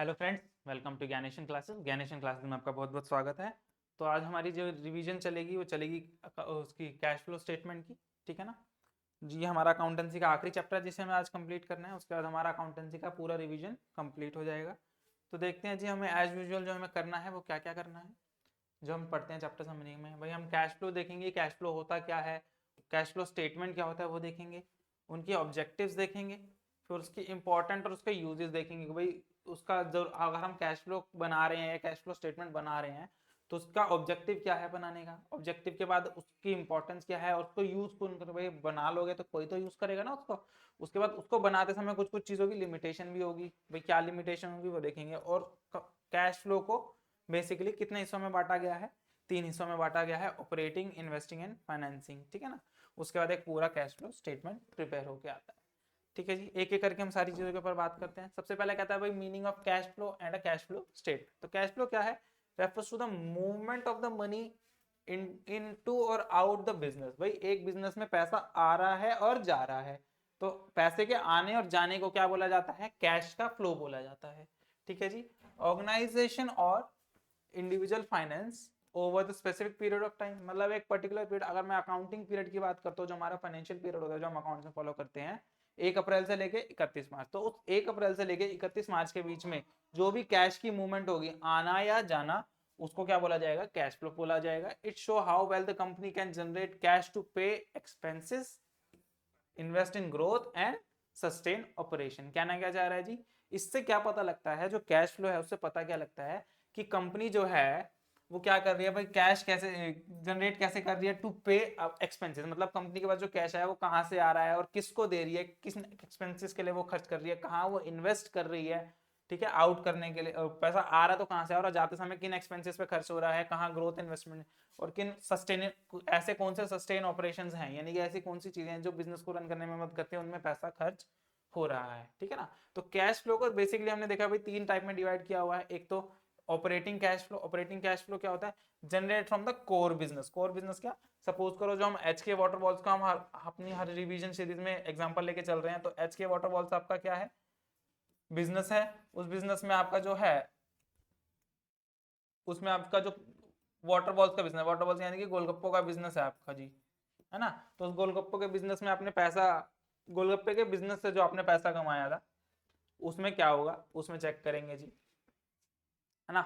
Hello friends, welcome to Gyaneshan classes. Gyaneshan classes में आपका बहुत बहुत स्वागत है। तो आज हमारी जो रिवीजन चलेगी वो चलेगी उसकी कैश फ्लो स्टेटमेंट की। ठीक है ना जी। हमारा अकाउंटेंसी का आखिरी चैप्टर है जिसे हमें आज कंप्लीट करना है। उसके बाद हमारा अकाउंटेंसी का पूरा रिवीजन कंप्लीट हो जाएगा। तो देखते हैं जी, हमें एज यूजुअल जो हमें करना है वो क्या क्या करना है। जो हम पढ़ते हैं चैप्टर समझने में, भाई हम कैश फ्लो देखेंगे, कैश फ्लो होता क्या है, कैश फ्लो स्टेटमेंट क्या होता है वो देखेंगे, उनके ऑब्जेक्टिव्स देखेंगे, फिर उसकी इंपॉर्टेंट और उसके यूजेस देखेंगे कि भाई उसका जो अगर हम कैश फ्लो बना रहे हैं या कैश फ्लो स्टेटमेंट बना रहे हैं तो उसका ऑब्जेक्टिव क्या है बनाने का। ऑब्जेक्टिव के बाद उसकी इंपॉर्टेंस क्या है और उसको यूज कौन कर, भाई बना लोगे तो कोई तो यूज करेगा ना उसको। उसके बाद उसको बनाते समय कुछ कुछ चीज़ों की लिमिटेशन भी होगी, भाई क्या लिमिटेशन होगी वो देखेंगे। और कैश फ्लो को बेसिकली कितने हिस्सों में बांटा गया है, 3 हिस्सों में बांटा गया है, ऑपरेटिंग, इन्वेस्टिंग एंड फाइनेंसिंग। ठीक है ना। उसके बाद एक पूरा कैश फ्लो स्टेटमेंट प्रिपेयर होकर आता है। ठीक है जी, एक एक करके हम सारी चीजों के ऊपर बात करते हैं। सबसे पहले कहता है भाई meaning of cash flow and a cash flow state. तो कैश फ्लो क्या है? Refers to the movement of the money into और आउट द बिजनेस। भाई एक बिजनेस में पैसा आ रहा है और जा रहा है, तो पैसे के आने और जाने को क्या बोला जाता है? कैश का फ्लो बोला जाता है। ठीक है जी। ऑर्गेनाइजेशन और individual finance over the specific period of time, मतलब एक पर्टिकुलर पीरियड। अगर मैं अकाउंटिंग पीरियड की बात करता हूँ, जो हमारा फाइनेंशियल पीरियड होता है जो हम अकाउंट में फॉलो करते हैं, 1 अप्रैल से लेके 31 मार्च, तो उस 1 अप्रैल से लेके 31 मार्च के बीच में जो भी कैश की मूवमेंट होगी, आना या जाना, उसको क्या बोला जाएगा? कैश फ्लो बोला जाएगा। It show how well the company can generate cash to pay expenses, invest in growth and sustain operation. कहना क्या चाह रहा है जी? इससे क्या पता लगता है, जो कैश फ्लो है उससे पता क्या लगता है कि कंपनी जो है वो क्या कर रही है, भाई कैश कैसे जनरेट कैसे कर रही है टू पे एक्सपेंसेस। मतलब कंपनी के पास जो कैश है वो कहाँ से आ रहा है और किसको दे रही है, किस एक्सपेंसेस के लिए वो खर्च कर रही है, कहाँ वो इन्वेस्ट कर रही है। ठीक है, आउट करने के लिए पैसा आ रहा है तो कहाँ से आ रहा है, जाते समय किन एक्सपेंसेस पे खर्च हो रहा है, कहाँ ग्रोथ इन्वेस्टमेंट, और किन सस्टेन, ऐसे कौन से सस्टेन ऑपरेशंस हैं, यानी कि ऐसी कौन सी चीजें हैं जो बिजनेस को रन करने में मदद करती हैं, उनमें पैसा खर्च हो रहा है। ठीक है ना। तो कैश फ्लो को बेसिकली हमने देखा भाई 3 टाइप में डिवाइड किया हुआ है। एक तो operating cash flow. Operating cash flow क्या होता है? Generate from the core business. Core business क्या? सपोज करो जो हम एच के वाटर बॉल्स का हम अपनी हर रिवीजन सीरीज में एग्जांपल लेके चल रहे हैं, तो एच के वाटर बॉल्स आपका क्या है? बिजनेस है। उस बिजनेस में आपका जो है, उसमें आपका जो वाटर बॉल्स का बिजनेस, वाटर बॉल्स यानी कि गोलगप्पों का बिजनेस है आपका जी, है ना। तो उस गोलगप्पों के बिजनेस में आपने पैसा, गोलगप्पे के बिजनेस से जो आपने पैसा कमाया था उसमें क्या होगा, उसमें चेक करेंगे जी, है ना।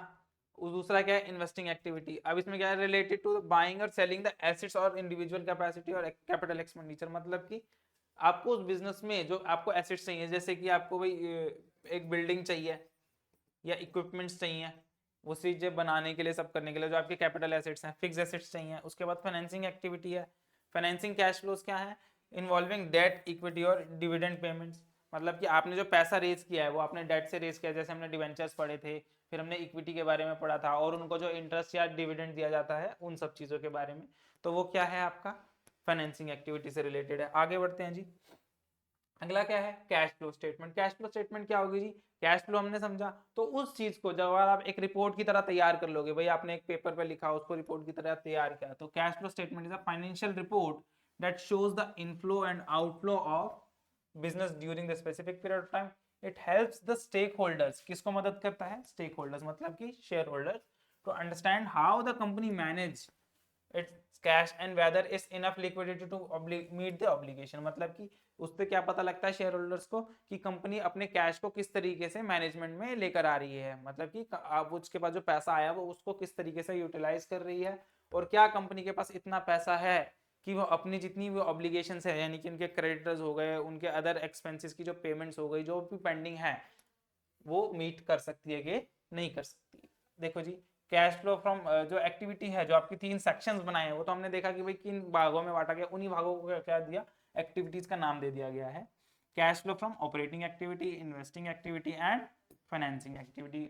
दूसरा क्या है? Investing activity. अब इसमें क्या है? रिलेटेड टू बाइंग और सेलिंग द एसेट्स और इंडिविजुअल कैपेसिटी और कैपिटल एक्सपेंडिचर। मतलब कि आपको उस बिजनेस में जो आपको एसेट्स चाहिए, जैसे कि आपको भाई एक बिल्डिंग चाहिए या इक्विपमेंट्स चाहिए, वो चीजें बनाने के लिए, सब करने के लिए जो आपके कैपिटल एसेट्स हैं, फिक्स एसेट्स चाहिए। उसके बाद फाइनेंसिंग एक्टिविटी है। फाइनेंसिंग कैश फ्लोज क्या है? इन्वॉल्विंग डेट, इक्विटी और डिविडेंड पेमेंट्स। मतलब कि आपने जो पैसा रेज किया है वो आपने डेट से रेज किया, जैसे हमने डिवेंचर्स पढ़े थे, फिर हमने इक्विटी के बारे में पढ़ा था, और उनको जो इंटरेस्ट या डिविडेंड दिया जाता है उन सब चीज़ों के बारे में। तो वो क्या है आपका? फाइनेंसिंग एक्टिविटी से रिलेटेड है। आगे बढ़ते हैं जी। अगला क्या है? Cash flow statement. Cash flow statement क्या होगी जी? कैश फ्लो हमने समझा, तो उस चीज को जब आप एक रिपोर्ट की तरह तैयार कर लोगे, भाई आपने एक पेपर पे लिखा, उसको रिपोर्ट की तरह तैयार किया, तो cash flow statement is a financial report that shows the inflow and outflow of business during the specific period of time. It helps the stakeholders. किसको मदद करता है? स्टेक होल्डर्स, मतलब कि shareholders, to understand how the company manage its cash and whether is enough liquidity to meet the obligation. मतलब कि उससे क्या पता लगता है शेयर होल्डर्स को कि कंपनी अपने कैश को किस तरीके से मैनेजमेंट में लेकर आ रही है, मतलब कि आप उसके पास जो पैसा आया वो उसको किस तरीके से यूटिलाइज कर रही है, और क्या कंपनी के पास इतना पैसा है कि वो अपनी जितनी भी ऑब्लिगेशन है, यानी कि उनके क्रेडिटर्स हो गए, उनके अदर एक्सपेंसेस की जो पेमेंट्स हो गई, जो भी पेंडिंग है, वो मीट कर सकती है कि नहीं कर सकती। देखो जी, कैश फ्लो फ्रॉम जो एक्टिविटी है, जो आपकी 3 सेक्शंस बनाए हैं, वो तो हमने देखा कि भाई किन भागों में बांटा गया, उन्हीं भागों को क्या दिया? एक्टिविटीज का नाम दे दिया गया है। Cash flow from operating activity, investing activity and financing activity.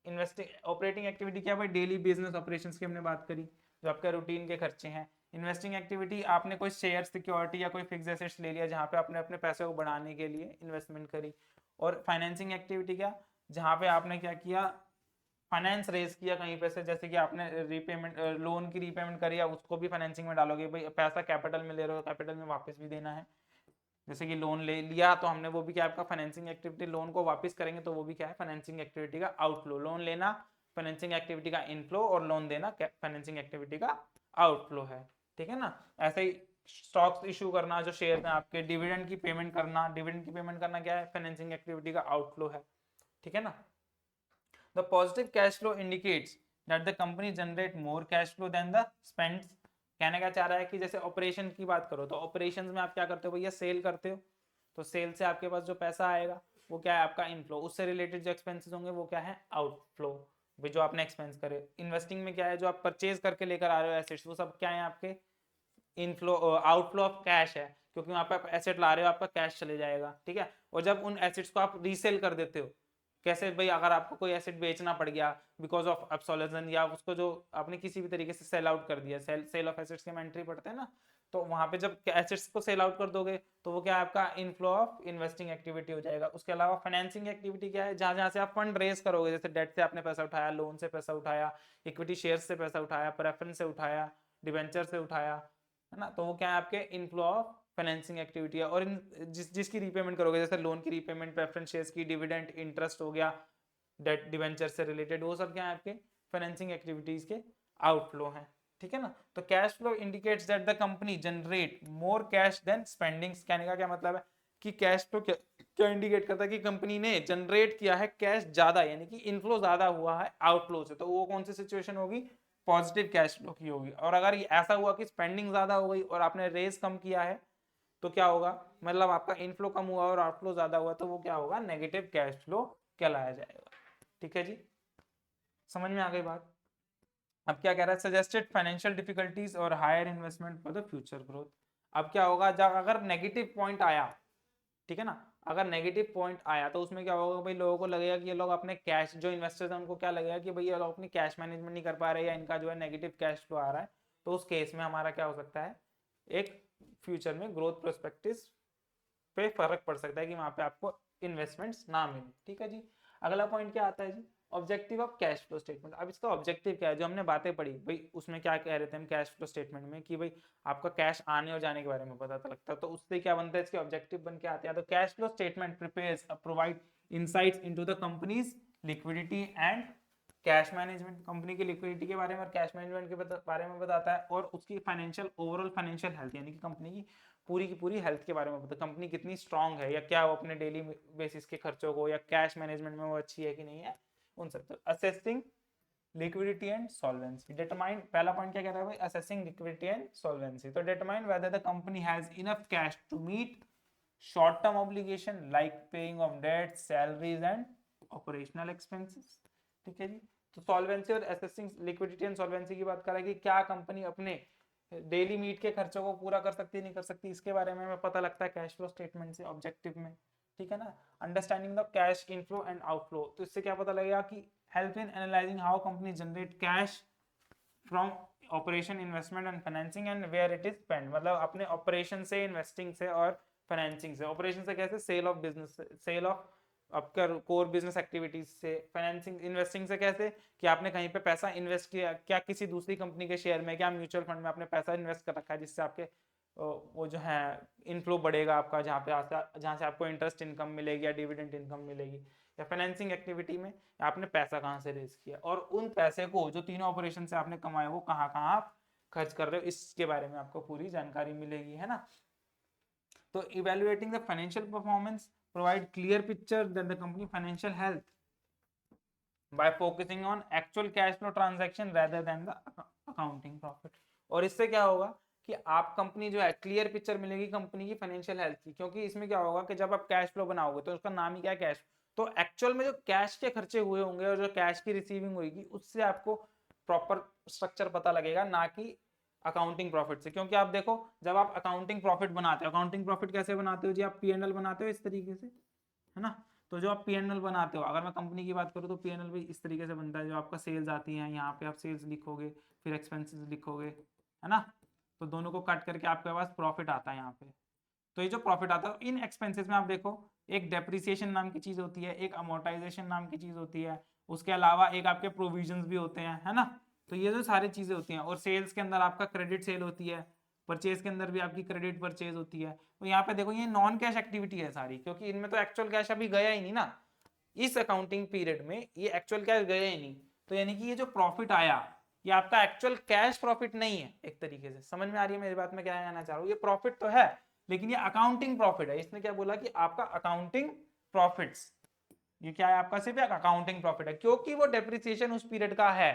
Investing operating activity क्या भाई? डेली बिजनेस ऑपरेशंस की हमने बात करी, जो आपके रूटीन के खर्चे हैं। इन्वेस्टिंग एक्टिविटी, आपने कोई शेयर, सिक्योरिटी या कोई फिक्स एसेट्स ले लिया जहां पे आपने अपने पैसे को बढ़ाने के लिए इन्वेस्टमेंट करी। और फाइनेंसिंग एक्टिविटी क्या? जहां पे आपने क्या किया? फाइनेंस रेज किया कहीं पे से, जैसे कि आपने रीपेमेंट, लोन की रीपेमेंट करी, या उसको भी फाइनेंसिंग में डालोगे, भाई पैसा कैपिटल में ले रहे हो, कैपिटल में वापस भी देना है। जैसे कि लोन ले लिया तो हमने, वो भी क्या है आपका फाइनेंसिंग एक्टिविटी, लोन को वापस करेंगे तो वो भी क्या है फाइनेंसिंग एक्टिविटी का आउटफ्लो। लोन लेना फाइनेंसिंग एक्टिविटी का इनफ्लो और लोन देना फाइनेंसिंग एक्टिविटी का आउटफ्लो है, ठीक है ना। ऐसे ही स्टॉक्स इशू करना जो शेयर में आपके, डिविडेंड की पेमेंट करना, डिविडेंड की पेमेंट करना क्या है फाइनेंसिंग एक्टिविटी का आउटफ्लो है, ठीक है ना। The positive cash flow indicates that the company generate more cash flow than the spends. कहने का चाह रहा है कि जैसे ऑपरेशन की बात करो तो ऑपरेशन में आप क्या करते हो भैया, सेल करते हो, तो सेल से आपके पास जो पैसा आएगा वो क्या है आपका इनफ्लो, उससे रिलेटेड जो एक्सपेंसेस होंगे वो क्या है आउटफ्लो, जो आपने एक्सपेंस करे। इन्वेस्टिंग में क्या है, जो आप परचेज करके लेकर आ रहे हो एसेट्स, वो सब क्या है आपके इनफ्लो, आउटफ्लो ऑफ कैश है, क्योंकि वहां पे आप एसेट ला रहे हो आपका कैश चले जाएगा, ठीक है। और जब उन एसेट्स को आप रीसेल कर देते हो, कैसे भाई, अगर आपको कोई एसेट बेचना पड़ गया बिकॉज ऑफ ऑब्सोलेशन, या उसको जो आपने किसी भी तरीके से सेल आउट कर दिया, सेल ऑफ एसेट्स के एंट्री पड़ते हैं ना, तो वहां पे जब एसेट्स को सेल आउट कर दोगे तो वो क्या है आपका इनफ्लो ऑफ इन्वेस्टिंग एक्टिविटी हो जाएगा। उसके अलावा फाइनेंसिंग एक्टिविटी क्या है, जहां जहां से आप फंड रेज करोगे, जैसे डेट से आपने पैसा उठाया, लोन से पैसा उठाया, इक्विटी शेयर से पैसा उठाया, प्रेफरेंस से उठाया, डिवेंचर से उठाया, है ना, तो वो क्या है आपके इनफ्लो ऑफ फाइनेंसिंग एक्टिविटी है। और जिसकी रीपेमेंट करोगे, जैसे लोन की रीपेमेंट, प्रेफरेंस शेयर्स की, डिविडेंड, इंटरेस्ट हो गया, डेट डिवेंचर से रिलेटेड, वो सब क्या है आपके फाइनेंसिंग एक्टिविटीज के आउटफ्लो हैं, ठीक है ना। तो cash flow indicates that the company generate more cash than spendings. कहने का क्या मतलब है कि कैश फ्लो क्या इंडिकेट करता है कि कंपनी ने जनरेट किया है कैश ज्यादा, यानी कि इनफ्लो ज्यादा हुआ है आउटफ्लो से, तो वो कौन सी सिचुएशन होगी, पॉजिटिव कैश फ्लो की होगी। और अगर ऐसा हुआ कि स्पेंडिंग ज्यादा हो गई और आपने रेज कम किया है तो क्या होगा, मतलब आपका इनफ्लो कम हुआ और आउटफ्लो ज्यादा हुआ, तो वो क्या होगा नेगेटिव कैश फ्लो कहलाया जाएगा, ठीक है जी, समझ में आ गई बात। अब क्या कह रहा है, सजेस्टेड फाइनेंशियल डिफिकल्टीज और higher investment for the future growth. अब क्या होगा, जब अगर नेगेटिव पॉइंट आया, ठीक है ना, अगर नेगेटिव पॉइंट आया तो उसमें क्या होगा भाई, लोगों को लगेगा कि ये लोग अपने कैश, जो इन्वेस्टर्स हैं उनको क्या लगेगा कि भाई ये लोग अपनी कैश मैनेजमेंट नहीं कर पा रहे, या इनका जो है नेगेटिव कैश फ्लो आ रहा है, तो उस केस में हमारा क्या हो सकता है, एक फ्यूचर में ग्रोथ प्रोस्पेक्टिव पे फर्क पड़ सकता है कि वहां पे आपको इन्वेस्टमेंट्स ना मिले, ठीक है जी। अगला पॉइंट क्या आता है जी, objective of cash flow statement. अब इसका ऑब्जेक्टिव क्या है, जो हमने बातें पढ़ी भाई उसमें क्या कह रहे थे हम कैश फ्लो स्टेटमेंट में, कि भाई आपका कैश आने और जाने के बारे में पता लगता है, तो उससे क्या बनता है, इसके ऑब्जेक्टिव बन के आते हैं। तो cash flow statement prepares provide insights into the companies liquidity and cash management, company की लिक्विडिटी के बारे में और कैश मैनेजमेंट के बारे में बताता है, और उसकी फाइनेंशियल, ओवरऑल फाइनेंशियल हेल्थ, यानी कि कंपनी की पूरी हेल्थ के बारे में बताता है, कंपनी कितनी स्ट्रांग है, या क्या वो अपने डेली बेसिस के खर्चों को, या कैश मैनेजमेंट में वो अच्छी है कि नहीं है, उन सब। Assessing liquidity and solvency, determine, पहला पॉइंट क्या कह रहा है भाई, असेसिंग लिक्विडिटी एंड सॉल्वेंसी, तो determine whether the company has enough cash to meet short term obligation like paying off debt, salaries and operational expenses, ठीक है जी। तो सॉल्वेंसी और असेसिंग लिक्विडिटी एंड सॉल्वेंसी की बात कर रहा है कि क्या कंपनी अपने डेली मीट के खर्चों को पूरा कर सकती है नहीं कर सकती, इसके बारे में हमें पता लगता है कैश फ्लो स्टेटमेंट से, ऑब्जेक्टिव में, ठीक है ना। Understanding the cash inflow and outflow, तो इससे क्या पता लगेगा कि help in analysing how company generate cash from operation, investment and financing and where it is spend, मतलब अपने ऑपरेशन से, इन्वेस्टिंग से और फाइनेंसिंग से। ऑपरेशन से कैसे, sale of business, sale of आपका कोर बिजनेस एक्टिविटीज से। फाइनेंसिंग, इन्वेस्टिंग से कैसे कि आपने कहीं पे पैसा इन्वेस्ट किया, क्या किसी दूसरी कंपनी के शेयर में, क्या म्यूचुअल फंड में आपने पैसा इन्वेस्ट कर रखा है, जिससे आपके वो जो है इनफ्लो बढ़ेगा आपका, जहाँ से आपको इंटरेस्ट इनकम मिलेगी या डिविडेंड इनकम मिलेगी। या फाइनेंसिंग एक्टिविटी में आपने पैसा कहाँ से रेज किया, और उन पैसे को जो तीनों ऑपरेशन से आपने कमाए वो कहाँ कहाँ आप खर्च कर रहे हो, इसके बारे में आपको पूरी जानकारी मिलेगी, है ना। तो evaluating the financial performance provide clear picture that the company financial health by focusing on actual cash flow transaction rather than the accounting profit। और इससे क्या होगा कि आप कंपनी जो है क्लियर पिक्चर मिलेगी कंपनी की फाइनेंशियल हेल्थ की, क्योंकि इसमें क्या होगा कि जब आप कैश फ्लो बनाओगे तो उसका नाम ही क्या है, कैश, तो एक्चुअल में जो कैश के खर्चे हुए होंगे और जो कैश की रिसीविंग होगी उससे आपको प्रॉपर स्ट्रक्चर पता लगेगा, ना कि अकाउंटिंग प्रॉफिट से। क्योंकि आप देखो, जब आप अकाउंटिंग प्रॉफिट बनाते हो, अकाउंटिंग प्रॉफिट कैसे बनाते हो जी, आप P&L बनाते हो इस तरीके से, है ना। तो जो आप P&L बनाते हो, अगर मैं कंपनी की बात करूँ तो P&L भी इस तरीके से बनता है, जो आपका सेल्स आती है, यहाँ पे आप सेल्स लिखोगे, फिर एक्सपेंसेस लिखोगे, है ना, तो दोनों को कट करके आपके पास प्रॉफिट आता है यहाँ पे। तो ये जो प्रॉफिट आता है, इन एक्सपेंसेस में आप देखो एक डेप्रिसिएशन नाम की चीज होती है, एक अमोर्टाइजेशन नाम की चीज होती है, उसके अलावा एक आपके प्रोविजंस भी होते हैं, है ना। तो ये जो सारी चीजें होती हैं, और सेल्स के अंदर आपका क्रेडिट सेल होती है, परचेज के अंदर भी आपकी क्रेडिट परचेज होती है। तो यहाँ पे देखो ये नॉन कैश एक्टिविटी है सारी, क्योंकि इनमें तो एक्चुअल कैश अभी गया ही नहीं ना, इस अकाउंटिंग पीरियड में ये एक्चुअल कैश गया ही नहीं। तो यानी कि ये जो प्रॉफिट आया ये आपका एक्चुअल कैश प्रॉफिट नहीं है। एक तरीके से समझ में आ रही है मेरी बात, में क्या कहना चाह रहा हूँ, ये प्रॉफिट तो है लेकिन ये अकाउंटिंग प्रॉफिट है। इसने क्या बोला कि आपका अकाउंटिंग प्रॉफिट्स, ये क्या है आपका सिर्फ एक अकाउंटिंग प्रॉफिट है, क्योंकि वो डेप्रिसिएशन उस पीरियड का है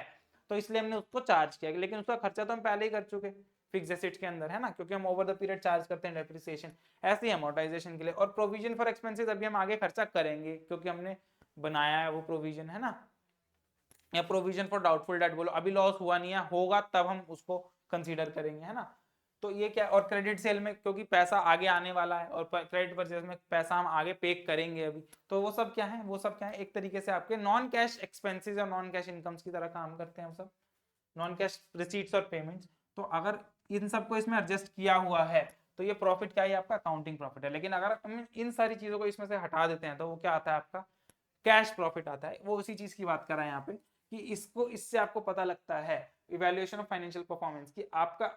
तो इसलिए हमने उसको चार्ज किया, लेकिन उसका खर्चा तो हम पहले ही कर चुके फिक्स एसेट्स के अंदर, है ना, क्योंकि हम ओवर द पीरियड चार्ज करते हैं डेप्रिसिएशन। ऐसे ही अमोर्टाइजेशन के लिए। और प्रोविजन फॉर एक्सपेंसेस अभी हम आगे खर्चा करेंगे क्योंकि हमने बनाया है वो प्रोविजन, है ना, या प्रोविजन फॉर डाउटफुल डेट बोलो, अभी लॉस हुआ नहीं है, होगा तब हम उसको कंसीडर करेंगे, है ना। तो ये क्या, और क्रेडिट सेल में क्योंकि पैसा आगे आने वाला है और क्रेडिट परचेज में पैसा हम आगे पे करेंगे अभी, तो वो सब क्या है, वो सब क्या है, एक तरीके से आपके नॉन कैश एक्सपेंसेस और नॉन कैश इनकम्स की तरह काम करते हैं वो सब, नॉन कैश रिसीट्स और पेमेंट्स। तो अगर इन सबको इसमें एडजस्ट किया हुआ है तो ये प्रॉफिट क्या है आपका अकाउंटिंग प्रॉफिट है। लेकिन अगर हम इन सारी चीजों को इसमें से हटा देते हैं तो वो क्या आता है आपका कैश प्रॉफिट आता है। वो उसी चीज की बात कर रहे हैं यहाँ पे कि इसको, इससे आपको पता लगता है इवैल्यूएशन ऑफ फाइनेंशियल परफॉर्मेंस की आपका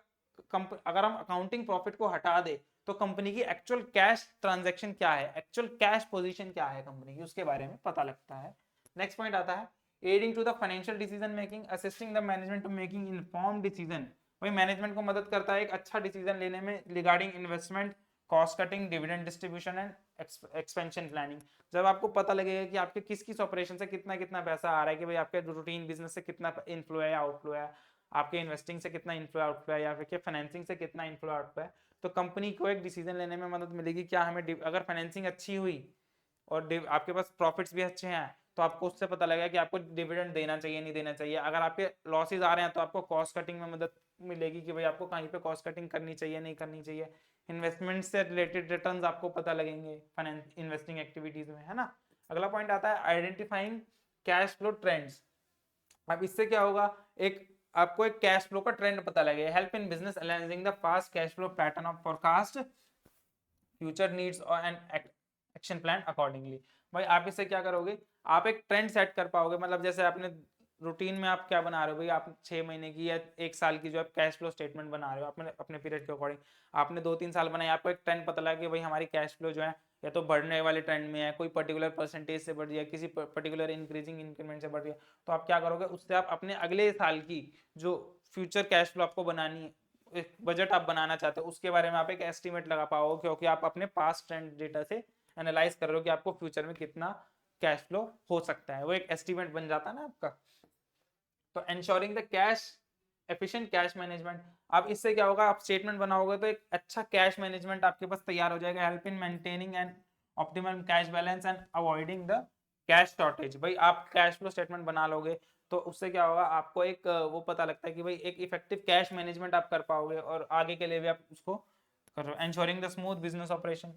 अगर हम अकाउंटिंग प्रॉफिट को हटा दे तो कंपनी की एक्चुअल कैश ट्रांजैक्शन क्या है, एक्चुअल कैश पोजीशन क्या है कंपनी की, उसके बारे में पता लगता है। नेक्स्ट पॉइंट आता है aiding to the financial decision making, assisting the management to making informed decision. भाई मैनेजमेंट को मदद करता है एक अच्छा डिसीजन लेने में regarding investment, cost cutting, dividend distribution and expansion planning. जब आपको पता लगेगा कि आपके किस किस ऑपरेशन से कितना कितना पैसा आ रहा है, कि भाई आपके रूटीन बिजनेस से कितना इनफ्लो है या आउटफ्लो है, आपके इन्वेस्टिंग से कितना इनफ्लो आउटफ्लो है, या फिर फाइनेंसिंग से कितना इनफ्लो आउटफ्लो है, तो कंपनी को एक डिसीजन लेने में मदद मिलेगी। क्या हमें अगर फाइनेंसिंग अच्छी हुई और आपके पास प्रॉफिट्स भी अच्छे हैं तो आपको उससे पता लगेगा कि आपको डिविडेंड देना चाहिए नहीं देना चाहिए। अगर आपके लॉसेज आ रहे हैं तो आपको कॉस्ट कटिंग में मदद मिलेगी कि भाई आपको कहीं पे कॉस्ट कटिंग करनी चाहिए नहीं करनी चाहिए। इन्वेस्टमेंट से रिलेटेड रिटर्न्स आपको पता लगेंगे फाइनेंस इन्वेस्टिंग एक्टिविटीज में, है ना। अगला पॉइंट आता है आइडेंटिफाइंग कैश फ्लो ट्रेंड्स। अब इससे क्या होगा, एक आपको एक कैश फ्लो का ट्रेंड पता लगेगा। Help in business analysing the fast cash flow pattern of forecast future needs and action plan accordingly. भाई आप इससे क्या करोगे, आप एक ट्रेंड सेट कर पाओगे। मतलब जैसे आपने रूटीन में आप क्या बना रहे हो भाई, आप 6 महीने की या 1 साल की जो आप कैश फ्लो स्टेटमेंट बना रहे हो आपने अपने पीरियड के अकॉर्डिंग, आपने 2-3 साल बनाए, आपको एक ट्रेंड पता लगा कि भाई हमारी कैश फ्लो जो है या तो बढ़ने वाले ट्रेंड में है, कोई पर्टिकुलर परसेंटेज से बढ़ रही है, किसी पर्टिकुलर इंक्रीजिंग इंक्रीमेंट से बढ़ रही है, तो आप क्या करोगे, उससे आप अपने अगले साल की जो फ्यूचर कैश फ्लो आपको बनानी है, एक बजट आप बनाना चाहते हो, उसके बारे में आप एक एस्टिमेट लगा पाओगे, क्योंकि आप अपने पास्ट ट्रेंड डेटा से एनालाइज कर रहे हो कि आपको फ्यूचर में कितना कैश फ्लो हो सकता है, वो एक एस्टिमेट बन जाता है ना आपका। तो ensuring the cash efficient cash management. अब इससे क्या होगा, आप स्टेटमेंट बनाओगे तो एक अच्छा कैश मैनेजमेंट आपके पास तैयार हो जाएगा। Help in maintaining and optimum cash balance and avoiding the cash shortage. भाई आप कैश फ्लो स्टेटमेंट बना लोगे तो उससे क्या होगा, आपको एक वो पता लगता है कि भाई एक इफेक्टिव कैश मैनेजमेंट आप कर पाओगे और आगे के लिए भी आप उसको कर रहे हो। Ensuring the smooth business operation,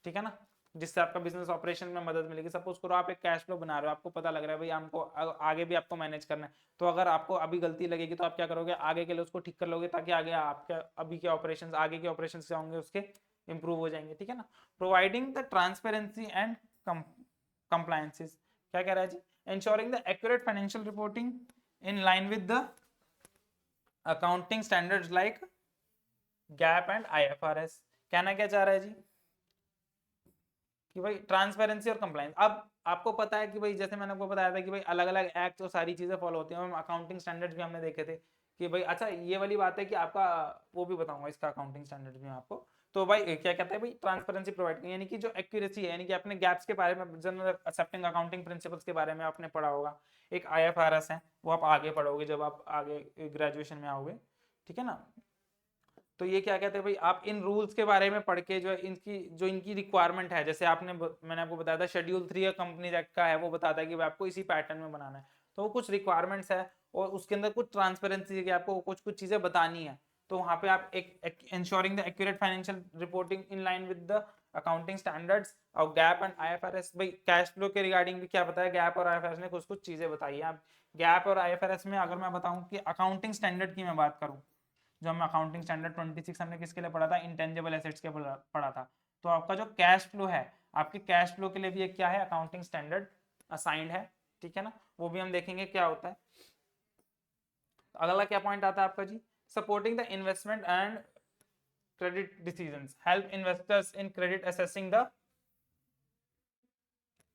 ठीक है ना, जिससे आपका बिजनेस ऑपरेशन में मदद मिलेगी। सपोज करो आप एक कैश फ्लो बना रहे हो, आपको पता लग रहा है भाई हमको आगे भी आपको मैनेज करना है, तो अगर आपको अभी गलती लगेगी तो आप क्या करोगे, आगे के लिए उसको ठीक कर लोगे ताकि आगे आपके अभी के ऑपरेशंस, आगे के ऑपरेशंस क्या होंगे उसके इंप्रूव हो जाएंगे, ठीक है ना। Providing the transparency and compliances, क्या कह रहा है जी, ensuring the accurate financial reporting in line with the accounting standards like GAAP and IFRS। कहना क्या चाह रहा है जी कि भाई ट्रांसपेरेंसी और कंप्लायंस। अब आपको पता है कि भाई जैसे मैंने आपको बताया था कि भाई अलग अलग एक्ट और सारी चीजें फॉलो होती हैं, अकाउंटिंग स्टैंडर्ड्स भी हमने देखे थे कि भाई अच्छा ये वाली बात है कि आपका वो भी बताऊंगा इसका अकाउंटिंग स्टैंडर्ड्स भी आपको। तो भाई क्या कहते हैं भाई ट्रांसपेरेंसी प्रोवाइड, यानी कि जो एक्यूरेसी है, यानी कि आपने गैप्स के बारे में, जनरल एक्सेप्टिंग अकाउंटिंग प्रिंसिपल्स के बारे में आपने पढ़ा होगा। एक IFRS है, वो आप आगे पढ़ोगे जब आप आगे ग्रेजुएशन में आओगे, ठीक है ना। तो ये क्या कहते हैं भाई, आप इन रूल्स के बारे में पढ़ के जो इनकी रिक्वायरमेंट है, जैसे मैंने आपको बताया था शेड्यूल 3 कंपनी एक्ट का है, वो बताता है कि आपको इसी पैटर्न में बनाना है। तो वो कुछ रिक्वायरमेंट्स है और उसके अंदर कुछ ट्रांसपेरेंसी है कि आपको कुछ कुछ चीजें बतानी है। तो वहां पे आप एक ensuring the accurate financial reporting in line with the accounting standards और गैप एंड IFRS। भाई कैश फ्लो के रिगार्डिंग भी क्या बताया, गैप और IFRS ने कुछ कुछ चीजें बताई है। आप गैप और IFRS में अगर मैं बताऊं कि अकाउंटिंग स्टैंडर्ड की मैं बात करूं, जो हम अकाउंटिंग स्टैंडर्ड 26 हमने किसके लिए पढ़ा था, इंटेंजिबल एसेट्स के पढ़ा था। तो आपका जो कैश फ्लो है, आपके कैश फ्लो के लिए भी एक क्या है, अकाउंटिंग स्टैंडर्ड असाइंड है, ठीक है ना, वो भी हम देखेंगे क्या होता है। तो अगला क्या पॉइंट आता है आपका जी, supporting the investment and credit decisions, help investors in credit assessing the,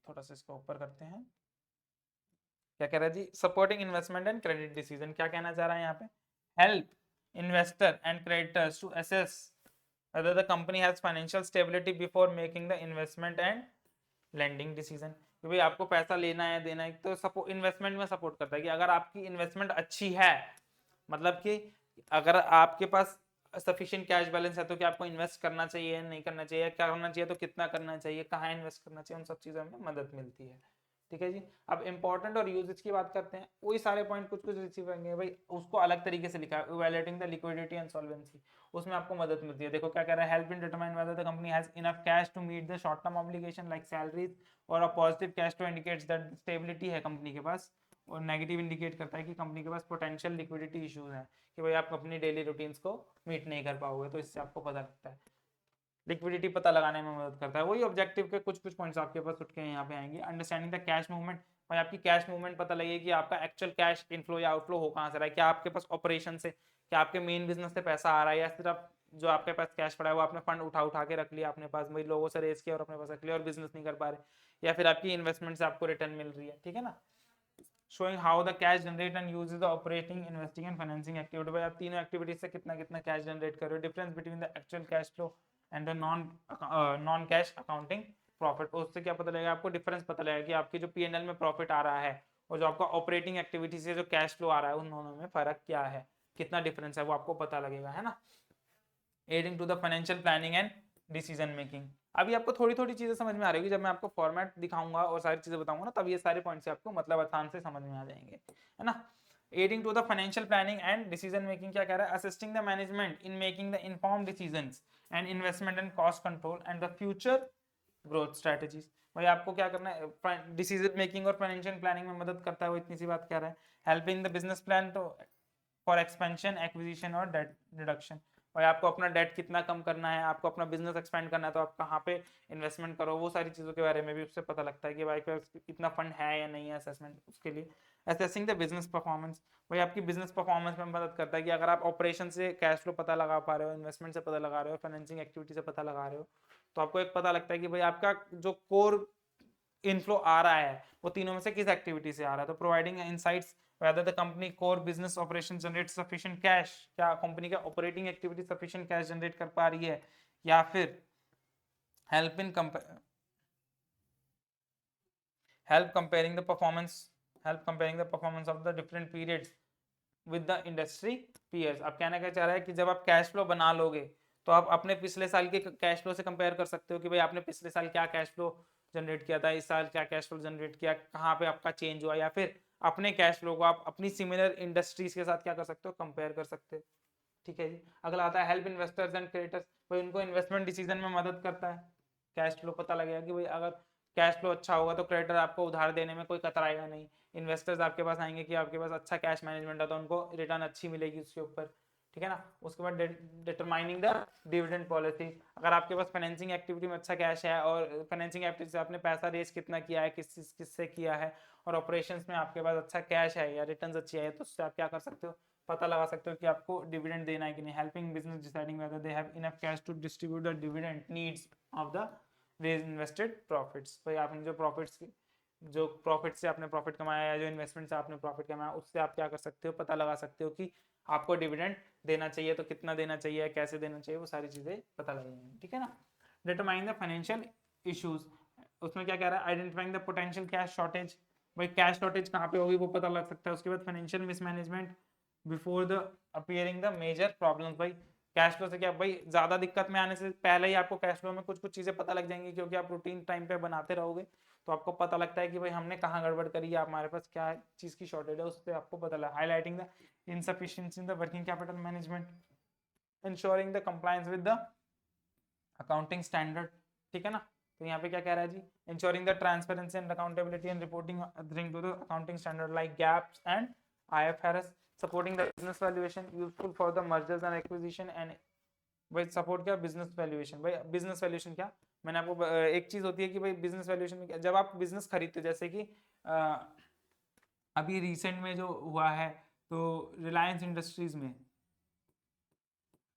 थोड़ा सा इसको ऊपर करते हैं, क्या कह रहा है जी, supporting investment and credit decision, क्या कहना चाह रहा है यहाँ पे, help investor and creditors to assess whether the company has financial stability before making the investment and lending decision, कि भाई आपको पैसा लेना है देना है, तो सपोर्ट इन्वेस्टमेंट में सपोर्ट करता है कि अगर आपकी इन्वेस्टमेंट अच्छी है, मतलब कि अगर आपके पास सफिशिएंट कैश बैलेंस है तो क्या आपको इन्वेस्ट करना चाहिए नहीं करना चाहिए, क्या करना चाहिए तो कितना करना चाहिए, कहाँ इन्वेस्ट करना चाहिए, उन सब चीज़ों में मदद मिलती है। ठीक है जी। अब इंपॉर्टेंट और यूजेज की बात करते हैं, वही सारे पॉइंट कुछ कुछ रिसीव होंगे भाई, उसको अलग तरीके से लिखा है, evaluating the liquidity and solvency, उसमें आपको मदद मिलती है। देखो क्या कह रहा है, help in determine whether the company has enough cash to meet the short term obligation like salaries, और a positive cash flow indicates that stability है कंपनी के पास, और नेगेटिव इंडिकेट करता है कि कंपनी के पास पोटेंशियल लिक्विडिटी इश्यूज है, कि भाई आप अपनी डेली रूटीन्स को मीट नहीं कर पाओगे, तो इससे आपको पता लगता है। लिक्विडिटी पता लगाने में मदद करता है, वही ऑब्जेक्टिव के कुछ कुछ पॉइंट्स आपके पास उठ के यहाँ पे आएंगे। अंडरस्टैंडिंग द कैश मूवमेंट, भाई आपकी कैश मूवमेंट पता लगे कि आपका एक्चुअल कैश इनफ्लो या आउटफ्लो हो कहाँ से रहा है, क्या आपके पास ऑपरेशन से, क्या आपके मेन बिजनेस से पैसा आ रहा है, या सिर्फ जो आपके पास कैश पड़ा है वो आपने फंड उठा उठा के रख लिया अपने पास, भाई लोगों से रेस किया और अपने पास रख लिया और बिजनेस नहीं कर पा रहे, या फिर आपकी इन्वेस्टमेंट से आपको रिटर्न मिल रही है। ठीक है ना। showing how the cash generate and uses the operating, investing and financing activity, भाई आप तीनों एक्टिविटीज से कितना कितना कैश जनरेट कर रहे हो, difference between the actual cash flow and the non cash accounting profit, उससे क्या पता लगेगा आपको, डिफरेंस पता लगेगा कि आपकी जो पीएनएल में प्रॉफिट आ रहा है और जो आपका ऑपरेटिंग एक्टिविटी से जो कैश फ्लो आ रहा है, उन दोनों में फर्क क्या है, कितना डिफरेंस है, वो आपको पता लगेगा, है ना। Adding to the financial planning and decision making, अभी आपको थोड़ी थोड़ी चीजें समझ में आ रही होगी, जब मैं आपको फॉर्मेट दिखाऊंगा और सारी चीजें बताऊंगा ना, तब ये सारे पॉइंट्स आपको मतलब आसान से समझ में आ जाएंगे, है ना। Adding to the financial planning and decision making, क्या कह रहा है, assisting the management in making the informed decisions and investment and cost control and the future growth strategies, भाई आपको क्या करना है, डिसीजन मेकिंग और फाइनेंशियल प्लानिंग में मदद करता है, वो इतनी सी बात कह रहा है। हेल्पिंग द बिजनेस प्लान तो फॉर एक्सपेंशन, एक्विजिशन और डेट रिडक्शन, और आपको अपना डेट कितना कम करना है, आपको अपना बिजनेस एक्सपेंड करना है, तो आप कहाँ पे इन्वेस्टमेंट करो, वो सारी चीज़ों के बारे में भी उससे पता लगता है कि भाई कितना फंड है या नहीं है, असेसमेंट उसके लिए। असेसिंग द बिजनेस परफॉर्मेंस, भाई आपकी बिजनेस परफॉर्मेंस में मदद करता है कि अगर आप ऑपरेशन से कैश फ्लो पता लगा पा रहे हो, इन्वेस्टमेंट से पता लगा रहे हो, फाइनेंसिंग एक्टिविटी से पता लगा रहे हो, तो आपको एक पता लगता है कि भाई आपका जो कोर इनफ्लो आ रहा है वो तीनों में से किस एक्टिविटी से आ रहा है। तो providing insights whether the company core business operation generates sufficient cash, क्या कंपनी का operating activity sufficient cash generate कर पा रही है, या फिर help in help comparing the performance help comparing the performance of the different periods with the industry peers। अब कहना क्या चाह रहा है कि जब आप कैश फ्लो बना लोगे तो आप अपने पिछले साल के कैश फ्लो से कंपेयर कर सकते हो कि भाई आपने पिछले साल क्या कैश फ्लो जनरेट किया था, इस साल क्या कैश फ्लो जनरेट किया, कहाँ पे आपका चेंज हुआ, या फिर अपने कैश फ्लो को आप अपनी सिमिलर इंडस्ट्रीज के साथ क्या कर सकते हो, कंपेयर कर सकते हो। ठीक है जी। अगला आता है हेल्प इन्वेस्टर्स एंड क्रेडिटर्स, भाई उनको इन्वेस्टमेंट डिसीजन में मदद करता है, कैश फ्लो पता लगेगा कि भाई अगर कैश फ्लो अच्छा होगा तो क्रेडिटर आपको उधार देने में कोई कतराएगा नहीं, इन्वेस्टर्स आपके पास आएंगे कि आपके पास अच्छा कैश मैनेजमेंट है तो उनको रिटर्न अच्छी मिलेगी उसके ऊपर। ठीक है ना। उसके बाद डिटरमाइनिंग द डिविडेंड पॉलिसी, अगर आपके पास फाइनेंसिंग एक्टिविटी में अच्छा कैश है और फाइनेंसिंग एक्टिविटी से आपने पैसा रेज कितना किया है, किससे किया है, और ऑपरेशंस में आपके पास अच्छा कैश है या रिटर्न्स अच्छी है, तो उससे आप क्या कर सकते हो, पता लगा सकते हो कि आपको डिविडेंड देना है कि नहीं। Helping business deciding whether they have enough cash to distribute the dividend needs of the raise invested profits, भाई आपने जो प्रॉफिट से आपने प्रॉफिट कमाया या जो इन्वेस्टमेंट से आपने प्रॉफिट कमाया, उससे आप क्या कर सकते हो, पता लगा सकते हो कि आपको डिविडेंड देना चाहिए तो कितना देना चाहिए, कैसे देना चाहिए, वो सारी चीजें पता लगेंगी। ठीक है ना। डिटरमाइन द फाइनेंशियल इश्यूज, उसमें क्या कह रहा है, identifying the potential cash shortage, भाई कैश शॉर्टेज कहाँ पे होगी वो पता लग सकता है। उसके बाद financial mismanagement before the appearing the major problems, भाई कैश फ्लो से क्या, भाई ज्यादा दिक्कत में आने से पहले ही आपको कैश फ्लो में कुछ कुछ चीजें पता लग जाएंगी, क्योंकि आप रूटीन टाइम पे बनाते रहोगे तो आपको पता लगता है कि भाई हमने कहाँ गड़बड़ करी है, हमारे पास क्या चीज की शॉर्टेज है, उससे आपको पता लगा। Highlighting the insufficiency in the working capital management, ensuring the compliance with the accounting standard। ठीक है ना। तो यहाँ पे क्या कह रहा है जी, ensuring the transparency and accountability and reporting adhering to the accounting standard like GAAPs and IFRS, supporting the business valuation useful for the mergers and acquisition and भाई सपोर्ट क्या, बिजनेस वैल्यूएशन, भाई बिजनेस वैल्यूएशन क्या, मैंने आपको एक चीज होती है कि भाई बिजनेस वैल्यूएशन में जब आप बिजनेस खरीदते हो, जैसे कि अभी रिसेंट में जो हुआ है, तो रिलायंस इंडस्ट्रीज में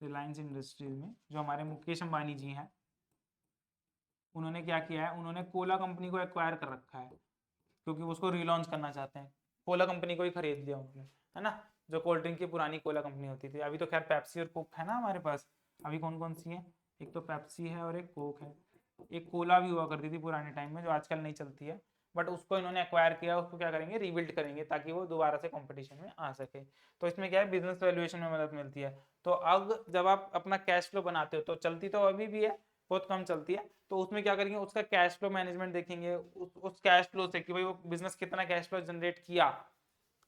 रिलायंस इंडस्ट्रीज में जो हमारे मुकेश अंबानी जी हैं, उन्होंने क्या किया है, उन्होंने कोला कंपनी को एक्वायर कर रखा है क्योंकि उसको रिलॉन्च करना चाहते हैं। कोला कंपनी को ही खरीद लिया उन्होंने, है ना, जो कोल्ड ड्रिंक की पुरानी कोला कंपनी होती थी। अभी तो खैर पेप्सी और कोक है ना हमारे पास। अभी कौन कौन सी है, एक तो पेप्सी है और एक कोक है। एक कोला भी हुआ करती थी पुराने टाइम में जो आजकल नहीं चलती है, बट उसको इन्होंने एक्वायर किया, उसको क्या करेंगे, रीबिल्ड करेंगे ताकि वो दोबारा से कंपटीशन में आ सके। तो इसमें क्या है, बिजनेस वैल्यूएशन में मदद मिलती है। तो अब जब आप अपना कैश फ्लो बनाते हो, तो चलती तो अभी भी है, बहुत कम चलती है, तो उसमें क्या करेंगे, उसका कैश फ्लो मैनेजमेंट देखेंगे, उस कैश फ्लो से कि भाई वो बिजनेस कितना कैश फ्लो जनरेट किया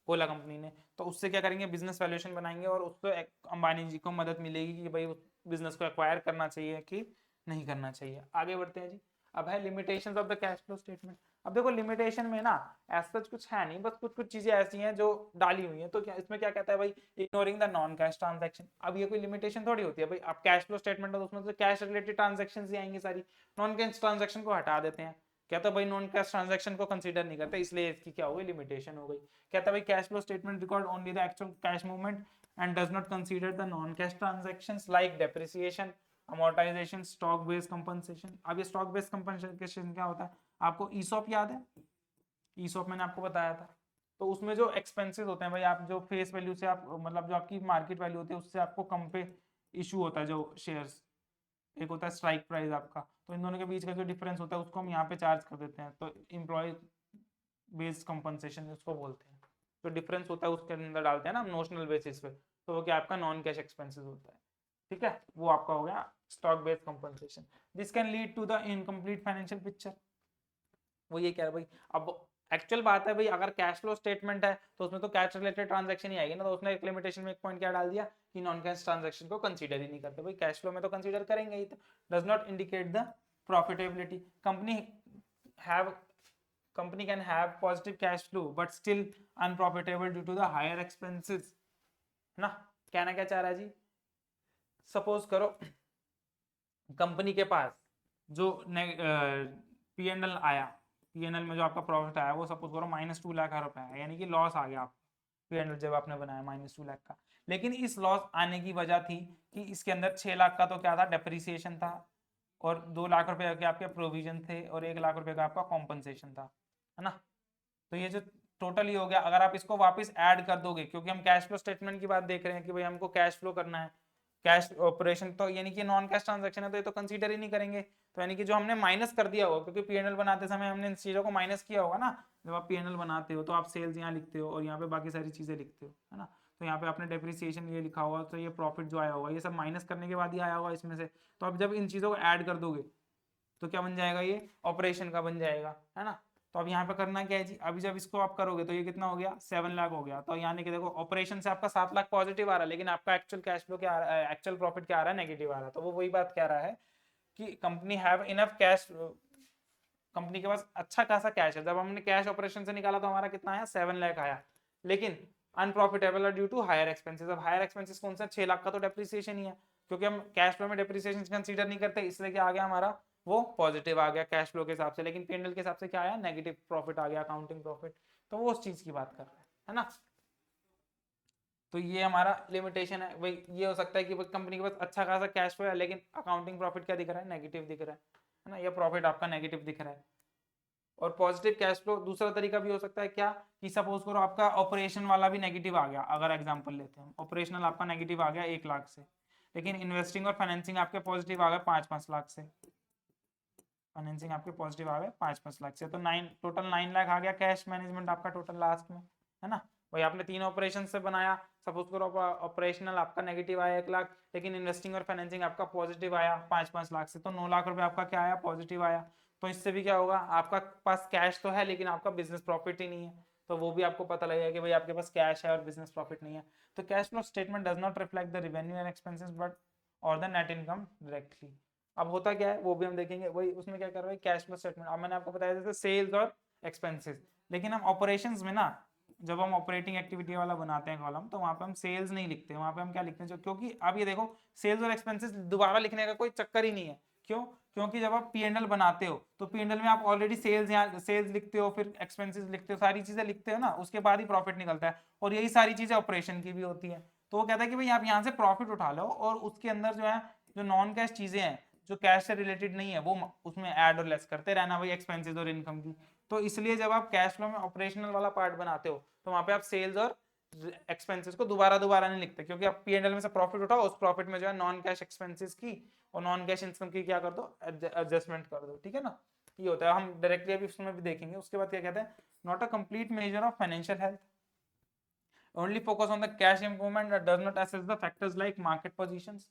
कोला कंपनी ने, तो उससे क्या करेंगे, बिजनेस वैल्यूएशन बनाएंगे और उसको अंबानी जी को मदद मिलेगी कि भाई उस बिजनेस को एक्वायर करना चाहिए कि नहीं करना चाहिए। आगे बढ़ते हैं जी। अब है limitations of the cash flow statement. अब देखो लिमिटेशन में ना ऐसा कुछ है नहीं, बस कुछ कुछ चीजें ऐसी हैं जो डाली हुई हैं। तो क्या इसमें क्या कहता है भाई, ignoring the non cash transaction. अब ये कोई लिमिटेशन थोड़ी होती है भाई, आप कैश फ्लो स्टेटमेंट है तो उसमें तो कैश रिलेटेड ट्रांजैक्शन ही आएंगी सारी, नॉन कैश ट्रांजैक्शन को हटा देते हैं। कहता भाई नॉन कैश ट्रांजैक्शन को कंसीडर नहीं करते, इसलिए इसकी क्या हो गई, लिमिटेशन हो गई। कहता भाई cash flow statement record only the actual cash movement and does not consider the non-cash transactions like depreciation, amortization, stock based compensation। अब ये stock based compensation क्या होता है, आपको ESOP याद है, ESOP मैंने आपको बताया था। तो उसमें जो एक्सपेंसेस होते हैं भाई, आप जो फेस वैल्यू से आप मतलब जो आपकी मार्केट वैल्यू होती है उससे आपको कम पे इशू होता है जो शेयर्स, एक होता है स्ट्राइक प्राइस आपका, तो इन दोनों के बीच का जो डिफरेंस होता है उसको हम यहाँ पे चार्ज कर देते हैं, तो एम्प्लॉय बेस्ड कंपनसेशन उसको बोलते हैं। जो डिफरेंस होता है उसके अंदर डालते हैं ना नोशनल बेसिस पे, तो वो क्या आपका नॉन कैश एक्सपेंसेस होता है, ठीक है, वो आपका हो गया stock based compensation. This can lead to the incomplete financial picture. वो ये कह रहा है भाई, अब एक्चुअल बात है भाई, अगर कैश फ्लो स्टेटमेंट है तो उसमें तो कैश रिलेटेड ट्रांजैक्शन ही आएगी ना, तो उसने एक लिमिटेशन में एक पॉइंट क्या डाल दिया कि नॉन कैश ट्रांजैक्शन को कंसीडर ही नहीं करते। भाई कैश फ्लो में तो कंसीडर करेंगे ही, तो does not indicate the profitability. Company can have positive cash flow but still unprofitable due to the higher expenses, है ना। कहना क्या चाह रहा है जी, सपोज करो कंपनी के पास जो P&L आया, P&L में जो आपका प्रॉफिट आया वो सपोज करो -2 लाख रुपए है, यानी कि लॉस आ गया आपको P&L जब आपने बनाया -2 लाख का। लेकिन इस लॉस आने की वजह थी कि इसके अंदर 6 लाख का तो क्या था, डेप्रिसिएशन था, और 2 लाख रुपए के आपके प्रोविजन थे, और 1 लाख रुपए का आपका कॉम्पनसेशन था, है ना। तो ये जो टोटल ही हो गया, अगर आप इसको वापस ऐड कर दोगे, क्योंकि हम कैश फ्लो स्टेटमेंट की बात देख रहे हैं कि भाई हमको कैश फ्लो करना है, कैश ऑपरेशन तो यानी कि नॉन कैश ट्रांजैक्शन है तो ये तो कंसीडर ही नहीं करेंगे। तो यानी कि जो हमने माइनस कर दिया होगा, क्योंकि P&L बनाते समय हमने इन चीजों को माइनस किया होगा ना। जब आप P&L बनाते हो तो आप सेल्स यहाँ लिखते हो और यहाँ पे बाकी सारी चीजें लिखते हो, है ना। तो यहाँ पे आपने डेप्रिसिएशन ये लिखा होगा, तो ये प्रॉफिट जो आया होगा ये सब माइनस करने के बाद ही आया होगा इसमें से। तो अब जब इन चीजों को ऐड कर दोगे तो क्या बन जाएगा, ये ऑपरेशन का बन जाएगा, है ना। तो अब यहाँ पे करना क्या है जी, अभी जब इसको आप करोगे तो ये कितना हो गया, 7 लाख हो गया। तो यानी कि देखो ऑपरेशन से आपका 7 लाख पॉजिटिव आ रहा है, लेकिन आपका एक्चुअल कैश फ्लो क्या आ रहा है, एक्चुअल प्रॉफिट क्या आ रहा है, नेगेटिव आ रहा है। तो वो वही बात कह रहा है कि company have enough cash, company के पास अच्छा खासा कैश है। जब हमने कैश ऑपरेशन से निकाला तो हमारा कितना आया, 7 लाख आया, लेकिन unprofitable due to higher expenses. अब हायर एक्सपेंसेस कौन सा, 6 लाख का तो डेप्रिसिएशन ही है, क्योंकि हम कैश फ्लो में डेप्रिसिएशन कंसीडर नहीं करते, इसलिए क्या आ गया हमारा, वो पॉजिटिव आ गया कैश फ्लो के हिसाब से। लेकिन P&L के हिसाब से क्या आया, नेगेटिव प्रॉफिट आ गया, अकाउंटिंग प्रॉफिट। तो वो उस चीज की बात कर रहा है ना। तो ये हमारा लिमिटेशन है भाई। ये हो सकता है कि कंपनी के पास अच्छा खासा कैश फ्लो है, लेकिन अकाउंटिंग प्रॉफिट क्या दिख रहा है, नेगेटिव दिख रहा है ना, ये प्रॉफिट आपका नेगेटिव दिख रहा है। और पॉजिटिव कैश फ्लो दूसरा तरीका भी हो सकता है क्या, कि सपोज करो आपका ऑपरेशन वाला भी नेगेटिव आ गया। अगर एग्जांपल लेते हैं, ऑपरेशनल आपका नेगेटिव आ गया 1 लाख से, लेकिन इन्वेस्टिंग और फाइनेंसिंग आपके पॉजिटिव आ गए 5-5 लाख से। फाइनेंसिंग आपके पॉजिटिव आ गए 5-5 लाख से, तो टोटल 9 लाख आ गया कैश मैनेजमेंट आपका टोटल लास्ट में, है ना। भाई आपने 3 ऑपरेशन से बनाया, सपोज करो ऑपरेशनल आपका नेगेटिव आया 1 लाख, लेकिन इन्वेस्टिंग और फाइनेंसिंग आपका पॉजिटिव आया 5-5 लाख से, तो 9 लाख रुपए आपका क्या आया, पॉजिटिव आया। तो इससे भी क्या होगा, आपका पास कैश तो है लेकिन आपका बिजनेस प्रॉफिट ही नहीं है। तो वो भी आपको पता लगेगा कि भाई आपके पास कैश है और बिजनेस प्रॉफिट नहीं है। तो cash flow statement does not reflect the revenue and expenses but और द नेट इनकम डायरेक्टली। अब होता क्या है वो भी हम देखेंगे। वही उसमें क्या कर रहा है, कैश फ्लो स्टेटमेंट। अब मैंने आपको बताया जैसे सेल्स और एक्सपेंसेस, लेकिन हम ऑपरेशंस में ना, जब हम ऑपरेटिंग एक्टिविटी वाला बनाते हैं कॉलम, तो वहां पे हम सेल्स नहीं लिखते, वहां पे हम क्या लिखते हैं, क्योंकि अब ये देखो सेल्स और एक्सपेंसेस दोबारा लिखने का कोई चक्कर ही नहीं है। क्यों, क्योंकि जब आप P&L बनाते हो तो P&L में आप ऑलरेडी सेल्स, यहाँ सेल्स लिखते हो, फिर एक्सपेंसेस लिखते हो, सारी चीजें लिखते हो ना, उसके बाद ही प्रॉफिट निकलता है। और यही सारी चीजें ऑपरेशन की भी होती है। तो वो कहता है कि भाई आप यहाँ से प्रॉफिट उठा लो और उसके अंदर जो है जो नॉन कैश चीजें हैं जो कैश से रिलेटेड नहीं है वो उसमें ऐड और लेस करते रहना भाई एक्सपेंसेस और इनकम की। तो इसलिए जब आप कैश फ्लो में ऑपरेशनल वाला पार्ट बनाते हो तो वहां पे आप सेल्स और एक्सपेंसेस को दोबारा दोबारा नहीं लिखते, क्योंकि आप P&L में से प्रॉफिट उठाओ, उस प्रॉफिट में जो है नॉन कैश एक्सपेंसेस की और नॉन कैश इनकम की क्या कर दो, एडजस्टमेंट कर दो, ठीक है ना। ये होता है, हम डायरेक्टली अभी उसमें भी देखेंगे। उसके बाद क्या कहते हैं, not a complete measure of financial health, only focus on the cash improvement that does not assess the factors like market positions,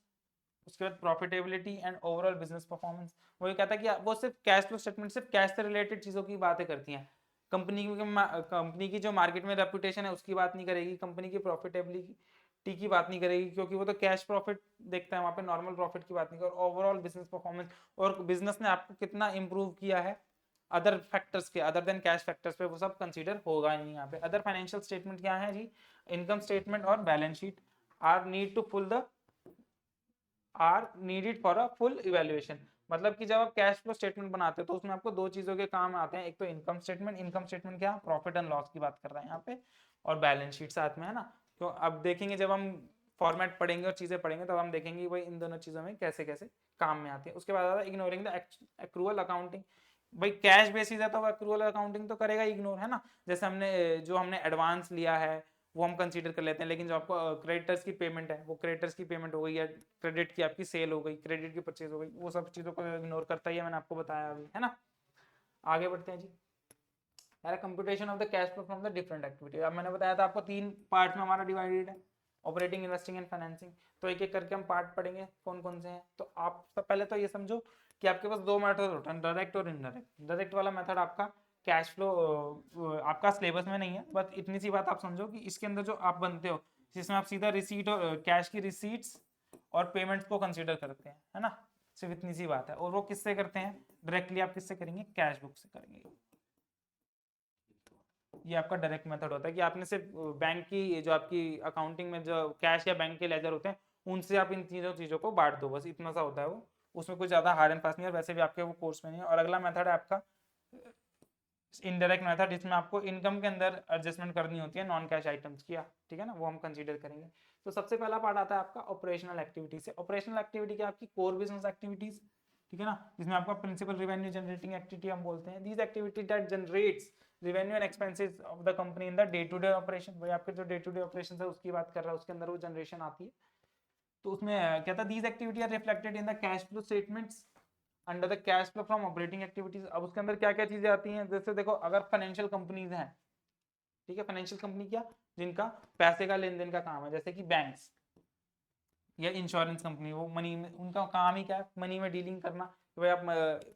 उसके बाद profitability and overall business performance. वो ये कहता है कि वो सिर्फ कैश फ्लो स्टेटमेंट सिर्फ कैश से रिलेटेड चीजों की बातें करती हैं, कंपनी की जो मार्केट में रेपुटेशन है उसकी बात नहीं करेगी, कंपनी की प्रॉफिटेबिलिटी की बात नहीं करेगी, क्योंकि वो तो कैश प्रॉफिट देखता है वहाँ पे, नॉर्मल प्रॉफिट की बात नहीं करेगी। ओवरऑल बिजनेस परफॉर्मेंस और बिजनेस ने आपको कितना इंप्रूव किया है अदर फैक्टर्स के, अदर देन कैश फैक्टर्स पे, वो सब कंसीडर होगा नहीं यहाँ पे। अदर फाइनेंशियल स्टेटमेंट क्या है जी, इनकम स्टेटमेंट और balance sheet are needed for a full evaluation. मतलब कि जब आप कैश फ्लो स्टेटमेंट बनाते हो तो उसमें आपको दो चीजों के काम आते हैं, एक तो इनकम स्टेटमेंट, इनकम स्टेटमेंट क्या, प्रॉफिट एंड लॉस की बात कर रहे हैं यहाँ पे, और बैलेंस शीट साथ में, है ना। तो अब देखेंगे जब हम फॉर्मेट पढ़ेंगे और चीजें पढ़ेंगे तब हम देखेंगे भाई इन दोनों चीजों में कैसे कैसे काम में आती है। उसके बाद आता है इग्नोरिंग द एक्रूअल अकाउंटिंग। भाई कैश बेसिस है तो एक्रूअल अकाउंटिंग तो करेगा इग्नोर, है ना। जैसे हमने एडवांस लिया है वो हम कंसीडर कर लेते हैं, लेकिन जो आपको क्रेडिटर्स की पेमेंट है वो क्रेडिटर्स की पेमेंट हो गई, या क्रेडिट की आपकी सेल हो गई, क्रेडिट की परचेज हो गई, वो सब चीज़ों को इग्नोर करता ही है, मैंने आपको बताया अभी, है ना। आगे बढ़ते हैं जी। यार computation of the cash flow from the different activity, अब मैंने बताया था आपको तीन पार्ट में हमारा डिवाइडेड है, ऑपरेटिंग, इन्वेस्टिंग एंड फाइनेंसिंग। तो एक एक करके हम पार्ट पढ़ेंगे कौन कौन से हैं। तो आप सब पहले तो ये समझो कि आपके पास दो मेथड होते हैं, डायरेक्ट और इनडायरेक्ट। डायरेक्ट वाला मेथड आपका कैश फ्लो आपका सिलेबस में नहीं है, बस इतनी सी बात आप समझो कि इसके अंदर जो आप बनते हो जिसमें आप सीधा रिसीट और कैश की रिसीट्स और पेमेंट्स को कंसीडर करते हैं, है ना। सिर्फ इतनी सी बात है। और वो किससे करते हैं, डायरेक्टली आप किससे करेंगे, कैश बुक से करेंगे। ये आपका डायरेक्ट मेथड होता है कि आपने सिर्फ बैंक की जो आपकी अकाउंटिंग में जो कैश या बैंक के लेजर होते हैं उनसे आप इन चीज़ों को बांट दो, बस इतना सा होता है वो। उसमें कुछ ज़्यादा हार्ड एंड फास्ट नहीं है, वैसे भी आपके वो कोर्स में नहीं है। और अगला मेथड है आपका इनडायरेक्ट मेथड, जिसमें आपको इनकम के अंदर एडजस्टमेंट करनी होती है नॉन कैश आइटम्स की, ठीक है ना, वो हम कंसीडर करेंगे। तो सबसे पहला पार्ट आता है आपका ऑपरेशनल एक्टिविटी से। ऑपरेशनल एक्टिविटी क्या, आपकी कोर बिजनेस एक्टिविटीज, ठीक है ना, जिसमें आपका प्रिंसिपल रिवेन्यू जनरेटिंग एक्टिविटी हम बोलते हैं। These activity that generates revenue and expenses of the company in the day to day operation. भाई आपके जो डे टू डे ऑपरेशन है उसकी बात कर रहा है, उसके अंदर वो जनरेशन आती है। तो उसमें क्या था, these activity are reflected in the cash flow statements under the cash flow from operating activities. अब उसके अंदर क्या क्या चीजें आती हैं, जैसे देखो अगर फाइनेंशियल कंपनीज हैं, ठीक है, फाइनेंशियल कंपनी क्या, जिनका पैसे का लेन देन का काम है, जैसे कि बैंक्स या इंश्योरेंस कंपनी, वो मनी में, उनका काम ही क्या है, मनी में डीलिंग करना। तो भाई आप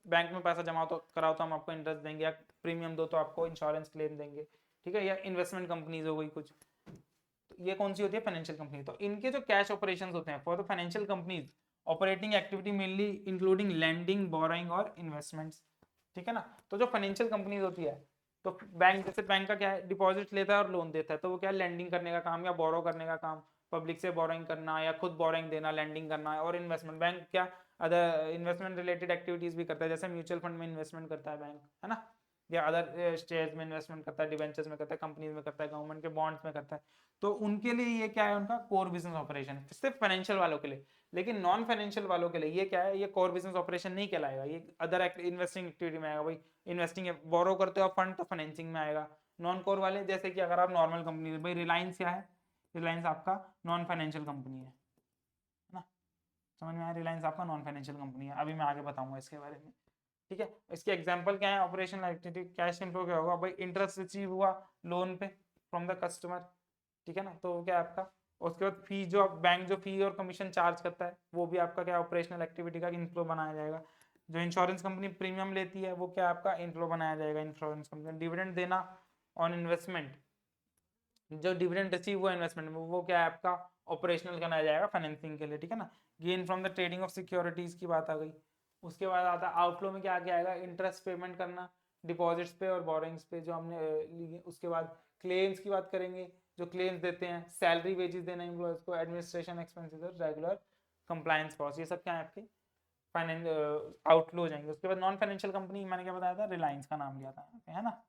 बैंक में पैसा जमा तो कराओ तो हम आपको इंटरेस्ट देंगे, या प्रीमियम दो तो आपको इंश्योरेंस क्लेम देंगे, ठीक है। या इन्वेस्टमेंट कंपनीज हो गई कुछ, तो ये कौन सी होती है, फाइनेंशियल कंपनी। तो इनके जो कैश ऑपरेशंस होते हैं for the financial companies, operating activity mainly including lending, borrowing और इन्वेस्टमेंट्स, ठीक है ना। तो जो फाइनेंशियल कंपनीज होती है, तो बैंक, जैसे बैंक का क्या है, डिपॉजिट लेता है और लोन देता है, तो वो क्या है, लैंडिंग करने का काम या बोरो करने का काम, पब्लिक से बोरोइंग करना या खुद बोरोइंग देना, लैंडिंग करना। और इन्वेस्टमेंट, बैंक क्या अदर इन्वेस्टमेंट रिलेटेड एक्टिविटीज भी करता है, जैसे म्यूचुअल फंड में इन्वेस्टमेंट करता है बैंक, है ना, या अदर शेयर्स में इन्वेस्टमेंट करता है, डिवेंचर्स में करता है, कंपनीज में करता है, गवर्नमेंट के बॉन्ड्स में करता है। तो उनके लिए ये क्या है, उनका कोर बिजनेस ऑपरेशन, सिर्फ फाइनेंशियल वालों के लिए। लेकिन नॉन फाइनेंशियल वालों के लिए ये क्या है, ये कोर बिजनेस ऑपरेशन नहीं कहलाएगा, ये अदर इन्वेस्टिंग एक्टिविटी में आएगा। भाई इन्वेस्टिंग बोरो करते हो आप फंड, तो फाइनेंसिंग में आएगा। नॉन कोर वाले, जैसे कि अगर आप नॉर्मल कंपनी, भाई रिलायंस क्या है, रिलायंस आपका नॉन फाइनेंशियल कंपनी है ना, समझ में आया, रिलायंस आपका नॉन फाइनेंशियल कंपनी है, अभी मैं आगे बताऊंगा इसके बारे में, ठीक है। इसके एग्जांपल क्या है, ऑपरेशनल एक्टिविटी, कैश इनफ्लो क्या होगा, भाई इंटरेस्ट रिसीव हुआ लोन पे फ्रॉम द कस्टमर, ठीक है ना, तो क्या है आपका। उसके बाद फी, जो बैंक जो फी और कमीशन चार्ज करता है वो भी आपका क्या, ऑपरेशनल एक्टिविटी का इनफ्लो बनाया जाएगा। जो इंश्योरेंस कंपनी प्रीमियम लेती है वो क्या आपका इनफ्लो बनाया जाएगा, इंश्योरेंस कंपनी। डिविडेंड देना ऑन इन्वेस्टमेंट, जो डिविडेंड रिसीव हुआ इन्वेस्टमेंट में, वो क्या है आपका ऑपरेशनल बनाया जाएगा फाइनेंसिंग के लिए, ठीक है ना। Gain from the trading of securities की बात आ गई। उसके बाद आता है आउटफ्लो में क्या क्या आएगा, इंटरेस्ट पेमेंट करना डिपॉजिट्स पे और बोरोइंग्स पे जो हमने ली। उसके बाद क्लेम्स की बात करेंगे, जो क्लेम्स देते हैं, सैलरी वेजेस देना एम्प्लॉयज को, एडमिनिस्ट्रेशन एक्सपेंसेस और रेगुलर कंप्लायंस कॉस्ट, ये सब क्या है आपके फाइनेंस आउटफ्लो हो जाएंगे। उसके बाद नॉन फाइनेंशियल कंपनी मैंने क्या बताया था, रिलायंस का नाम लिया था, है ना,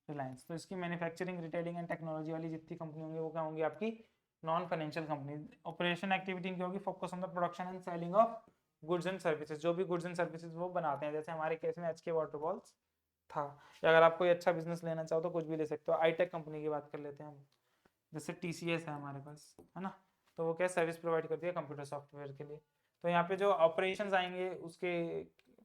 रिलायंस। तो इसकी मैन्युफैक्चरिंग, रिटेलिंग एंड टेक्नोलॉजी वाली जितनी कंपनी होंगी वो क्या होंगी आपकी non financial company operation activity इनकी होगी focus on the production and selling of goods and services, जो भी गुड्स एंड सर्विसेज वो बनाते हैं, जैसे हमारे केस में एचके वाटर बॉल्स था। या अगर आप कोई अच्छा बिजनेस लेना चाहो तो कुछ भी ले सकते हो। आईटेक कंपनी की बात कर लेते हैं हम, जैसे टीसीएस है हमारे पास, है ना, तो वो क्या सर्विस प्रोवाइड करती है कंप्यूटर सॉफ्टवेयर के लिए। तो यहाँ पे जो ऑपरेशंस आएंगे उसके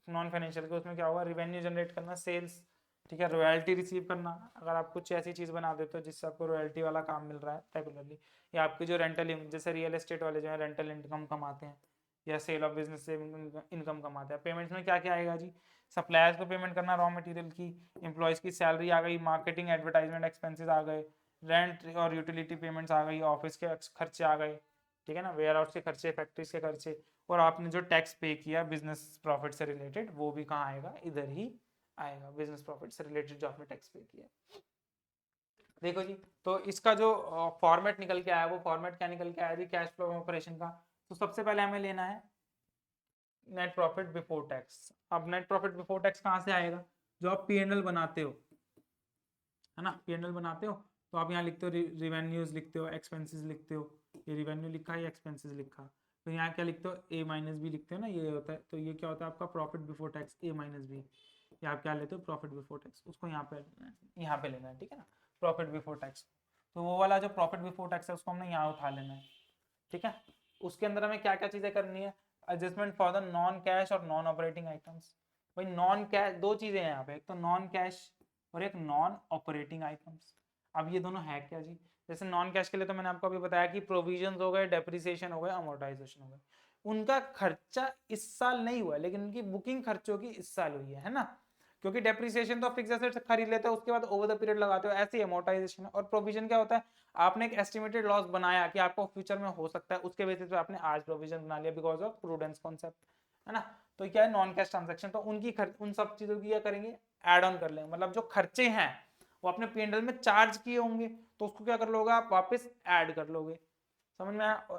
नॉन फाइनेंशियल के, उसमें क्या होगा, रिवेन्यू जनरेट करना, सेल्स, ठीक है, रॉयल्टी रिसीव करना, अगर आप कुछ ऐसी चीज़ बना देते हो जिससे आपको रॉयल्टी वाला काम मिल रहा है रेगुलरली, या आपकी जो रेंटल, जैसे रियल एस्टेट वाले जो है रेंटल इनकम कमाते हैं, या सेल ऑफ बिजनेस से इनकम कमाते हैं। पेमेंट्स में क्या क्या आएगा जी, सप्लायर्स को पेमेंट करना रॉ मटेरियल की, एम्प्लॉयज़ की सैलरी आ गई, मार्केटिंग एडवर्टाइजमेंट एक्सपेंसेस आ गए, रेंट और यूटिलिटी पेमेंट्स आ गई, ऑफिस के खर्चे आ गए, ठीक है ना, वेयर हाउस के खर्चे, फैक्ट्रीज के खर्चे, और आपने जो टैक्स पे किया बिजनेस प्रॉफिट से रिलेटेड वो भी कहाँ आएगा, इधर ही आएगा, बिजनेस प्रॉफिट से रिलेटेड जो आपने टैक्स पे किया। देखो जी, तो इसका जो फॉर्मेट निकल के आया, वो फॉर्मेट क्या निकल के आया जी कैश फ्लो ऑपरेशन का। तो सबसे पहले हमें लेना है नेट प्रॉफिट बिफोर टैक्स। अब नेट प्रॉफिट बिफोर टैक्स कहाँ से आएगा, जो आप पीएनएल बनाते हो, है ना, पीएनएल बनाते हो तो आप यहाँ लिखते हो रिवेन्यूज लिखते हो, एक्सपेंसेस लिखते हो, ये रिवेन्यू लिखा है, एक्सपेंसेस लिखा, तो यहाँ क्या लिखते हो, ए माइनस बी लिखते हो ना, ये होता है, तो ये क्या होता है आपका प्रॉफिट बिफोर टैक्स ए माइनस बी, या आप क्या लेते हो प्रॉफिट बिफोर टैक्स, उसको यहाँ पे लेना है, ठीक है ना, प्रॉफिट बिफोर टैक्स। तो वो वाला जो प्रॉफिट बिफोर टैक्स है उसको हमने यहाँ उठा लेना है, ठीक है। उसके अंदर हमें क्या क्या चीजें करनी है, adjustment for the non cash और नॉन ऑपरेटिंग आइटम्स। भाई नॉन कैश दो चीजें हैं यहाँ पे, एक तो नॉन कैश और एक नॉन ऑपरेटिंग आइटम्स। अब ये दोनों है क्या जी, जैसे नॉन कैश के लिए तो मैंने आपको अभी बताया कि प्रोविजंस हो गए, डेप्रिसिएशन हो गए, अमोर्टाइजेशन हो गए, उनका खर्चा इस साल नहीं हुआ लेकिन उनकी बुकिंग खर्चों की इस साल हुई है ना, क्योंकि डेप्रिसिएशन तो फिक्स एसेट खरीद लेते हो उसके बाद ओवर द पीरियड लगाते हो, ऐसे अमोर्टाइजेशन। और प्रोविजन क्या होता है, आपने एक एस्टिमेटेड लॉस बनाया कि आपको फ्यूचर में हो सकता है, उसके बेसिस पे आपने आज प्रोविजन बना लिया बिकॉज ऑफ प्रूडेंस कॉन्सेप्ट, है ना। तो क्या है नॉन कैश ट्रांजैक्शन, तो उनकी उन सब चीजों की क्या करेंगे, ऐड ऑन कर लेंगे, मतलब जो खर्चे हैं वो अपने पीएनएल में चार्ज किए होंगे तो उसको क्या कर लोगे आप वापस ऐड कर लोगे, समझ में आया।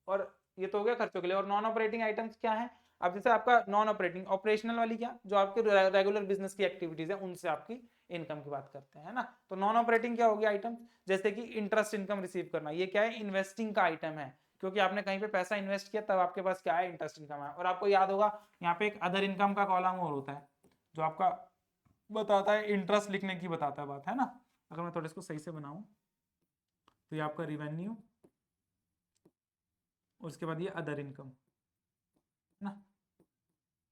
और ये तो हो गया खर्चों के लिए। और नॉन ऑपरेटिंग आइटम्स क्या है, अब जैसे आपका नॉन ऑपरेटिंग, ऑपरेशनल वाली क्या, जो आपके रेगुलर बिजनेस की एक्टिविटीज है उनसे आपकी इनकम की बात करते हैं ना। तो नॉन ऑपरेटिंग क्या होगी आइटम, जैसे कि इंटरेस्ट इनकम रिसीव करना, ये क्या है, इन्वेस्टिंग का आइटम है, क्योंकि आपने कहीं पे पैसा इन्वेस्ट किया तब आपके पास क्या है, इंटरेस्ट इनकम है। और आपको याद होगा यहाँ पे एक अदर इनकम का कॉलम और होता है जो आपका बताता है, इंटरेस्ट लिखने की बताता है बात, है ना। अगर मैं थोड़ा इसको सही से बनाऊं तो ये आपका रिवेन्यू, उसके बाद ये अदर इनकम ना,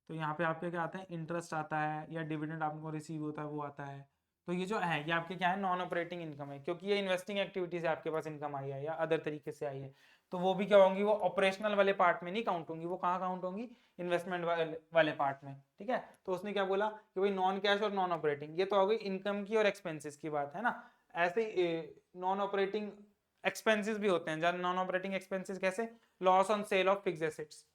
तो यहाँ पे आपके क्या आता है, इंटरेस्ट आता है या डिविडेंड आपको रिसीव होता है वो आता है। तो ये जो है ये आपके क्या है, नॉन ऑपरेटिंग इनकम है, क्योंकि ये इन्वेस्टिंग एक्टिविटी से आपके पास इनकम आई है या अदर तरीके से आई है। तो वो भी क्या होंगी, वो ऑपरेशनल वाले पार्ट में नहीं काउंट होंगी, वो कहाँ काउंट होंगी, इन्वेस्टमेंट वाले पार्ट में, ठीक है। तो उसने क्या बोला कि भाई नॉन कैश और नॉन ऑपरेटिंग, ये तो हो गई इनकम की और एक्सपेंसिस की बात, है ना। ऐसे नॉन ऑपरेटिंग एक्सपेंसिस भी होते हैं, जहाँ नॉन ऑपरेटिंग एक्सपेंसिस कैसे, loss on sale of fixed assets,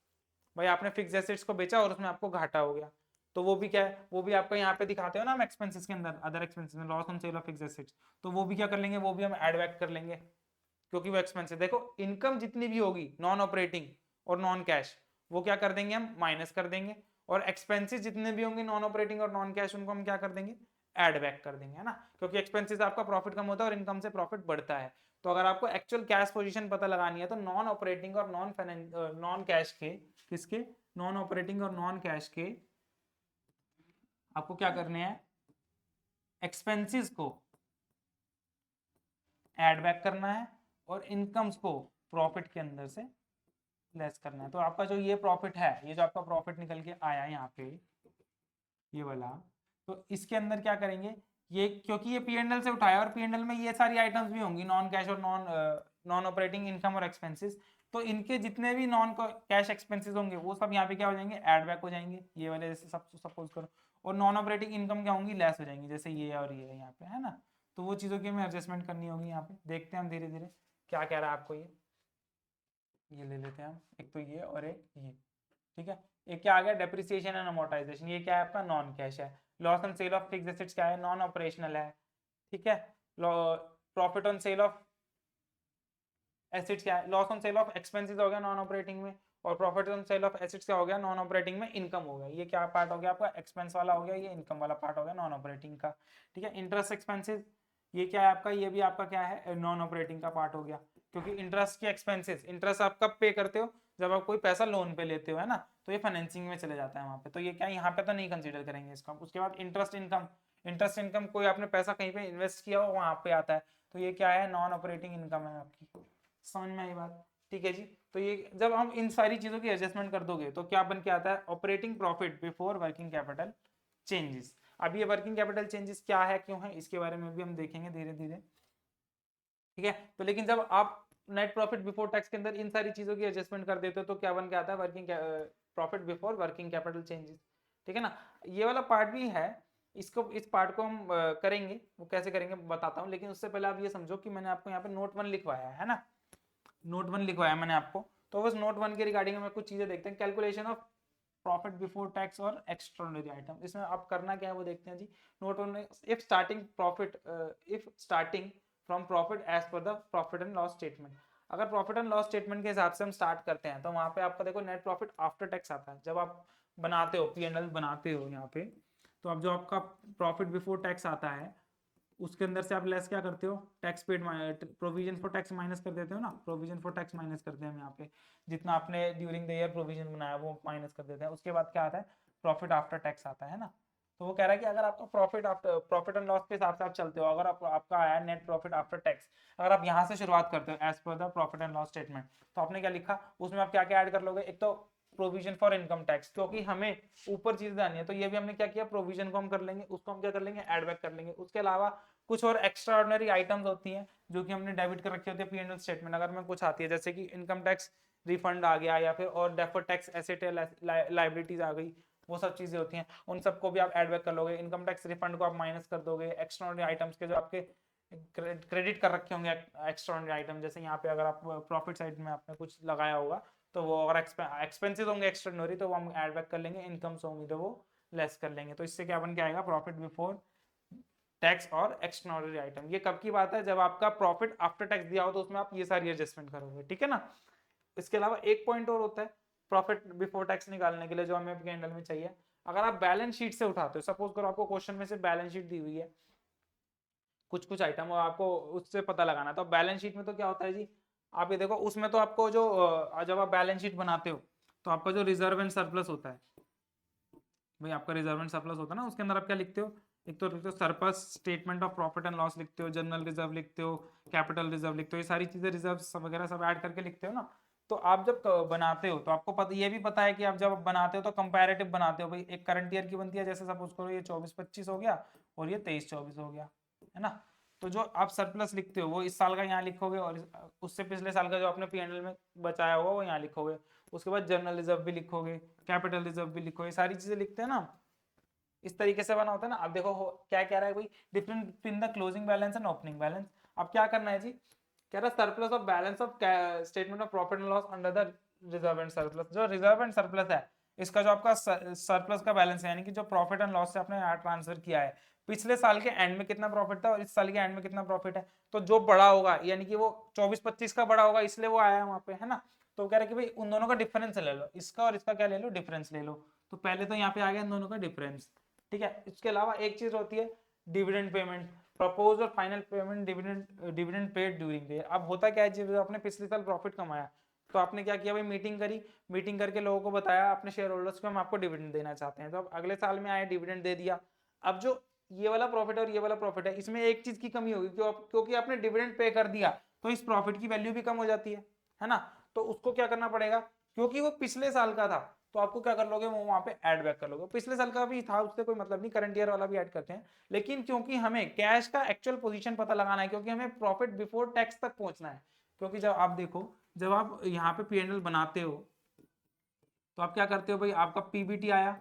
भाई आपने फिक्स एसेट्स को बेचा और उसमें आपको घाटा हो गया, तो वो भी क्या है, वो भी आपका यहाँ पे दिखाते हो ना हम एक्सपेंसेस के अंदर, अदर एक्सपेंसेस में loss on sale of fix assets, तो वो भी क्या कर लेंगे, वो भी हम ऐड बैक कर लेंगे, क्योंकि वो एक्सपेंसिव। देखो इनकम जितनी भी होगी नॉन ऑपरेटिंग और नॉन कैश, वो क्या कर देंगे हम माइनस कर देंगे, और एक्सपेंसेस जितने भी होंगे नॉन ऑपरेटिंग और नॉन कैश उनको हम क्या कर देंगे, ऐड बैक कर देंगे, है ना। क्योंकि एक्सपेंसेस आपका प्रॉफिट कम होता है और इनकम से प्रॉफिट बढ़ता है। तो अगर आपको एक्चुअल कैश पोजीशन पता लगानी है तो नॉन ऑपरेटिंग और नॉन कैश के, किसके, नॉन ऑपरेटिंग और नॉन कैश के आपको क्या करने हैं, एक्सपेंसेस को ऐड बैक करना है और इनकम्स को प्रॉफिट के अंदर से लेस करना है। तो आपका जो ये प्रॉफिट है, ये जो आपका प्रॉफिट निकल के आया यहाँ पे ये वाला, तो इसके अंदर क्या करेंगे, ये क्योंकि ये पीएनएल से उठाया और पीएनएल में ये सारी आइटम्स भी होंगी, नॉन कैश और नॉन ऑपरेटिंग इनकम और एक्सपेंसेस, तो इनके जितने भी नॉन कैश एक्सपेंसेस होंगे वो सब यहाँ पे क्या हो जाएंगे, ऐड बैक हो जाएंगे, ये वाले जैसे सब सपोज करो। और नॉन ऑपरेटिंग इनकम क्या होंगी, लेस हो जाएंगी, जैसे ये और ये यहाँ पे, है ना। तो वो चीज़ों की हमें एडजस्टमेंट करनी होगी यहाँ पे, देखते हैं हम धीरे धीरे क्या कह रहा है आपको ये ले लेते हैं हम, एक तो ये और एक ये, ठीक है। एक क्या आ गया, डेप्रिसिएशन एंड अमोर्टाइजेशन, ये क्या है आपका नॉन कैश है। Loss on sale of fixed assets क्या है, नॉन ऑपरेशनल है, ठीक है। Profit on sale of assets क्या है, loss on sale of expenses हो गया नॉन ऑपरेटिंग में, और profit on sale of assets क्या हो गया, नॉन ऑपरेटिंग में इनकम हो गया। ये क्या पार्ट हो गया आपका, एक्सपेंस वाला हो गया, ये इनकम वाला पार्ट हो गया नॉन ऑपरेटिंग का, ठीक है। इंटरेस्ट एक्सपेंसेस ये क्या है आपका, ये भी आपका क्या है, नॉन ऑपरेटिंग का पार्ट हो गया। क्योंकि इंटरेस्ट की एक्सपेंसेस, इंटरेस्ट आप कब पे करते हो, जब आप कोई पैसा लोन पे लेते हो, है ना, तो ये फाइनेंसिंग में चले जाता है वहां पे, तो ये क्या यहाँ पे तो नहीं कंसीडर करेंगे इसका। उसके बाद इंटरेस्ट इनकम, इंटरेस्ट इनकम कोई आपने पैसा कहीं पे इन्वेस्ट किया हो वहां पे आता है, तो ये क्या है, नॉन ऑपरेटिंग इनकम है आपकी। समझ में आई बात? ठीक है जी। तो ये जब हम इन सारी चीजों की एडजस्टमेंट कर दोगे तो क्या बन के आता है, operating profit before working capital changes. अब ये वर्किंग कैपिटल चेंजेस क्या है, क्यों है, इसके बारे में भी हम देखेंगे धीरे धीरे। ठीक है, तो लेकिन जब आप नेट प्रॉफिट बिफोर टैक्स के अंदर इन सारी चीजों की एडजस्टमेंट कर देते हो तो क्या बन के आता है, working profit before working capital changes. ठीक है ना, ये वाला पार्ट भी है, इसको इस पार्ट को हम करेंगे, वो कैसे करेंगे बताता हूँ, लेकिन उससे पहले आप ये समझो कि मैंने आपको यहाँ पे नोट 1 लिखवाया है ना, नोट 1 लिखवाया मैंने आपको, तो बस नोट 1 के रिगार्डिंग में कुछ चीजें देखते हैं। Calculation of profit before tax और एक्स्ट्राऑर्डिनरी आइटम, इसमें आप करना क्या है वो देखते हैं जी। नोट 1 में if starting profit, if starting from profit as per the profit and loss statement, अगर प्रॉफिट एंड लॉस स्टेटमेंट के हिसाब से हम स्टार्ट करते हैं तो वहां पे आपका देखो नेट प्रॉफिट आफ्टर टैक्स आता है। जब आप बनाते हो P&L बनाते हो यहाँ पे, तो अब जो आपका प्रॉफिट बिफोर टैक्स आता है उसके अंदर से आप लेस क्या करते हो, tax paid, provision for tax minus कर देते हो ना, प्रोविजन फॉर टैक्स माइनस करते हैं हम यहाँ पे, जितना आपने ड्यूरिंग द ईयर प्रोविजन बनाया वो माइनस कर देते हैं। उसके बाद क्या आता है, प्रॉफिट आफ्टर टैक्स आता है ना। तो वो कह रहा है कि अगर आपका प्रॉफिट एंड लॉस के हिसाब से आप चलते हो, अगर आपका आया नेट प्रॉफिट आफ्टर टैक्स, अगर आप यहाँ से शुरुआत करते हो as per the profit and loss statement, तो आपने क्या लिखा, उसमें आप क्या क्या ऐड कर लोगे, एक तो प्रोविजन फॉर इनकम टैक्स, क्योंकि हमें ऊपर चीज जानी है तो ये भी हमने क्या किया, प्रोविजन को हम कर लेंगे, उसको हम क्या कर लेंगे, एड बैक कर लेंगे। उसके अलावा कुछ और एक्स्ट्रा ऑर्डिनरी आइटम्स होती हैं जो कि हमने डेबिट कर रखी होती है P&L स्टेटमेंट, अगर में कुछ आती है जैसे कि इनकम टैक्स रिफंड आ गया, या फिर और डेफर्ड टैक्स एसेट लाइबिलिटीज आ गई, वो सब चीजें होती हैं, उन सबको भी आप एड बैक कर लोगे। इनकम टैक्स रिफंड को आप माइनस कर दोगे, एक्स्ट्रा ऑर्डिनरी आइटम्स के जो आपके क्रेडिट कर रखे होंगे एक्स्ट्रा ऑर्डिनरी आइटम, जैसे यहाँ पे अगर आप प्रॉफिट साइड में आपने कुछ लगाया होगा तो वो अगर एक्सपेंसेस होंगे एक्स्ट्रा ऑर्डिनरी तो वो हम एड बैक कर लेंगे, इनकम्स होंगी तो वो लेस कर लेंगे। तो इससे क्या बन के आएगा, प्रॉफिट बिफोर टैक्स और एक्स्ट्राऑर्डिनरी आइटम। ये कब की बात है, जब आपका प्रॉफिट आफ्टर टैक्स दिया हो तो उसमें आप ये सारी एडजस्टमेंट करोगे। ठीक है ना, इसके अलावा एक पॉइंट और होता है प्रॉफिट बिफोर टैक्स निकालने के लिए जो हमें P&L में चाहिए। अगर आप बैलेंस शीट से उठाते हो, सपोज करो आपको क्वेश्चन में से बैलेंस शीट दी हुई है कुछ कुछ आइटम और आपको उससे पता लगाना, तो बैलेंस शीट में तो क्या होता है जी, आप ये देखो उसमें तो आपको जो जब आप बैलेंस शीट बनाते हो तो आपका जो रिजर्व एंड सरप्लस होता है, भाई आपका रिजर्व एंड सरप्लस होता है ना, उसके अंदर आप क्या लिखते हो, एक तो लिखते हो surplus, statement of profit and loss लिखते हो, जनरल रिजर्व लिखते हो, कैपिटल रिजर्व लिखते हो, ये सारी चीजें रिजर्व वगैरह सब ऐड करके लिखते हो ना। तो आप जब बनाते हो तो आपको पता ये भी पता है कि आप जब बनाते हो तो कंपैरेटिव बनाते हो, भाई एक करंट ईयर की बनती है, जैसे सपोज करो ये 24-25 हो गया और ये 23-24 हो गया, है ना। तो जो आप सरप्लस लिखते हो वो इस साल का यहाँ लिखोगे और उससे पिछले साल का जो आपने P&L में बचाया होगा वो यहाँ लिखोगे। उसके बाद जनरल रिजर्व भी लिखोगे, कैपिटल रिजर्व भी लिखोगे, सारी चीजें लिखते हैं ना, इस तरीके से बना होता है ना। अब देखो क्या कह रहा है भाई, difference between the closing balance and opening balance. अब क्या करना है जी, कह रहा है surplus of balance of statement of profit and loss under the reserve and surplus. जो रिजर्व एंड सरप्लस है इसका जो आपका सरप्लस का बैलेंस है, यानी कि जो प्रॉफिट एंड लॉस से आपने यहाँ ट्रांसफर किया है, पिछले साल के एंड में कितना प्रॉफिट था और इस साल के एंड में कितना प्रॉफिट है, तो जो बड़ा होगा यानी कि वो 24-25 का बड़ा होगा इसलिए वो आया है वहां पे, है ना। तो कह रहे कि भाई उन दोनों का डिफरेंस ले लो, इसका और इसका क्या ले लो, डिफरेंस ले लो। तो पहले तो यहाँ पे आ गया इन दोनों का डिफरेंस। ठीक है, इसके अलावा एक चीज होती है डिविडेंड पेमेंट, प्रपोज और final payment dividend paid during the year. अब होता क्या है, जब आपने पिछले साल प्रॉफिट कमाया तो आपने क्या किया भाई, मीटिंग करी, मीटिंग करके लोगों को बताया अपने शेयर होल्डर्स को हम आपको डिविडेंड देना चाहते हैं, तो अब अगले साल में आए डिविडेंड दे दिया। अब जो ये वाला प्रॉफिट और ये वाला प्रॉफिट है इसमें एक चीज की कमी होगी, क्योंकि आपने डिविडेंड पे कर दिया तो इस प्रॉफिट की वैल्यू भी कम हो जाती है ना। तो उसको क्या करना पड़ेगा, क्योंकि वो पिछले साल का था तो आपको क्या कर लोगे, वो वहां पे ऐड बैक कर लोगे। पिछले साल का भी था उससे कोई मतलब नहीं, करंट ईयर वाला भी ऐड करते हैं, लेकिन क्योंकि हमें कैश का एक्चुअल पोजीशन पता लगाना है, क्योंकि हमें प्रॉफिट बिफोर टैक्स तक पहुंचना है। क्योंकि जब आप देखो, जब आप यहाँ पे P&L बनाते हो तो आप क्या करते हो भाई, आपका पीबीटी आया,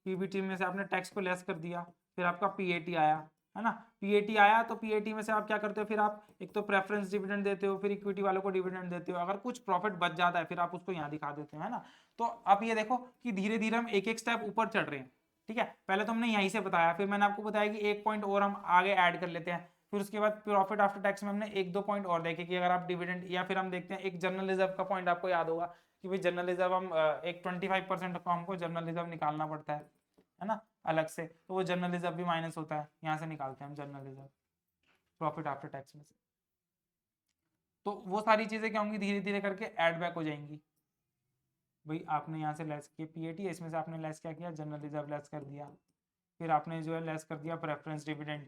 पीबीटी में से आपने टैक्स को लेस कर दिया, फिर आपका पीएटी आया, है ना। पीएटी आया तो पीएटी में से आप क्या करते हो, फिर आप एक तो प्रेफरेंस डिविडेंड देते हो, फिर इक्विटी वालों को डिविडेंड देते हो, अगर कुछ प्रॉफिट बच जाता है फिर आप उसको यहाँ दिखा देते हो, है ना। तो आप ये देखो कि धीरे धीरे हम एक एक स्टेप ऊपर चढ़ रहे हैं। ठीक है, पहले तो हमने यहीं से बताया, फिर मैंने आपको बताया कि एक पॉइंट और हम आगे ऐड कर लेते हैं, फिर उसके बाद प्रॉफिट आफ्टर टैक्स में हमने एक दो पॉइंट और देखे कि अगर आप डिविडेंड, या फिर हम देखते हैं एक जर्नल रिजर्व का पॉइंट आपको याद होगा कि भाई जर्नल रिजर्व हम एक 25% का हमको जर्नल रिजर्व निकालना पड़ता है ना, अलग से, तो वो जर्नल रिजर्व भी माइनस होता है, यहाँ से निकालते हैं हम journal reserve profit after tax में से। तो वो सारी चीजें क्या होंगी, धीरे धीरे करके ऐड बैक हो जाएंगी। भाई आपने यहाँ से लेस किया पीएटी, इसमें से आपने लेस क्या किया, जनरल रिजर्व लेस कर दिया, फिर आपने जो है लेस कर दिया प्रेफरेंस डिविडेंड,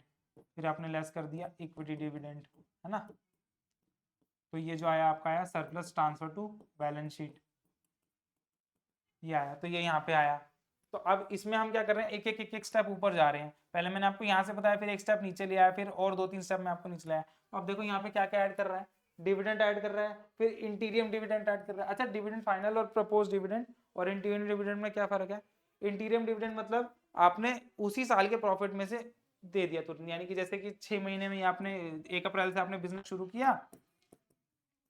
फिर आपने लेस कर दिया इक्विटी डिविडेंड, है ना। तो ये जो आया आपका आया surplus transfer to balance sheet, ये आया, तो ये यहाँ पे आया। तो अब इसमें हम क्या कर रहे हैं, एक एक एक एक स्टेप ऊपर जा रहे हैं। पहले मैंने आपको यहाँ से बताया, फिर एक स्टेप नीचे ले आया, फिर और 2-3 स्टेप में आपको नीचे लाया। तो अब देखो यहाँ पे क्या क्या ऐड कर रहा है, डिविडेंड ऐड कर रहा है, फिर इंटीरियम डिविडेंड ऐड कर रहा है। अच्छा, डिविडेंड फाइनल और प्रपोज डिविडेंड और इंटीरियम डिविडेंड में क्या फर्क है। इंटीरियम डिविडेंड मतलब आपने उसी साल के प्रॉफिट में से दे दिया तुरंत, यानी कि जैसे कि 6 महीने में आपने 1 अप्रैल से आपने बिजनेस शुरू किया,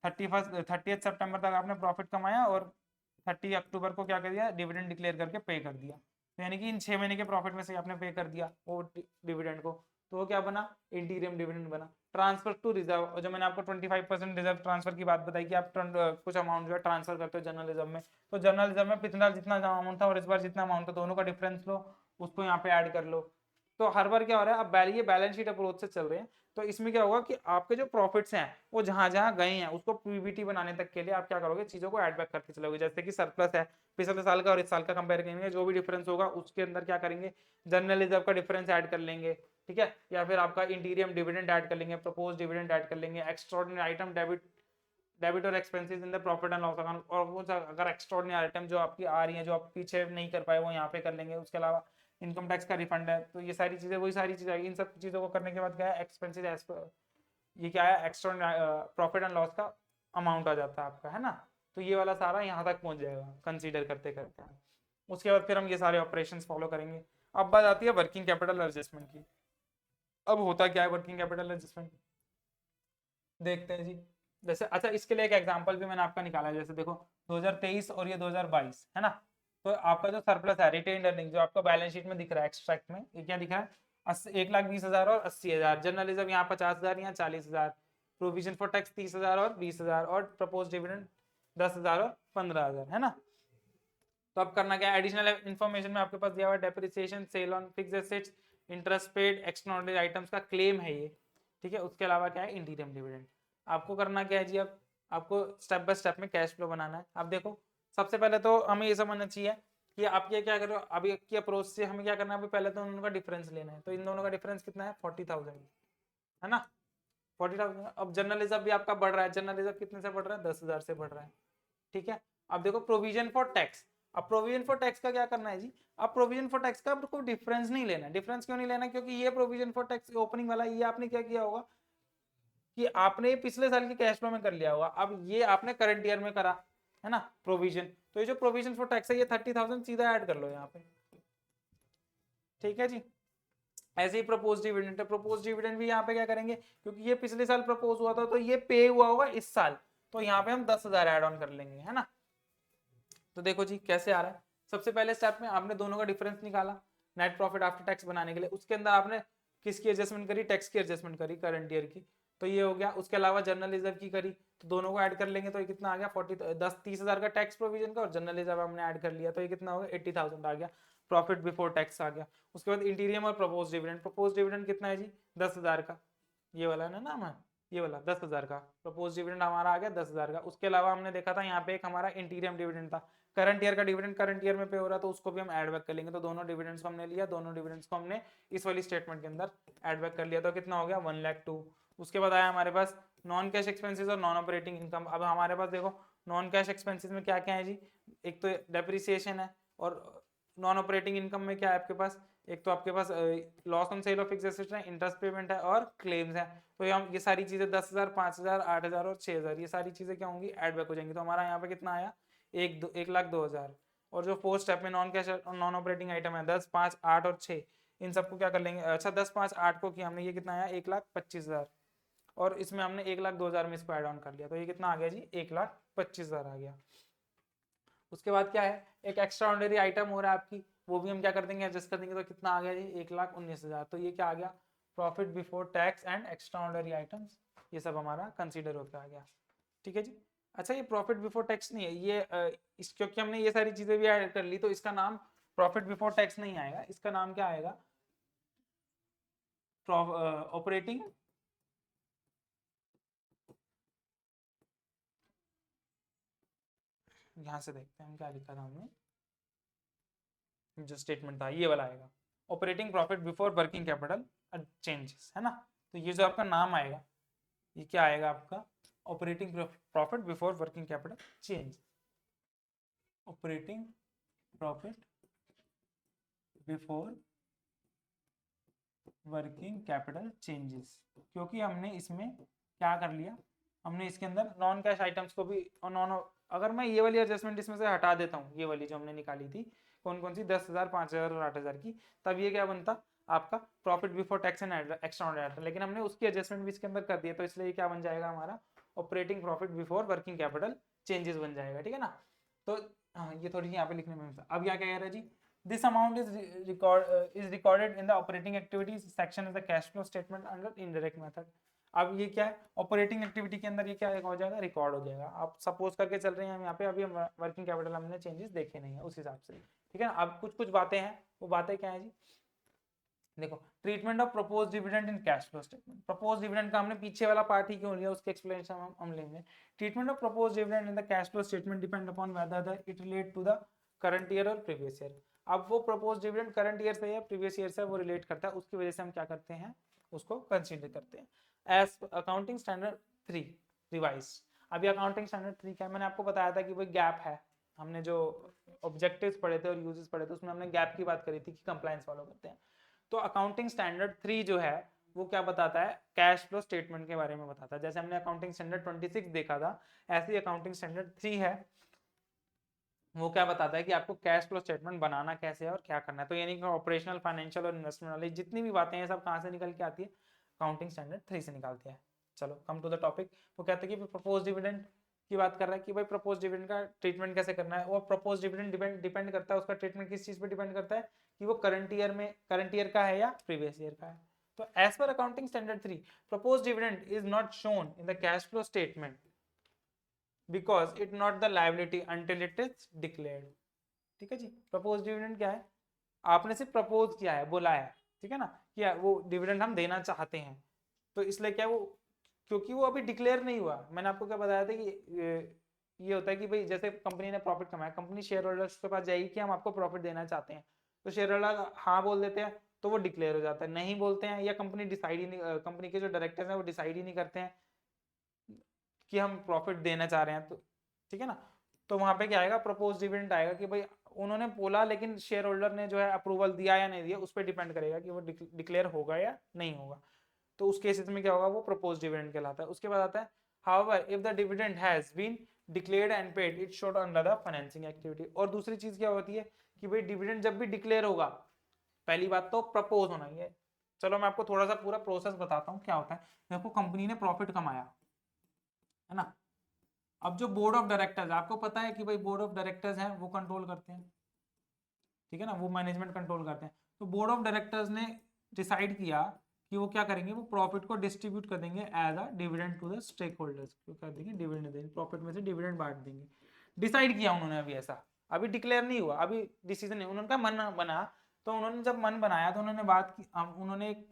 30 सितंबर तक आपने प्रॉफिट कमाया और 30 अक्टूबर को क्या कर दिया, डिविडेंड डिक्लेयर करके पे कर दिया। तो यानी कि इन 6 महीने के प्रॉफिट में से आपने पे कर दिया वो डिविडेंड को, तो वो क्या बना, इंटीरियम डिविडेंड बना। ट्रांसफर टू रिजर्व, और जो मैंने आपको 25% रिजर्व ट्रांसफर की बात बताई कि आप कुछ अमाउंट जो है ट्रांसफर करते हो जनरल रिजर्व में, तो जनरल रिजर्व में पिछला जितना अमाउंट था और इस बार जितना अमाउंट था, दोनों का डिफरेंस लो, उसको यहाँ पे ऐड कर लो। तो हर बार क्या हो रहा है, अब ये बैलेंस शीट अप्रोच से चल रहे हैं। तो इसमें क्या होगा कि आपके जो प्रॉफिट्स हैं वो जहां जहां गए हैं उसको पीबीटी बनाने तक के लिए आप क्या करोगे, चीजों को ऐड बैक करते चलोगे। जैसे कि सरप्लस है, पिछले साल का और इस साल का कंपेयर करेंगे, जो भी डिफरेंस होगा उसके अंदर क्या करेंगे, जनरल रिजर्व का डिफरेंस ऐड कर लेंगे, ठीक है, या फिर आपका इंटीरियम डिविडेंड ऐड कर लेंगे, प्रपोज डिविडेंड ऐड कर लेंगे, एक्स्ट्राऑर्डिनरी आइटम डेबिट और expenses in the profit and loss account, और वो अगर एक्स्ट्राऑर्डिनरी आइटम जो आपकी आ रही है जो आप पीछे नहीं कर पाए वो यहाँ पे कर लेंगे। उसके अलावा इनकम टैक्स का रिफंड है, तो ये सारी चीजें वही सारी चीजें आएगी। इन सब चीजों को करने के बाद क्या है, एक्सपेंसेस, ये क्या है, एक्स्ट्रा प्रॉफिट एंड लॉस का अमाउंट आ जाता है आपका, है ना। तो ये वाला सारा यहाँ तक पहुंच जाएगा कंसीडर करते करते। उसके बाद फिर हम ये सारे ऑपरेशंस फॉलो करेंगे। अब बात आती है वर्किंग कैपिटल एडजस्टमेंट की। अब होता क्या है वर्किंग कैपिटल एडजस्टमेंट, देखते हैं जी। जैसे अच्छा, इसके लिए एक एग्जांपल भी मैंने आपका निकाला है। जैसे देखो 2023 और ये 2022 है ना, तो आपका जो सरप्लस है रिटेन्ड अर्निंग जो आपका बैलेंस शीट में दिख रहा है एक्सट्रैक्ट में, ये क्या दिख रहा है, 1,20,000 और 80,000, जर्नल रिजर्व यहाँ 50,000 यहाँ 40,000, प्रोविजन फॉर टैक्स 30,000 और 20,000, और प्रपोज डिविडेंड 10,000 और 15,000, है ना। तो अब करना क्या है, एडिशनल इन्फॉर्मेशन में आपके पास दिया हुआ है depreciation, sale on fixed assets, interest paid, extraordinary items का क्लेम है ये, ठीक है। उसके अलावा क्या है, इंटीरियम डिविडेंड। आपको करना क्या है जी, अब आपको स्टेप बाय स्टेप में कैश फ्लो बनाना है। अब देखो सबसे पहले तो हमें ये समझना चाहिए कि आप ये क्या करो, अभी की अप्रोच से हमें क्या करना है, पहले तो उन दोनों का डिफरेंस लेना है। तो इन दोनों का डिफरेंस कितना है, 40,000, है ना, 40,000। अब जनरल रिजर्व भी आपका बढ़ रहा है, जनरल रिजर्व कितने से बढ़ रहा है, 10,000 से बढ़ रहा है, ठीक है। अब देखो प्रोविजन फॉर टैक्स, अब प्रोविजन फॉर टैक्स का क्या करना है जी, अब प्रोविजन फॉर टैक्स का आपको डिफरेंस नहीं लेना। डिफरेंस क्यों नहीं लेना, क्योंकि ये प्रोविजन फॉर टैक्स ओपनिंग वाला ये आपने क्या किया होगा कि आपने पिछले साल के कैश फ्लो में कर लिया होगा, अब ये आपने करंट ईयर में करा, है ना प्रोविजन। तो ये जो प्रोविजन फॉर टैक्स है ये 30,000 सीधा ऐड कर लो यहाँ पे, ठीक है जी। ऐसे ही प्रपोज डिविडेंड है, प्रपोज डिविडेंड भी यहाँ पे क्या करेंगे, क्योंकि ये पिछले साल प्रपोज हुआ था तो ये पे हुआ होगा इस साल, तो यहाँ पे हम 10,000 ऐड ऑन कर लेंगे, है ना। तो देखो जी कैसे आ रहा है, सबसे पहले स्टेप में आपने दोनों का डिफरेंस निकाला नेट प्रॉफिट आफ्टर टैक्स बनाने के लिए, उसके अंदर आपने किसकी एडजस्टमेंट करी, टैक्स की एडजस्टमेंट करी करंट ईयर की, तो ये हो गया। उसके अलावा जनरल रिजर्व की करी, तो दोनों को ऐड कर लेंगे तो ये कितना आ गया, 30,000 का टैक्स प्रोविजन का, और जनरल रिजर्व हमने ऐड कर लिया तो ये कितना हो गया, 80,000 आ गया, प्रॉफिट बिफोर टैक्स आ गया। उसके बाद इंटीरियम और प्रपोज डिविडेंड, प्रपोज डिविडेंड कितना है जी, 10,000 का, ये वाला है ना नाम है, ये वाला 10,000 का प्रपोज डिविडेंड हमारा आ गया 10,000 का। उसके अलावा हमने देखा था यहाँ पे एक हमारा इंटीरियम डिविडेंड था, करंट ईयर का डिविडेंड करंट ईयर में पे हो रहा, तो उसको भी हम ऐड बैक कर लेंगे। तो दोनों डिविडेंड्स को हमने लिया, दोनों डिविडेंड्स को हमने इस वाली स्टेटमेंट के अंदर ऐड बैक कर लिया, तो कितना हो गया 1,02,000। उसके बाद आया हमारे पास नॉन कैश एक्सपेंसेस और नॉन ऑपरेटिंग इनकम। अब हमारे पास देखो नॉन कैश एक्सपेंसेस में क्या क्या है जी, एक तो डेप्रिसिएशन है, और नॉन ऑपरेटिंग इनकम में क्या है आपके पास, एक तो आपके पास loss on sale of fixed assets है, इंटरेस्ट पेमेंट है और क्लेम्स है। तो ये सारी चीजें 10,000, 5,000, 8,000 और 6,000 ये सारी चीजें क्या होंगी, ऐड बैक हो जाएंगी। तो हमारा यहाँ पे कितना आया, 1,02,000। और जो फोर्थ स्टेप में non cash non operating item है 10, 5, 8 और 6, इन सबको क्या कर लेंगे, अच्छा 10, 5, 8 को किया हमने, ये कितना आया 1,25,000, और इसमें हमने 1,02,000 में इसको ऐड ऑन कर लिया, तो ये कितना आ गया जी 1,25,000 आ गया। उसके बाद क्या है, एक एक्स्ट्रा ऑर्डिनरी आइटम हो रहा है आपकी, वो भी हम क्या कर देंगे, एडजस्ट कर देंगे, तो कितना आ गया जी 1,19,000। तो ये क्या आ गया, profit before tax and extra ordinary items, ये सब हमारा कंसीडर होकर आ गया, ठीक है जी। अच्छा ये प्रॉफिट बिफोर टैक्स नहीं है, ये क्योंकि हमने ये सारी चीजें भी ऐड कर ली तो इसका नाम प्रॉफिट बिफोर टैक्स नहीं आएगा, इसका नाम क्या आएगा, ऑपरेटिंग यहाँ से देखते हैं हम क्या लिखा था हमने, जो स्टेटमेंट था ये वाला आएगा, operating profit before working capital changes, है ना। तो ये जो आपका नाम आएगा ये क्या आएगा आपका, operating profit before working capital change, operating profit before working capital changes, क्योंकि हमने इसमें क्या कर लिया, हमने इसके अंदर नॉन कैश आइटम्स को भी, और नॉन, अगर मैं ये वाली एडजस्टमेंट इसमें से हटा देता हूँ, ये वाली जो हमने निकाली थी कौन कौन सी, 10,000, 5,000 और 8,000 की, तब ये क्या बनता आपका profit before tax and extraordinary, लेकिन हमने उसकी एडजस्टमेंट भी इसके अंदर कर दिया, तो इसलिए क्या बन जाएगा हमारा operating profit before working capital changes बन जाएगा, ठीक है ना। तो हाँ ये थोड़ी यहाँ पे लिखने में, अब क्या कह रहा है जी, this amount is recorded in the operating activities section of the cash flow statement under indirect method। अब ये क्या है, ऑपरेटिंग एक्टिविटी के अंदर ये क्या हो जाएगा, रिकॉर्ड हो जाएगा। आप सपोज करके चल रहे हैं हम यहाँ पे, अभी हम वर्किंग कैपिटल हमने चेंजेस देखे नहीं है उस हिसाब से, ठीक है ना। अब कुछ कुछ बातें हैं, वो बातें क्या है जी, देखो, treatment of propose dividend in cash flow statement, propose dividend का हमने पीछे वाला पार्ट ही क्यों लिया, उसके एक्सप्लेनेशन हम लेंगे। Treatment of propose dividend in the cash flow statement depend upon whether it relate to the current year और प्रीवियस ईयर। अब वो प्रपोज डिविडेंड करंट ईयर से या प्रीवियस ईयर से वो रिलेट करता है, उसकी वजह से हम क्या करते हैं, उसको कंसीडर करते हैं एज अकाउंटिंग स्टैंडर्ड 3 रिवाइज। अभी अकाउंटिंग स्टैंडर्ड 3 क्या है, मैंने आपको बताया था कि वो गैप है, हमने जो ऑब्जेक्टिव्स पढ़े थे और यूजेस पढ़े थे उसमें हमने गैप की बात करी थी कि कंप्लायंस फॉलो करते हैं। तो अकाउंटिंग स्टैंडर्ड 3 जो है वो क्या बताता है, कैश फ्लो स्टेटमेंट के बारे में बताता है। जैसे हमने अकाउंटिंग स्टैंडर्ड 26 देखा था, ऐसे ही अकाउंटिंग स्टैंडर्ड 3 है, वो क्या बताता है कि आपको कैश फ्लो स्टेटमेंट बनाना कैसे है और क्या करना है। तो यानी कि ऑपरेशनल, फाइनेंशियल और इन्वेस्टमेंट वाली जितनी भी बातें हैं सब कहाँ से निकल के आती है, अकाउंटिंग स्टैंडर्ड 3 से निकालती है। चलो कम टू द टॉपिक, वो कहते हैं कि प्रपोज डिविडेंड की बात कर रहा है कि भाई प्रपोज डिविडेंड का ट्रीटमेंट कैसे करना है। वो प्रपोज डिविडेंड डिपेंड करता है, उसका ट्रीटमेंट किस चीज पे डिपेंड करता है कि वो करंट ईयर का है या प्रीवियस ईयर का है। तो as per accounting standard 3 propose dividend is not shown in the cash flow statement because it not the liability until it is declared। ठीक है जी, प्रपोज डिविडेंड क्या है, आपने सिर्फ प्रपोज किया है, बुलाया है, ठीक है ना, कि वो डिविडेंड हम देना चाहते हैं, तो इसलिए क्या वो, क्योंकि वो अभी डिक्लेयर नहीं हुआ। मैंने आपको क्या बताया था कि ये होता है कि भाई जैसे कंपनी ने प्रॉफिट कमाया, कंपनी शेयर होल्डर्स के पास जाएगी कि हम आपको प्रॉफिट देना चाहते हैं, तो शेयर होल्डर हाँ बोल देते हैं तो वो डिक्लेयर हो जाता है, नहीं बोलते हैं या कंपनी डिसाइड ही नहीं, कंपनी के जो डायरेक्टर्स हैं वो डिसाइड ही नहीं करते हैं कि हम प्रॉफिट देना चाह रहे हैं, तो ठीक है ना, तो वहां पे क्या आएगा, प्रपोज डिविडेंड आएगा कि भाई उन्होंने बोला लेकिन शेयर होल्डर ने जो है अप्रूवल दिया या नहीं दिया, उस पर डिपेंड करेगा कि वो डिक्लेयर होगा या नहीं होगा। तो उस केसेस में क्या होगा, वो प्रपोज डिविडेंड कहलाता है। उसके बाद आता है however if the dividend has been declared and paid it showed under the financing activity. और दूसरी चीज क्या होती है कि भाई डिविडेंड जब भी डिक्लेयर होगा, पहली बात तो प्रपोज होना ही है। चलो मैं आपको थोड़ा सा पूरा प्रोसेस बताता हूँ क्या होता है। देखो कंपनी ने प्रॉफिट कमाया है ना, अब जो बोर्ड ऑफ डायरेक्टर्स, आपको पता है कि भाई बोर्ड ऑफ डायरेक्टर्स हैं वो कंट्रोल करते हैं, ठीक है ना, वो मैनेजमेंट कंट्रोल करते हैं। तो बोर्ड ऑफ डायरेक्टर्स ने डिसाइड किया कि वो क्या करेंगे, वो प्रॉफिट को डिस्ट्रीब्यूट कर देंगे as a dividend to the stakeholders, कर देंगे डिविडेंड देंगे, प्रॉफिट में से डिविडेंड बांट देंगे। डिसाइड किया उन्होंने, अभी ऐसा अभी डिक्लेयर नहीं हुआ, अभी डिसीजन नहीं, उनका मन बना। तो उन्होंने जब मन बनाया तो उन्होंने बात की, उन्होंने एक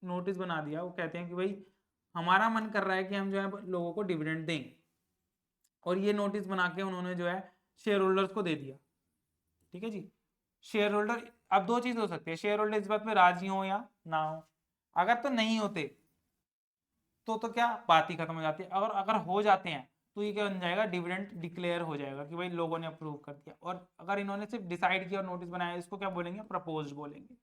नोटिस बना दिया, वो कहते हैं कि भाई हमारा मन कर रहा है कि हम जो है लोगों को डिविडेंड दें, और ये नोटिस बना के उन्होंने जो है शेयर होल्डर्स को दे दिया, ठीक है जी। शेयर होल्डर, अब दो चीज हो सकती है, शेयर होल्डर इस बात पे राजी हो या ना हो। अगर तो नहीं होते तो क्या बात ही खत्म हो जाती है, अगर अगर हो जाते हैं तो ये क्या बन जाएगा, डिविडेंड डिक्लेयर हो जाएगा कि भाई लोगों ने अप्रूव कर दिया। और अगर इन्होंने सिर्फ डिसाइड किया और नोटिस बनाया, इसको क्या बोलेंगे, प्रपोज बोलेंगे,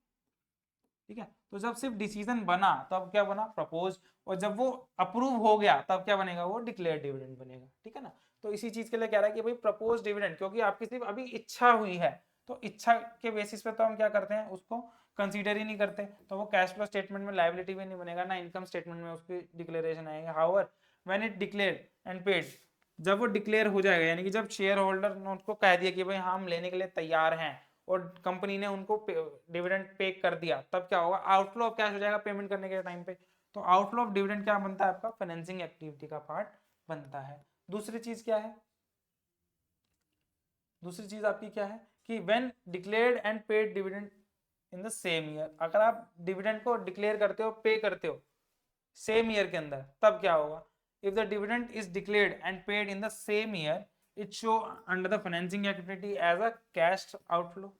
ठीक है। तो जब सिर्फ डिसीजन बना तब क्या बना, प्रपोज, और जब वो अप्रूव हो गया तब क्या बनेगा, वो डिक्लेयर डिविडेंड बनेगा, ठीक है ना। तो इसी चीज के लिए कह रहा है कि भाई प्रपोज डिविडेंड, क्योंकि आपकी सिर्फ अभी इच्छा हुई है, तो इच्छा के बेसिस पे तो हम क्या करते हैं, उसको कंसीडर ही नहीं करते, तो वो कैश फ्लो स्टेटमेंट में लायबिलिटी भी नहीं बनेगा, ना इनकम स्टेटमेंट में उसकी डिक्लेरेशन आएगा। However when it declare and paid, जब वो डिक्लेयर हो जाएगा, यानी कि जब शेयर होल्डर ने उसको कह दिया कि भाई हम लेने के लिए तैयार हैं और कंपनी ने उनको डिविडेंड पे कर दिया, तब क्या होगा, आउटफ्लो ऑफ कैश हो जाएगा पेमेंट करने के टाइम पे। तो आउटफ्लो ऑफ डिविडेंड क्या बनता है, आपका फाइनेंसिंग एक्टिविटी का पार्ट बनता है। दूसरी चीज क्या है, दूसरी चीज आपकी क्या है कि when declared and paid dividend in the same year, अगर आप डिविडेंड को डिक्लेयर करते हो, पे करते हो सेम ईयर के अंदर, तब क्या होगा, if the dividend is declared and paid in the same year it show under the financing activity as a cash outflow.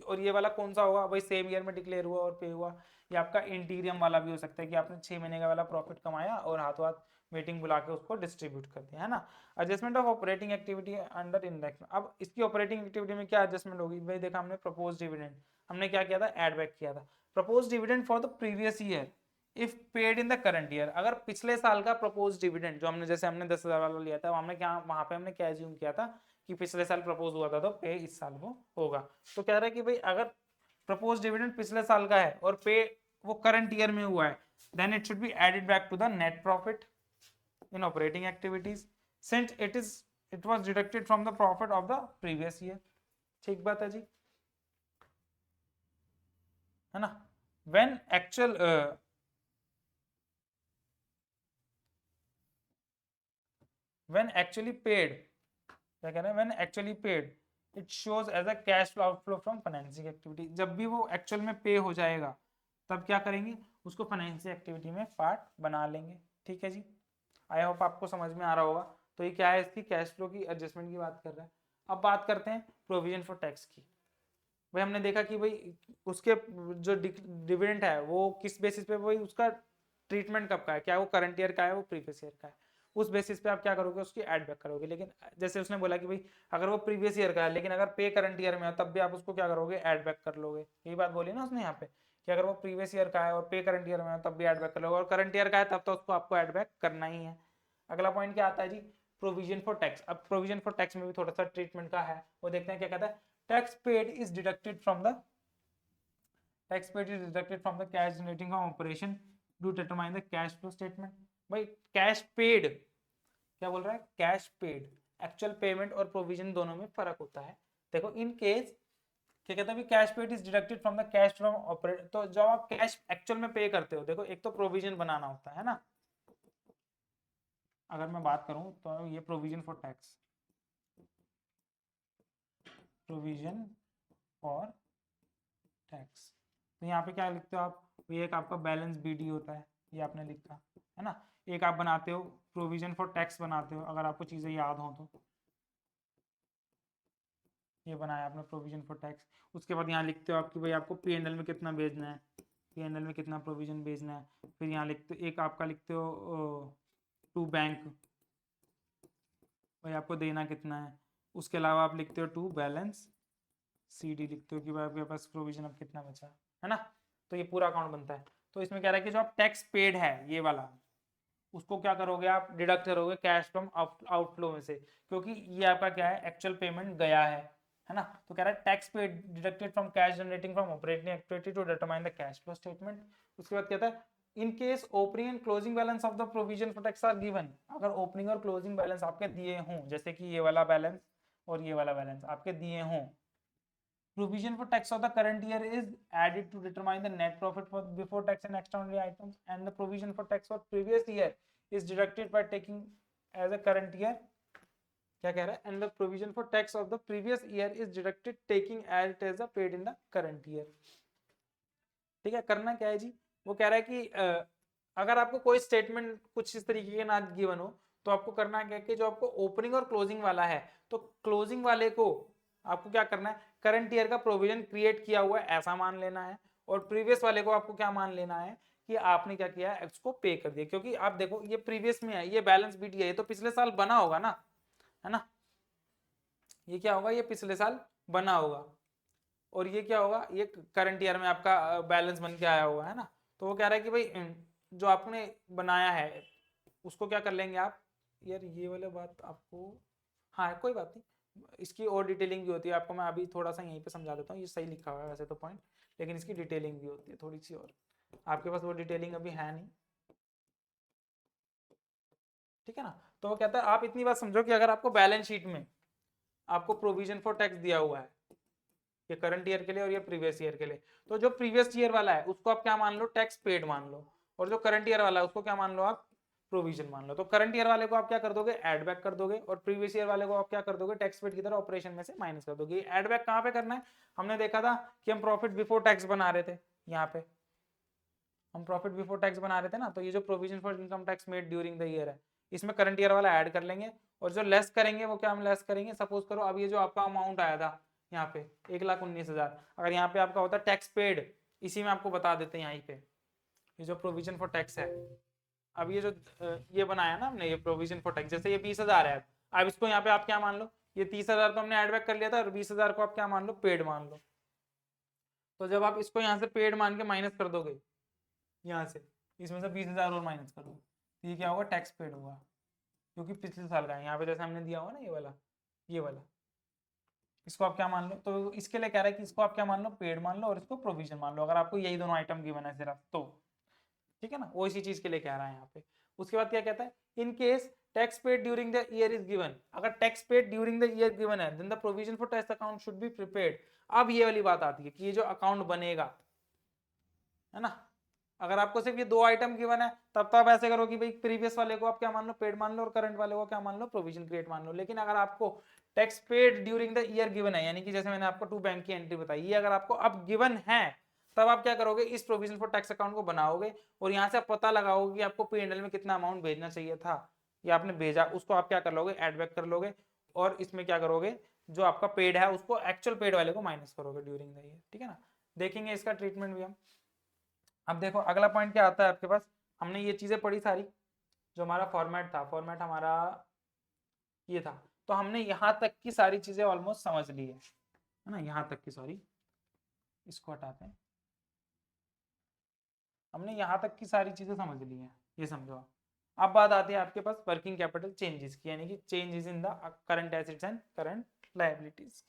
और ये वाला कौन सा होगा भाई, सेम ईयर में डिक्लेयर हुआ और पे हुआ। ये आपका इंटीरियम वाला भी हो सकता है कि आपने 6 महीने का वाला प्रॉफिट कमाया और हाथों हाथ मीटिंग बुला के उसको डिस्ट्रीब्यूट कर दिया, है ना। Adjustment of operating activity under index. अब इसकी ऑपरेटिंग एक्टिविटी में क्या एडजस्टमेंट होगी भाई, देखा हमने प्रपोज डिविडेंड, हमने क्या किया था, एड बैक किया था। Propose dividend for the previous year if paid in the current year, अगर पिछले साल का प्रपोज डिविडेंड जो हमने, जैसे हमने 10,000 वाला लिया था, हमने क्या वहां पे हमने क्या एज्यूम किया था कि पिछले साल प्रपोज हुआ था तो पे इस साल वो होगा। तो कह रहा है कि भाई अगर प्रपोज डिविडेंड पिछले साल का है और पे वो करंट ईयर में हुआ है, then it should be added back to the net profit in operating activities since it was deducted from the profit of the previous year. ठीक बात है जी, है ना। When actual when actually paid, क्या कह रहे हैं, when actually paid it shows as a cash flow outflow from financing activity। जब भी वो एक्चुअल में पे हो जाएगा तब क्या करेंगे, उसको फाइनेंशियल एक्टिविटी में पार्ट बना लेंगे। ठीक है जी, आई होप आपको समझ में आ रहा होगा। तो ये क्या है, इसकी कैश फ्लो की एडजस्टमेंट की बात कर रहा है। अब बात करते हैं प्रोविजन फॉर टैक्स की। भाई हमने देखा कि भाई उसके जो डिविडेंड है वो किस बेसिस पे, भाई उसका ट्रीटमेंट कब का है, क्या वो करंट ईयर का है, वो प्रीवियस ईयर का है, उस बेसिस पे आप क्या करोगे, उसकी एड बैक करोगे। लेकिन जैसे उसने बोला कि भाई अगर वो प्रीवियस ईयर का है लेकिन अगर पे करंट ईयर में है तब भी आप उसको क्या करोगे, एड बैक कर लोगे। यही बात बोली ना उसने यहाँ पे कि अगर वो प्रीवियस ईयर का है और पे करंट ईयर में है तब भी एड बैक कर लोगे, और करंट ईयर का है तब तो उसको आपको एड बैक करना ही है। अगला पॉइंट क्या आता है जी, प्रोविजन फॉर टैक्स। अब प्रोविजन फॉर टैक्स में भी थोड़ा सा ट्रीटमेंट का है, वो देखते हैं क्या कहता है। Tax paid is deducted from the tax paid is deducted from the cash generating from operation to determine the cash flow statement। भाई कैश पेड क्या बोल रहा है, कैश पेड, एक्चुअल पेमेंट और प्रोविजन दोनों में फर्क होता है। देखो इन केस क्या कहता है, cash paid is deducted from the cash from operate. तो जब आप कैश एक्चुअल में पे करते हो, देखो एक तो प्रोविजन बनाना होता है ना। अगर मैं बात करूं तो ये provision for tax, provision for tax, तो यहाँ पे क्या लिखते हो आप, ये एक आपका बैलेंस बीडी होता है, ये आपने लिखा है ना। एक आप बनाते हो प्रोविजन फॉर टैक्स बनाते हो, अगर आपको चीजें याद हो तो ये बनाया आपने प्रोविजन फॉर टैक्स। उसके बाद यहाँ लिखते हो आपकी भाई आपको पीएनएल में कितना भेजना है, पीएनएल में कितना प्रोविजन भेजना है। फिर यहाँ लिखते एक आपका लिखते हो टू बैंक, भाई आपको देना कितना है। उसके अलावा आप लिखते हो टू बैलेंस सीडी, लिखते हो कि भाई आपके पास प्रोविजन अब कितना बचा है ना। तो ये पूरा अकाउंट बनता है। तो इसमें कह रहा है कि जो आप टैक्स पेड है ये वाला, उसको क्या करोगे आप, डिडक्ट करोगे कैश फ्रॉम आउटफ्लो में से, क्योंकि ये आपका क्या है, एक्चुअल पेमेंट गया है ना। तो कह रहा है tax paid deducted from cash generating from operating activity to determine the cash flow statement. उसके बाद कहता है in case opening and closing balance of the provision for tax are given. अगर ओपनिंग और क्लोजिंग बैलेंस आपके दिए हों, जैसे कि ये वाला बैलेंस और ये वाला बैलेंस आपके दिए हों, provision for tax of the current year is added to determine the net profit for before tax and extraordinary items, and the provision for tax for previous year is deducted by taking as a current year। क्या कह रहा है, and the provision for tax of the previous year is deducted taking as it is paid in the current year। ठीक है, करना क्या है जी, वो कह रहा है कि अगर आपको कोई स्टेटमेंट कुछ इस तरीके के ना गिवन हो तो आपको करना क्या है कि जो आपको ओपनिंग और क्लोजिंग वाला है, तो क्लोजिंग वाले को आपको क्या करना है, करंट ईयर का प्रोविजन क्रिएट किया हुआ है ऐसा मान लेना है, और प्रीवियस वाले को आपको क्या मान लेना है कि आपने क्या किया है, उसको पे कर दिया। क्योंकि आप देखो ये प्रीवियस में है, ये बैलेंस बीटी है, ये तो पिछले साल बना होगा ना, है ना। ये क्या होगा, ये पिछले साल बना होगा, और ये क्या होगा, ये करंट ईयर में आपका बैलेंस बन के आया हुआ है ना। तो वो कह रहा है कि भाई जो आपने बनाया है उसको क्या कर लेंगे आप, यार ये वाला बात आपको, हाँ कोई बात नहीं, इसकी और डिटेलिंग भी होती है, आपको मैं अभी थोड़ा सा यहीं पे समझा देता हूँ। ये सही लिखा हुआ है वैसे तो पॉइंट, लेकिन इसकी डिटेलिंग भी होती है थोड़ी सी, और आपके पास वो डिटेलिंग अभी है नहीं, ठीक है ना। तो वो कहता है आप इतनी बात समझो कि अगर आपको बैलेंस शीट में आपको प्रोविजन फॉर टैक्स दिया हुआ है, ये करंट ईयर के लिए और ये प्रीवियस ईयर के लिए, तो जो प्रीवियस ईयर वाला है उसको आप क्या मान लो, टैक्स पेड मान लो, और जो करंट ईयर वाला है उसको क्या मान लो आप, प्रोविजन मान लो। तो करंट ईयर वाले को आप क्या कर दोगे, एड बैक कर दोगे, और प्रीवियस ईयर वाले को आप क्या कर दोगे, टैक्स पेड की तरह ऑपरेशन में से माइनस कर दोगे। एड बैक कहाँ पे करना है, हमने देखा था कि हम प्रॉफिट बिफोर टैक्स बना रहे थे, यहाँ पे हम प्रॉफिट बिफोर टैक्स बना रहे थे ना, तो ये जो provision for income tax made during the year है, इसमें करंट ईयर वाला ऐड कर लेंगे और जो लेस करेंगे वो क्या हम लेस करेंगे, सपोज करो अब ये जो आपका अमाउंट आया था यहाँ पे 1,19,000, अगर यहाँ पे आपका होता टैक्स पेड, इसी में आपको बता देते हैं यहीं पे ये जो प्रोविजन फॉर टैक्स है, अब ये जो ये बनाया ना हमने ये प्रोविजन फॉर टैक्स, जैसे ये 20,000 है, अब इसको यहाँ पे आप क्या मान लो, ये 30,000 तो हमने एड बैक कर लिया था और 20,000 को आप क्या मान लो, पेड मान लो। तो जब आप इसको यहाँ से पेड मान के माइनस कर दोगे यहाँ से, इसमें से 20,000 और माइनस कर दोगे, तो ये क्या होगा, टैक्स पेड होगा, क्योंकि पिछले साल का है। यहाँ पे जैसे हमने दिया होगा ना ये वाला, इसको आप क्या मान लो, तो इसके लिए कह रहा है कि इसको आप क्या मान लो, पेड मान लो और इसको प्रोविजन मान लो, अगर आपको यही दोनों आइटम गिवन है सिर्फ तो, ठीक है ना, वो इसी चीज के लिए कह रहा है यहाँ पे। उसके बाद क्या कहता है, in case tax paid during the year is given, अगर tax paid during the year given है then the provision for tax account should be prepared. अब ये वाली बात आती है कि ये जो अकाउंट बनेगा, है ना, अगर आपको सिर्फ ये दो आइटम गिवन है तब तो आप ऐसे करो कि भाई प्रीवियस वाले को आप क्या मान लो, पेड मान लो, और करंट वाले को क्या मान लो, प्रोविजन क्रिएट मान लो। लेकिन अगर आपको tax paid during the year given है, यानी कि जैसे मैंने आपको 2 बैंक की एंट्री बताई, ये अगर आपको अब गिवन है तब आप क्या करोगे, इस प्रोविजन फॉर टैक्स अकाउंट को बनाओगे और यहाँ से आप पता लगाओगे कि आपको P&L में कितना अमाउंट भेजना चाहिए था या आपने भेजा, उसको आप क्या कर लोगे, एड बैक कर लोगे और इसमें क्या करोगे, जो आपका पेड है उसको एक्चुअल पेड वाले को माइनस करोगे ड्यूरिंग द ईयर, ठीक है ना। देखेंगे इसका ट्रीटमेंट भी हम। अब देखो अगला पॉइंट क्या आता है आपके पास, हमने ये चीजें पढ़ी सारी, जो हमारा फॉर्मेट था, फॉर्मेट हमारा ये था, तो हमने यहाँ तक की सारी चीजें ऑलमोस्ट समझ ली है ना, यहाँ तक की, सॉरी इसको हटाते हैं, हमने यहाँ तक की सारी चीजें समझ ली हैं, ये समझो। अब बात आती है आपके पास वर्किंग कैपिटल चेंजेस की, यानी कि changes in the current assets and current liabilities,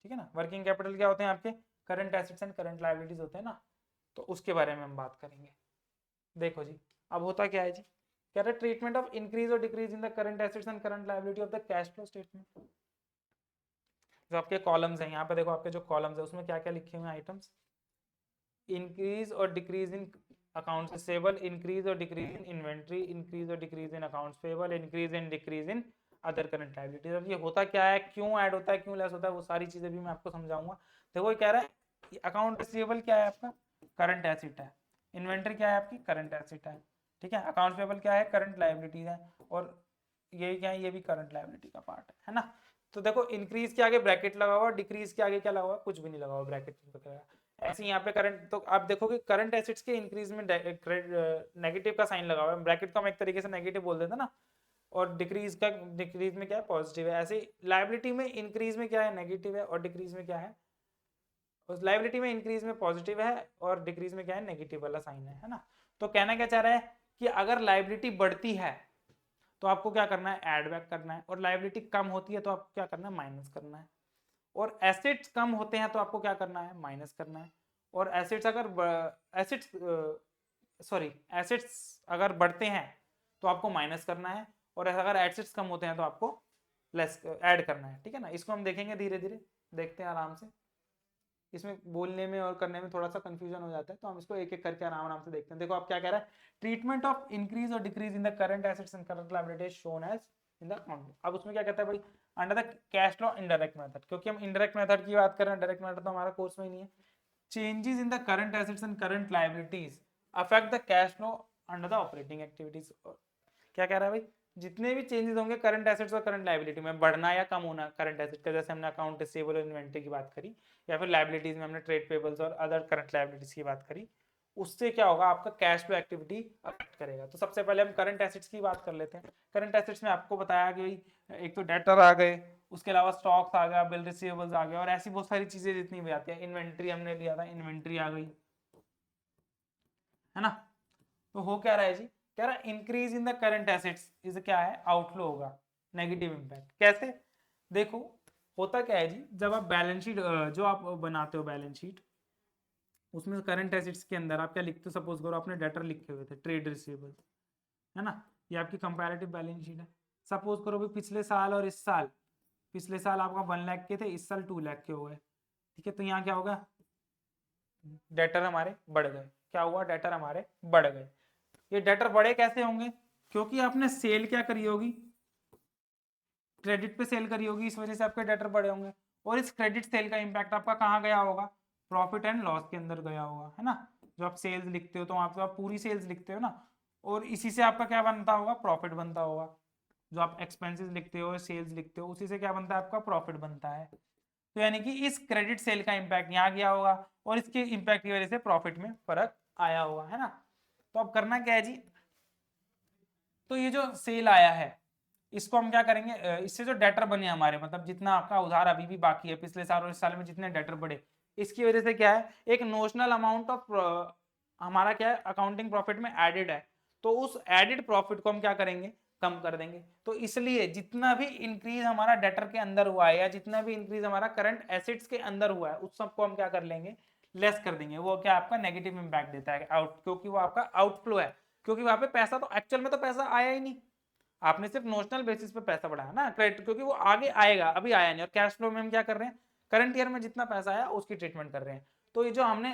ठीक है ना। वर्किंग कैपिटल क्या होते हैं आपके, current assets and current liabilities होते हैं ना, तो उसके बारे में हम बात करेंगे। देखो जी अब होता क्या है जी, कह रहे ट्रीटमेंट ऑफ इंक्रीज और decrease in the current assets and current liability of the cash flow statement. जो आपके कॉलम्स हैं यहाँ पे देखो, आपके जो कॉलम्स है उसमें क्या क्या लिखे हुए हैं आइटम्स, इंक्रीज और डिक्रीज इन अकाउंट्स रिसीवेबल, इंक्रीज और डिक्रीज इन इन्वेंट्री, इंक्रीज और decrease in accounts payable, increase and decrease in other current liabilities. अब ये होता क्या है, क्यों ऐड होता है, क्यों लेस होता है, वो सारी चीजें भी मैं आपको समझाऊंगा। देखो ये कह रहा है अकाउंट रिसीवेबल क्या है आपका, करंट एसेट है, इन्वेंट्री क्या है आपकी, करंट एसेट है, ठीक है, अकाउंट्स पेबल क्या है, करंट लायबिलिटीज है, और ये क्या है, ये भी करंट लायबिलिटी का पार्ट है ना। तो देखो इंक्रीज के आगे ब्रैकेट लगा हुआ, डिक्रीज के आगे क्या लगा हुआ, कुछ भी नहीं लगा हुआ, ब्रैकेट वगैरह। ऐसे यहाँ पे करंट, तो आप देखोगे करंट एसेट्स के इंक्रीज में नेगेटिव का साइन लगा हुआ है, ब्रैकेट को हम एक तरीके से नेगेटिव बोल देते ना, और डिक्रीज में क्या है, पॉजिटिव है। ऐसे लायबिलिटी में इंक्रीज में क्या है, नेगेटिव है, और डिक्रीज में क्या है, उस लायबिलिटी में इंक्रीज में पॉजिटिव है और डिक्रीज में क्या है, नेगेटिव वाला साइन है ना। तो कहना क्या चाह रहा है कि अगर लायबिलिटी बढ़ती है तो आपको क्या करना है, एड बैक करना है, और लायबिलिटी कम होती है तो आपको क्या करना है, माइनस करना है, और एसेट्स कम होते हैं तो आपको क्या करना है, माइनस करना है, और एसेट्स अगर बढ़ते हैं तो आपको माइनस करना है, और अगर एसेट्स कम होते हैं तो आपको लेस ऐड करना है, ठीक है ना। इसको हम देखेंगे धीरे धीरे, देखते हैं आराम से, इसमें बोलने में और करने में थोड़ा सा कंफ्यूजन हो जाता है, तो हम इसको एक एक करके आराम आराम से देखते हैं। देखो आप क्या कह रहा है, ट्रीटमेंट ऑफ इंक्रीज और decrease in the current assets and current liabilities shown as in the account. अब उसमें क्या कहता है भाई, under the cash flow indirect method, क्योंकि हम इनडायरेक्ट मेथड की बात कर रहे हैं, डायरेक्ट मेथड तो हमारा कोर्स में ही नहीं है। Changes in the current assets and current liabilities affect the cash flow under the operating activities. क्या कह रहा है भाई, जितने भी चेंजेस होंगे करंट एसेट्स और करंट लायबिलिटी में, बढ़ना या कम होना करंट एसेट का, जैसे हमने अकाउंट रिसीवेबल और इन्वेंट्री की बात करी, या फिर लायबिलिटीज में हमने ट्रेड पेबल्स और अदर करंट लायबिलिटीज की बात करी, उससे क्या होगा, आपका कैश फ्लो एक्टिविटी अफेक्ट करेगा। तो सबसे पहले हम करंट एसेट्स की बात कर लेते हैं। करंट एसेट्स में आपको बताया कि एक तो डेटर आ गए, उसके अलावा स्टॉक्स आ गया, बिल रिसीवेबल्स आ गए, और ऐसी बहुत सारी चीजें जितनी भी आती है, इन्वेंट्री हमने लिया था, इन्वेंट्री आ गई, है ना। तो हो क्या रहा है जी, कह रहा है increase in the current assets is क्या है, आउटफ्लो होगा, नेगेटिव इंपैक्ट। कैसे, देखो होता क्या है जी, जब आप बैलेंस शीट जो आप बनाते हो बैलेंस शीट, उसमें करंट एसेट्स के अंदर आप क्या लिखते हो, सपोज करो आपने डेटर लिखे हुए थे, ट्रेड रिसीवेबल, है ना, ये आपकी कंपैरेटिव बैलेंस शीट है। सपोज करो भी पिछले साल और इस साल, पिछले साल आपका 1 लाख के थे, इस साल 2 लाख के हो गए, ठीक है, तो यहाँ क्या होगा, डेटर हमारे बढ़ गए। क्या हुआ, डेटर हमारे बढ़ गए। ये डेटर बढ़े कैसे होंगे, क्योंकि आपने सेल क्या करी होगी, क्रेडिट पे सेल करी होगी, इस वजह से आपके डेटर बढ़े होंगे, और इस क्रेडिट सेल का इंपैक्ट आपका कहाँ गया होगा, प्रॉफिट एंड लॉस के अंदर गया होगा, है ना। जो आप सेल्स लिखते हो तो आप पूरी सेल्स लिखते हो ना, और इसी से आपका क्या बनता होगा, प्रॉफिट बनता होगा। जो आप एक्सपेंसेस लिखते हो, सेल्स लिखते हो, उसी से क्या बनता है आपका प्रॉफिट बनता है। तो यानी कि इस क्रेडिट सेल का इम्पैक्ट यहाँ गया होगा और इसके इम्पैक्ट की वजह से प्रॉफिट में फर्क आया होगा, है ना। तो अब करना क्या है जी, तो ये जो सेल आया है इसको हम क्या करेंगे, इससे जो डेटर बने हमारे, मतलब जितना आपका उधार अभी भी बाकी है पिछले साल और इस साल में जितने डेटर बढ़े, इसकी वजह से क्या है, एक नोशनल अमाउंट ऑफ हमारा क्या है अकाउंटिंग प्रॉफिट में एडेड है, तो उस एडेड प्रॉफिट को हम क्या करेंगे, कम कर देंगे। तो इसलिए जितना भी इंक्रीज हमारा डेटर के अंदर हुआ है या जितना भी इंक्रीज हमारा करंट एसेट्स के अंदर हुआ है उस सबको हम क्या कर लेंगे, लेस कर देंगे। वो क्या आपका नेगेटिव इंपैक्ट देता है आउट, क्योंकि वो आपका आउटफ्लो है, क्योंकि वहां पे पैसा तो एक्चुअल में तो पैसा आया ही नहीं, आपने सिर्फ नोशनल बेसिस पे पैसा बढ़ाया ना क्रेडिट, क्योंकि वो आगे आएगा अभी आया नहीं। और कैश फ्लो में हम क्या कर रहे हैं, करंट ईयर में जितना पैसा आया उसकी ट्रीटमेंट कर रहे हैं। तो ये जो हमने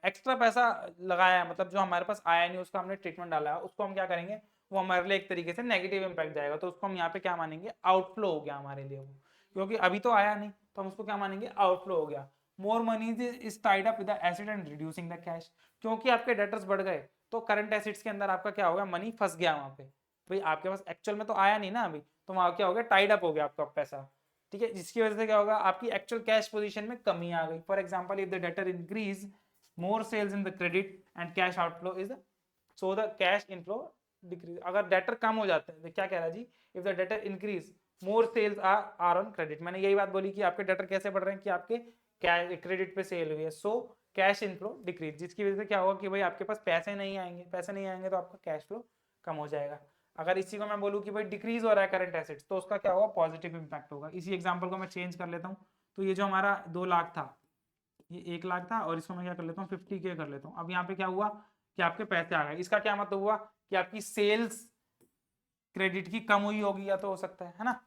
एक्स्ट्रा पैसा लगाया है, मतलब जो हमारे पास आया नहीं उसका हमने ट्रीटमेंट डाला है, उसको हम क्या करेंगे, वो हमारे लिए एक तरीके से नेगेटिव इंपैक्ट जाएगा, तो उसको हम यहाँ पे क्या मानेंगे, आउटफ्लो हो गया हमारे लिए वो, क्योंकि अभी तो आया नहीं तो हम उसको क्या मानेंगे, आउटफ्लो हो गया। More money is tied up with the asset and reducing the cash, क्योंकि आपके डेटर्स बढ़ गए तो करंट एसेट्स के अंदर आपका क्या होगा, मनी फंस गया वहां पे, भाई आपके पास एक्चुअल में तो आया नहीं ना अभी, तो वहां क्या हो गया, टाइड अप हो गया आपका पैसा, ठीक है, जिसकी वजह से क्या होगा, आपकी एक्चुअल कैश पोजीशन में कमी आ गई। For example if the debtor increase more sales in the credit and cash outflow is so the cash inflow decrease. अगर डेटर कम हो जाते हैं तो क्या कह रहा है जी, if the debtor increase more sales are on credit, मैंने यही बात बोली कि आपके डेटर कैसे बढ़ रहे हैं, कि आपके क्रेडिट पे सेल हुई है, सो कैश इनफ्लो डिक्रीज, जिसकी वजह से क्या होगा कि भाई आपके पास पैसे नहीं आएंगे, पैसे नहीं आएंगे तो आपका कैश फ्लो कम हो जाएगा। अगर इसी को मैं बोलूँ कि भाई डिक्रीज हो रहा है करंट एसेट्स, तो उसका क्या होगा, पॉजिटिव इंपैक्ट होगा। इसी एग्जांपल को मैं चेंज कर लेता हूँ, तो ये जो हमारा 2 लाख था ये 1 लाख था, और इसको मैं क्या कर लेता हूँ 50K कर लेता हूँ। अब यहाँ पे क्या हुआ कि आपके पैसे आ गए, इसका क्या मतलब हुआ कि आपकी सेल्स क्रेडिट की कम हुई होगी, या तो हो सकता है ना,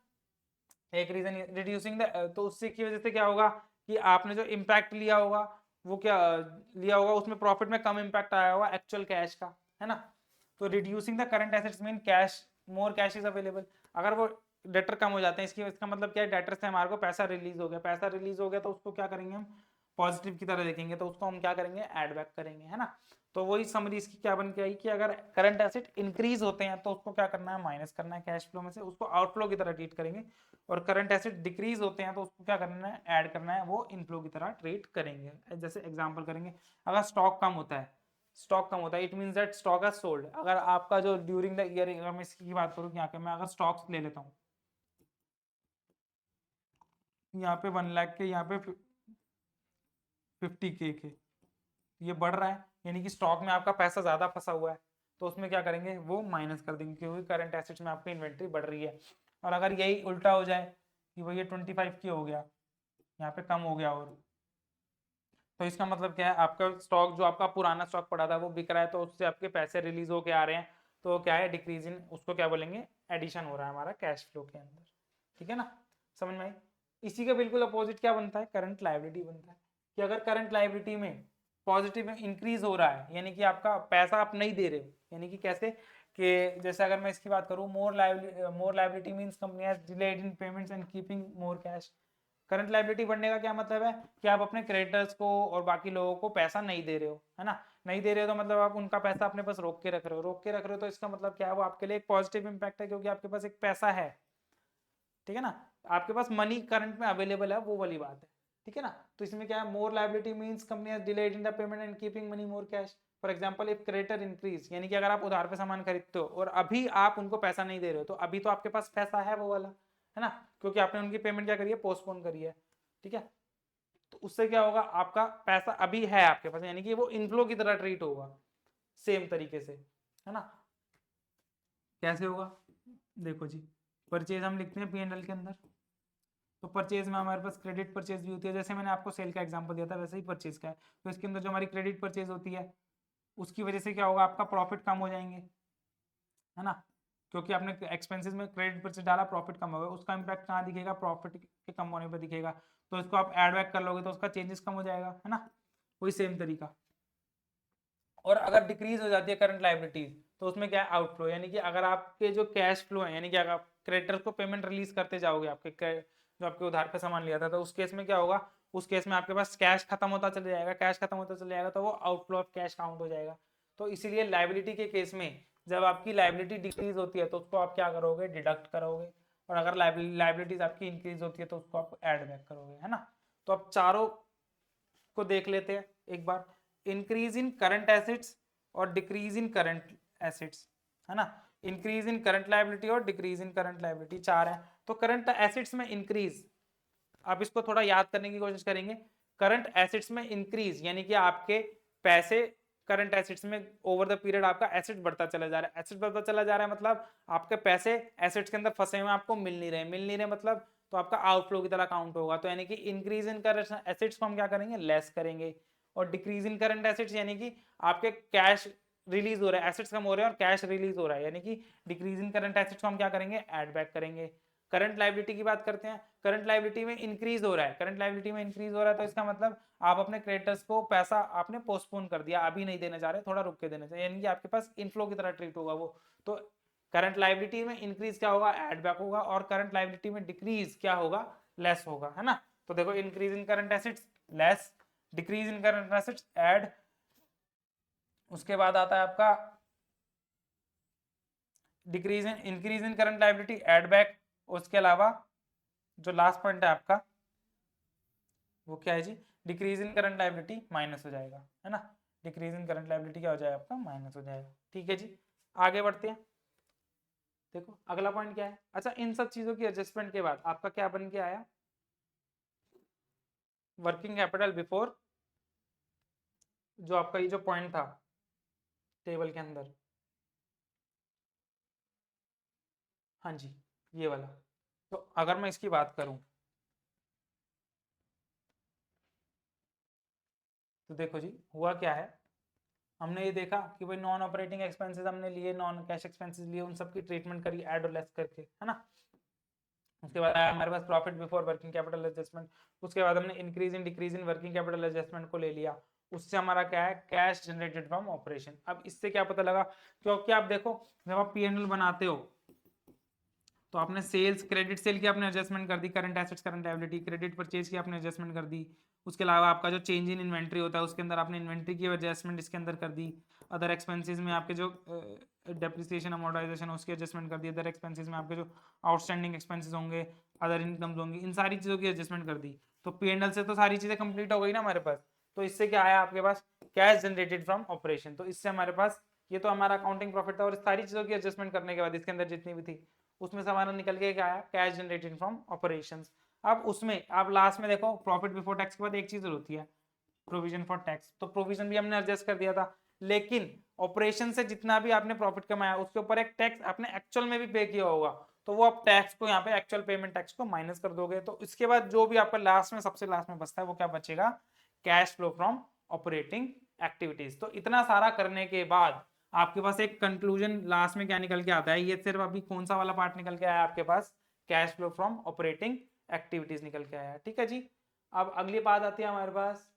एक रीजन रिड्यूसिंग द, तो उससे की वजह से क्या होगा कि आपने जो इम्पैक्ट लिया होगा वो क्या लिया होगा, उसमें प्रॉफिट में कम इम्पैक्ट आया होगा एक्चुअल कैश का, है ना। तो reducing the current assets mean cash, more cash is available. अगर वो डेटर कम हो जाते हैं, इसका मतलब क्या है, डेटर से हमारे को पैसा रिलीज हो गया, पैसा रिलीज हो गया तो उसको क्या करेंगे हम, पॉजिटिव की तरह देखेंगे, तो उसको हम क्या करेंगे, एड बैक करेंगे, है ना। तो वही समरी इसकी क्या बन के आई कि अगर करंट एसेट इंक्रीज होते हैं तो उसको क्या करना है, माइनस करना है कैश फ्लो में से, उसको आउटफ्लो की तरह ट्रीट करेंगे, और करंट एसेट डिक्रीज होते हैं तो उसको क्या करना है, ऐड करना है, वो इनफ्लो की तरह ट्रीट करेंगे। जैसे एग्जांपल करेंगे, अगर स्टॉक कम होता है, स्टॉक कम होता है it means that stock has sold. अगर आपका जो ड्यूरिंग द ईयर, अगर मैं इसकी बात करूँ, यहाँ पे मैं अगर स्टॉक्स ले लेता हूँ, यहाँ पे 1 लाख के, यहाँ पे 50K के, ये बढ़ रहा है, यानी कि स्टॉक में आपका पैसा ज्यादा फंसा हुआ है, तो उसमें क्या करेंगे, वो माइनस कर देंगे, क्योंकि करंट एसेट्स में आपकी इन्वेंट्री बढ़ रही है। और अगर यही उल्टा हो जाए कि भैया 25K हो गया, यहाँ पे कम हो गया, और तो इसका मतलब क्या है, आपका स्टॉक जो आपका पुराना स्टॉक पड़ा था वो बिक रहा है, तो उससे आपके पैसे रिलीज होके आ रहे हैं, तो क्या है, डिक्रीज इन, उसको क्या बोलेंगे, एडिशन हो रहा है हमारा कैश फ्लो के अंदर, ठीक है ना, समझ में आई। इसी का बिल्कुल अपोजिट क्या बनता है, करंट लायबिलिटी बनता है, कि अगर करंट लायबिलिटी में पॉजिटिव इंक्रीज हो रहा है, यानी कि आपका पैसा आप नहीं दे रहे हो, यानी कि कैसे, कि जैसे अगर मैं इसकी बात करूँ, more liability means company has delayed in payments and keeping more cash. Current liability बढ़ने का क्या मतलब है, कि आप अपने क्रेडिटर्स को और बाकी लोगों को पैसा नहीं दे रहे हो, है ना, नहीं दे रहे हो, तो मतलब आप उनका पैसा अपने पास रोक के रख रहे हो, रोक के रख रहे हो, तो इसका मतलब क्या है, वो आपके लिए एक पॉजिटिव इंपैक्ट है, क्योंकि आपके पास एक पैसा है, ठीक है ना, आपके पास मनी करंट में अवेलेबल है, वो वाली बात है, ठीक है ना। तो इसमें क्या है, more liability means company has delayed in the payment and keeping money more cash. For example if creditor increase, यानी कि अगर आप उधार पे सामान खरीदते हो और अभी आप उनको पैसा नहीं दे रहे हो, तो अभी तो आपके पास पैसा है वो वाला, है ना, क्योंकि आपने उनकी पेमेंट क्या करी है, पोस्टपोन करी है, ठीक है। तो उससे क्या होगा, आपका पैसा अभी है आपके पास, यानी कि वो इनफ्लो की तरह ट्रीट होगा, सेम तरीके से, है ना। कैसे होगा, देखो जी, परचेज हम लिखते हैं P&L के अंदर, तो परचेज में हमारे पास क्रेडिट परचेज भी होती है, जैसे मैंने आपको सेल का एग्जांपल दिया था वैसे ही परचेज का है, तो इसके अंदर जो हमारी क्रेडिट परचेज होती है उसकी वजह से क्या होगा, आपका प्रॉफिट कम हो जाएंगे, है ना, क्योंकि आपने एक्सपेंसेस में क्रेडिट परचेज डाला, प्रॉफिट कम होगा, उसका इंपैक्ट कहाँ दिखेगा, प्रॉफिट के कम होने पर दिखेगा, तो इसको आप एड बैक कर लोगे तो उसका चेंजेस कम हो जाएगा, है ना, वही सेम तरीका। और अगर डिक्रीज हो जाती है करंट लाइबिलिटीज, तो उसमें क्या है, आउटफ्लो, यानी कि अगर आपके जो कैश फ्लो है, यानी कि अगर आप क्रेडिटर्स को पेमेंट रिलीज करते जाओगे, आपके जो आपके उधार पे सामान लिया था, तो उस केस में क्या होगा, उस केस में आपके पास कैश खत्म होता चले जाएगा, कैश खत्म होता चले जाएगा, तो वो आउटफ्लो ऑफ कैश काउंट हो जाएगा। तो इसीलिए लाइबिलिटी के केस में जब आपकी लाइबिलिटी डिक्रीज होती है तो उसको आप क्या करोगे, डिडक्ट करोगे, और अगर लाइबिलिटीज आपकी इंक्रीज होती है तो उसको आप ऐड बैक करोगे, है ना। तो अब चारों को देख लेते हैं एक बार। इंक्रीज इन करंट एसेट्स और डिक्रीज इन करंट एसेट्स, है ना। इंक्रीज इन करंट लायबिलिटी और डिक्रीज इन करंट लायबिलिटी, चार है। तो करंट एसेट्स में इंक्रीज, आप इसको थोड़ा याद करने की कोशिश करेंगे। करंट एसेट्स में इंक्रीज यानी कि आपके पैसे करंट एसेट्स में ओवर द पीरियड आपका एसेट बढ़ता चला जा रहा है। एसेट बढ़ता चला जा रहा है मतलब आपके पैसे एसेट्स के अंदर फंसे हुए, आपको मिल नहीं रहे मतलब तो आपका आउटफ्लो की तरह काउंट होगा। तो यानी कि इंक्रीज इन करंट एसेट्स को हम क्या करेंगे, लेस करेंगे। और डिक्रीज इन करंट एसेट्स यानी कि आपके कैश रिलीज हो रहा है, एसेट्स कम हो रहे हैं और कैश रिलीज हो रहा है, यानी कि डिक्रीज इन करंट एसेट्स को हम क्या करेंगे, ऐड बैक करेंगे। करंट लायबिलिटी की बात करते हैं। करंट लायबिलिटी में इंक्रीज हो रहा है, करंट लायबिलिटी में इंक्रीज हो रहा है तो इसका मतलब आप अपने क्रेडिटर्स को पैसा आपने पोस्टपोन कर दिया, अभी नहीं देना चाह रहे, थोड़ा रुक के देना चाहिए, यानी कि आपके पास इनफ्लो की तरह ट्रीट होगा वो। तो करंट लायबिलिटी में इंक्रीज क्या होगा, ऐड बैक होगा, और करंट लायबिलिटी में डिक्रीज क्या होगा, लेस होगा, है ना। तो देखो increase in current assets less, decrease in current assets add, उसके बाद आता है आपका decrease in increase in current liability add back. उसके अलावा जो लास्ट पॉइंट है आपका वो क्या है जी, decrease in current liability minus हो जाएगा, है ना। डिक्रीज इन करंट लायबिलिटी क्या हो जाएगा आपका, माइनस हो जाएगा। ठीक है जी, आगे बढ़ते हैं। देखो अगला पॉइंट क्या है। अच्छा, इन सब चीजों की एडजस्टमेंट के बाद आपका क्या बन के आया, वर्किंग कैपिटल बिफोर, जो आपका ये जो पॉइंट था टेबल के अंदर, हाँ जी ये वाला। तो अगर मैं इसकी बात करूं तो देखो जी हुआ क्या है, हमने ये देखा कि भाई नॉन ऑपरेटिंग एक्सपेंसेस हमने लिए, नॉन कैश एक्सपेंसेस लिए, उन सबकी ट्रीटमेंट करी ऐड और लेस करके, है ना। उसके बाद आया हमारे पास profit before working capital adjustment. उसके बाद हमने increase in decrease in working capital adjustment को ले लिया। उससे हमारा क्या है, कैश जनरेटेड फ्रॉम ऑपरेशन। अब इससे क्या पता लगा, क्योंकि आप देखो जब आप पीएनएल बनाते हो तो आपने सेल्स क्रेडिट सेल की आपने एडजस्टमेंट कर दी, current assets current liability, credit purchase की आपने एडजस्टमेंट कर दी। उसके अलावा आपका जो चेंज इन इन्वेंट्री होता है उसके अंदर आपने इन्वेंट्री की एडजस्टमेंट इसके अंदर कर दी। अदर एक्सपेंसेस में आपके जो डेप्रिसिएशन अमोर्टाइजेशन है उसकी एडजस्टमेंट कर दी। अदर एक्सपेंसेस में आपके जो आउटस्टैंडिंग एक्सपेंसेस होंगे, अदर इनकम्स होंगी, इन सारी चीज़ों की एडजस्टमेंट कर दी। तो पीएनएल से तो सारी चीज़ें कंप्लीट हो गई ना हमारे पास। तो इससे क्या आया आपके पास, कैश जनरेटेड फ्रॉम ऑपरेशन। तो इससे हमारे पास ये तो हमारा अकाउंटिंग प्रॉफिट था, और सारी चीज़ों की एडजस्टमेंट करने के बाद इसके अंदर जितनी भी थी उसमें से हमारा निकल के क्या आया, कैश जनरेटेड फ्रॉम ऑपरेशंस। अब उसमें आप लास्ट में देखो प्रॉफिट बिफोर टैक्स के बाद एक चीज होती है, प्रोविजन फॉर टैक्स। तो प्रोविजन भी हमने एडजस्ट कर दिया था, लेकिन ऑपरेशन से जितना भी आपने प्रॉफिट कमाया उसके ऊपर एक टैक्स आपने एक्चुअल में भी पे किया होगा, तो वो आप टैक्स को यहाँ पे एक्चुअल पेमेंट टैक्स को माइनस कर दोगे। तो इसके बाद जो भी आपका लास्ट में सबसे लास्ट में बचता है वो क्या बचेगा, cash flow from operating activities. तो इतना सारा करने के बाद आपके पास एक कंक्लूजन लास्ट में क्या निकल के आता है, ये सिर्फ अभी कौन सा वाला पार्ट निकल के आया आपके पास, cash flow from operating activities निकल के आया। ठीक है जी, अब अगली बात आती है हमारे पास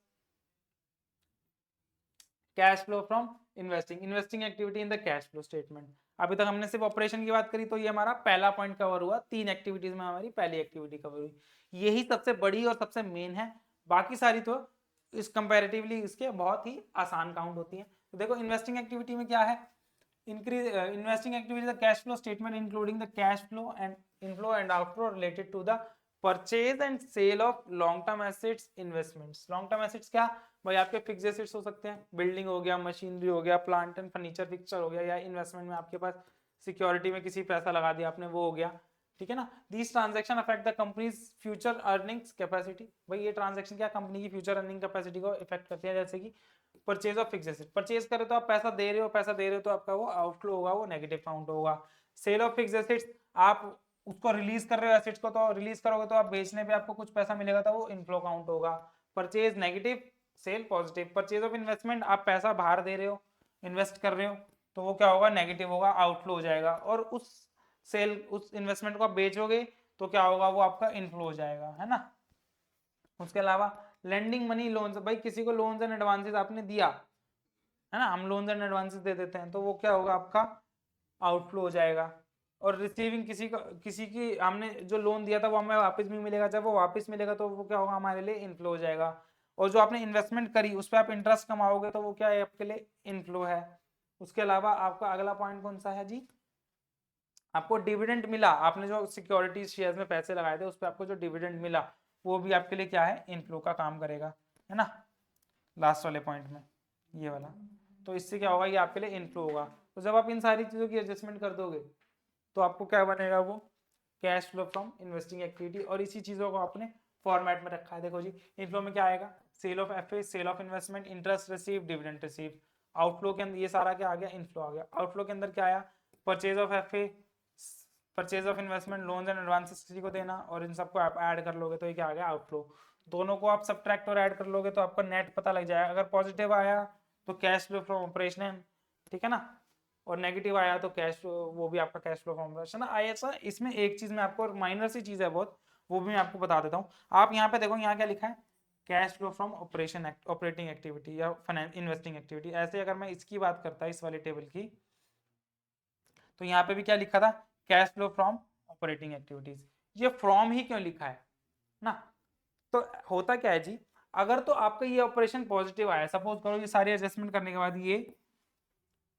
cash flow from investing, investing activity in the cash flow statement. अभी तक हमने सिर्फ ऑपरेशन की बात करी, तो ये हमारा पहला पॉइंट कवर हुआ, तीन एक्टिविटीज में हमारी पहली एक्टिविटी कवर हुई, यही सबसे बड़ी और सबसे मेन है। बाकी सारी तो इस कंपैरेटिवली इसके बहुत ही आसान काउंट होती है। तो देखो इन्वेस्टिंग एक्टिविटी में क्या है, increase investing activity, the cash flow statement including the cash flow and inflow and outflow related to the purchase and sale of long term assets investments। long term assets क्या भाई, आपके fix assets हो सकते हैं, building हो गया, machinery हो गया, प्लांट एंड फर्नीचर फिक्सचर हो गया, या इन्वेस्टमेंट में आपके पास सिक्योरिटी में किसी पैसा लगा दिया आपने, वो हो गया। ठीक है ना। These transaction affect the companies future earnings capacity. भाई ये ट्रांजेक्शन क्या कंपनी की फ्यूचर अर्निंग कैपेसिटी को इफेक्ट करते हैं। जैसे कि purchase of fix asset, purchase करे तो आप पैसा दे रहे हो, पैसा दे रहे हो तो आपका वो आउटफ्लो होगा, वो नेगेटिव काउंट होगा। सेल ऑफ फिक्स एसेट्स, आप उसको रिलीज कर रहे हो एसेट्स को, तो रिलीज करोगे तो आप बेचने पे आपको कुछ पैसा मिलेगा, तो वो इनफ्लो काउंट होगा। Purchase negative, sale positive. Purchase of investment, आप पैसा बाहर दे रहे हो, इन्वेस्ट कर रहे हो, तो वो क्या होगा, नेगेटिव होगा, आउटफ्लो हो जाएगा। और उस सेल उस इन्वेस्टमेंट को आप बेचोगे तो क्या होगा, वो आपका इनफ्लो हो जाएगा, है ना। उसके अलावा लेंडिंग मनी लोन्स, भाई किसी को लोन्स एंड एडवांसेस आपने दिया, है ना, हम लोन्स एंड एडवांसेस दे देते हैं, तो वो क्या होगा, आपका आउटफ्लो हो जाएगा। और रिसीविंग, किसी की हमने जो लोन दिया था वो हमें वापस भी मिलेगा, जब वो वापस मिलेगा तो वो क्या होगा, हमारे लिए इनफ्लो हो जाएगा। और जो आपने इन्वेस्टमेंट करी उस पर आप इंटरेस्ट कमाओगे तो वो क्या है, आपके लिए इनफ्लो है। उसके अलावा आपका अगला पॉइंट कौन सा है जी, आपको डिविडेंड मिला, आपने जो सिक्योरिटीज शेयर्स में पैसे लगाए थे उस पर आपको जो डिविडेंड मिला वो भी आपके लिए क्या है, इनफ्लो का काम करेगा, है ना, लास्ट वाले पॉइंट में ये वाला। तो इससे क्या होगा, ये आपके लिए इनफ्लो होगा। तो जब आप इन सारी चीजों की एडजस्टमेंट कर दोगे तो आपको क्या बनेगा, वो cash flow from investing activity. और इसी चीजों को आपने फॉर्मेट में रखा है। देखो जी, इनफ्लो में क्या आएगा, sale of FA, sale of investment, interest receive, dividend receive. Outflow के अंदर ये सारा क्या आ गया, इनफ्लो आ गया। आउटफ्लो के अंदर क्या आया, purchase of FA, purchase of investment, loans and advances किसी को देना, और इन सबको आप ऐड कर लोगे तो ये क्या आ गया, आउटफ्लो। दोनों को आप सब्ट्रैक्ट और ऐड कर लोगे तो आपका नेट पता लग जाएगा। अगर पॉजिटिव आया तो कैश फ्लो फ्रॉम ऑपरेशन, ठीक है ना, और नेगेटिव आया तो कैश, वो भी आपका कैश फ्लो फ्रॉम ऑपरेशन आया। इसमें एक चीज मैं आपको, माइनर सी चीज है बहुत, वो भी मैं आपको बता देता हूँ। आप यहाँ पे देखो, यहाँ क्या लिखा है, cash flow from operation, operating activity या इन्वेस्टिंग एक्टिविटी। ऐसे अगर मैं इसकी बात करता इस वाले टेबल की, तो यहाँ पे भी क्या लिखा था, cash flow from operating activities. ये फ्रॉम ही क्यों लिखा है ना, तो होता क्या है जी, अगर तो आपका ये ऑपरेशन पॉजिटिव आया, सपोज करो ये सारी एडजस्टमेंट करने के बाद ये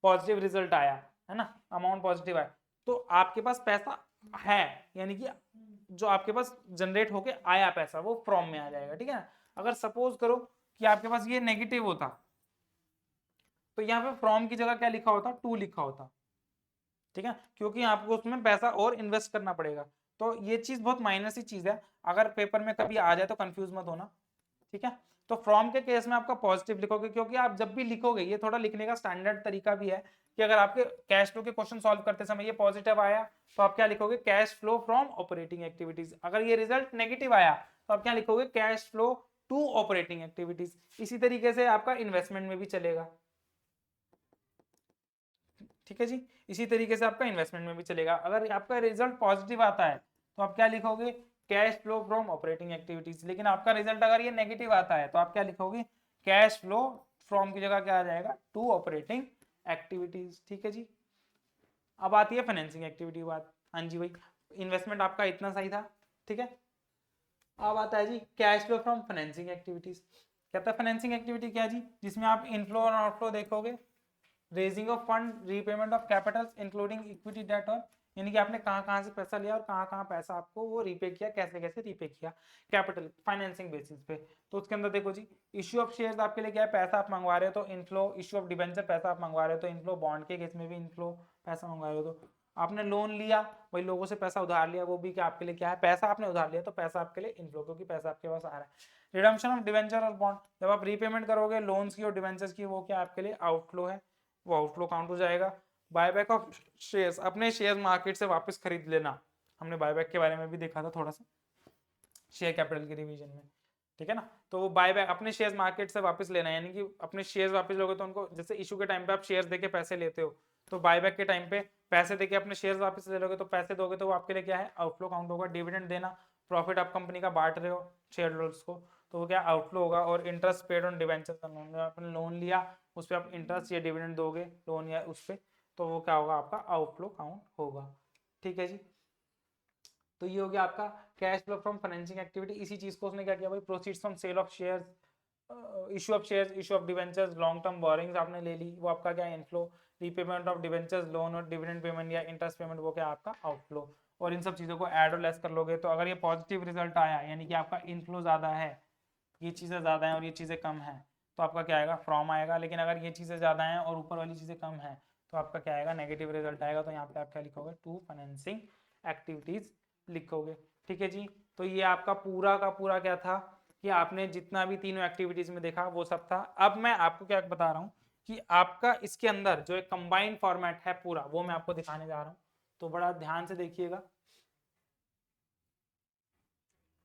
पॉजिटिव रिजल्ट आया, है ना, अमाउंट पॉजिटिव आया, तो आपके पास पैसा है, यानी कि जो आपके पास जनरेट होके आया पैसा वो फ्रॉम में आ जाएगा, ठीक है ना। अगर सपोज करो कि आपके पास ये नेगेटिव होता, तो यहाँ पे फ्रॉम की जगह क्या लिखा होता, टू लिखा होता, ठीक है, क्योंकि आपको उसमें पैसा और इन्वेस्ट करना पड़ेगा। तो ये चीज बहुत माइनर सी चीज है, अगर पेपर में कभी आ जाए तो कंफ्यूज मत होना, ठीक है। तो फ्रॉम के केस में आपका पॉजिटिव लिखोगे, क्योंकि आप जब भी लिखोगे, ये थोड़ा लिखने का स्टैंडर्ड तरीका भी है कि अगर आपके कैश फ्लो के क्वेश्चन सॉल्व करते समय ये पॉजिटिव आया तो आप क्या लिखोगे, cash flow from operating activities. अगर ये रिजल्ट नेगेटिव आया तो आप क्या लिखोगे, cash flow to operating activities. इसी तरीके से आपका इन्वेस्टमेंट में भी चलेगा, ठीक है जी। इसी तरीके से आपका इन्वेस्टमेंट में भी चलेगा। अगर आपका रिजल्ट पॉजिटिव आता है तो आप क्या लिखोगे, cash flow from operating activities. लेकिन आपका रिजल्ट अगर ये नेगेटिव आता है तो आप क्या लिखोगे, कैश फ्लो फ्रॉम की जगह क्या आ जाएगा, टू ऑपरेटिंग एक्टिविटीज, ठीक है जी। अब आती है फाइनेंसिंग एक्टिविटी बात। हाँ जी भाई, इन्वेस्टमेंट आपका इतना सही था, ठीक है। अब आता है जी cash flow from financing activities. कहता है फाइनेंसिंग एक्टिविटी क्या जी, जिसमें आप इनफ्लो और आउटफ्लो देखोगे, raising of fund, repayment of capital including equity debt, और यानी कि आपने कहाँ कहाँ से पैसा लिया और कहाँ कहाँ पैसा आपको वो रीपे किया, कैसे कैसे रीपे किया, कैपिटल फाइनेंसिंग बेसिस पे। तो उसके अंदर देखो जी, इश्यू ऑफ शेयर्स आपके लिए क्या है, पैसा आप मंगवा रहे हो तो इनफ्लो, इश्यू ऑफ डिबेंचर पैसा आप मंगवा रहे हो तो इनफ्लो, बॉन्ड के केस में भी इनफ्लो, पैसा मंगवा रहे हो तो आपने लोन लिया, वही लोगों से पैसा उधार लिया, वो भी क्या आपके लिए क्या है, पैसा आपने उधार लिया तो पैसा आपके लिए इनफ्लो, क्योंकि पैसा आपके पास आ रहा है। रिडम्पशन ऑफ डिबेंचर और बॉन्ड, जब आप रीपेमेंट करोगे लोन्स की और डिबेंचर्स की, वो क्या आपके लिए आउटफ्लो है, वो आउटफ्लो काउंट हो जाएगा। बायबैक ऑफ शेयर्स, अपने शेयर मार्केट से वापस खरीद लेना, हमने बायबैक के बारे में भी देखा था थोड़ा सा शेयर कैपिटल के रिवीजन में, ठीक है ना। तो वो बायबैक, अपने शेयर मार्केट से वापस लेना, यानी कि अपने शेयर वापस लोगे तो उनको, जैसे इशू के टाइम पे आप शेयर देके पैसे लेते हो, तो बायबैक के टाइम पे पैसे देके अपने शेयर वापस ले लोगे, तो पैसे दोगे तो वो आपके लिए क्या है, आउटफ्लो काउंट होगा। डिविडेंड देना, प्रॉफिट आप कंपनी का बांट रहे हो शेयर होल्डर्स को, तो वो क्या आउटफ्लो होगा। और इंटरेस्ट पेड ऑन डिवेंचर, आपने लोन लिया उस पर आप इंटरेस्ट या डिविडेंड दोगे लोन या उस पर, तो वो क्या होगा, आपका आउटफ्लो काउंट होगा, ठीक है जी। तो ये हो गया आपका cash flow from financing activity. इसी चीज को उसने क्या किया भाई, proceeds from sale of shares, issue of shares, issue of debentures, long term borrowings आपने ले ली, वो आपका क्या inflow. Repayment of debentures, loan और डिविडेंड पेमेंट या इंटरेस्ट पेमेंट, वो क्या आपका आउटफ्लो। और इन सब चीजों को ऐड और लेस कर लोगे तो अगर ये पॉजिटिव रिजल्ट आया, यानी कि आपका इनफ्लो ज्यादा है, ये चीजें ज्यादा हैं और ये चीजें कम है, तो आपका क्या आएगा, फ्रॉम आएगा। लेकिन अगर ये चीजें ज्यादा हैं और ऊपर वाली चीजें कम है तो आपका क्या आएगा, नेगेटिव रिजल्ट आएगा। तो यहाँ पे आप क्या लिखोगे, टू फाइनेंसिंग एक्टिविटीज लिखोगे, ठीक है जी। तो ये आपका पूरा का पूरा क्या था कि आपने जितना भी तीनों एक्टिविटीज में देखा वो सब था। अब मैं आपको क्या बता रहा हूँ कि आपका इसके अंदर जो एक कंबाइंड फॉर्मेट है पूरा, वो मैं आपको दिखाने जा रहा हूँ, तो बड़ा ध्यान से देखिएगा,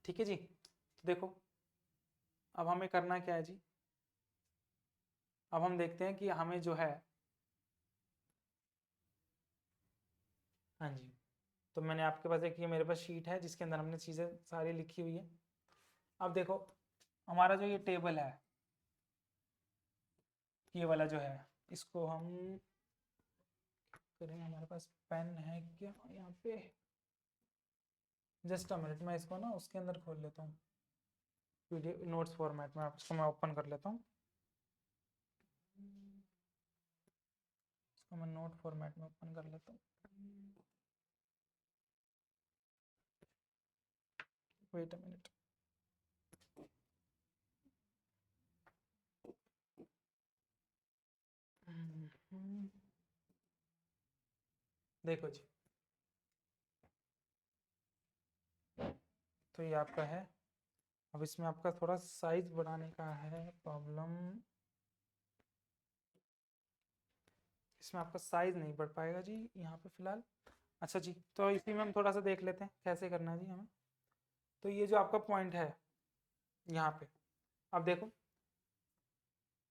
ठीक है जी। तो देखो अब हमें करना क्या है जी, अब हम देखते हैं कि हमें जो है, हाँ जी, तो मैंने आपके पास एक, ये मेरे पास शीट है जिसके अंदर हमने चीज़ें सारी लिखी हुई है। अब देखो हमारा जो ये टेबल है, ये वाला जो है, इसको हम करें, हमारे पास पेन है क्या यहाँ पे, जस्ट अ मिनट, मैं इसको ना उसके अंदर खोल लेता हूँ, पीडीएफ नोट्स फॉर्मेट में, इसको मैं ओपन कर लेता हूँ। तो मैं नोट फॉर्मेट में ओपन कर लेता हूँ। Wait a minute. देखो जी, तो ये आपका है। अब इसमें आपका थोड़ा साइज बढ़ाने का है प्रॉब्लम, इसमें आपका साइज नहीं बढ़ पाएगा जी यहाँ पे फिलहाल। अच्छा जी, तो इसी में हम थोड़ा सा देख लेते हैं कैसे करना है जी हमें। तो ये जो आपका पॉइंट है यहाँ पे, अब देखो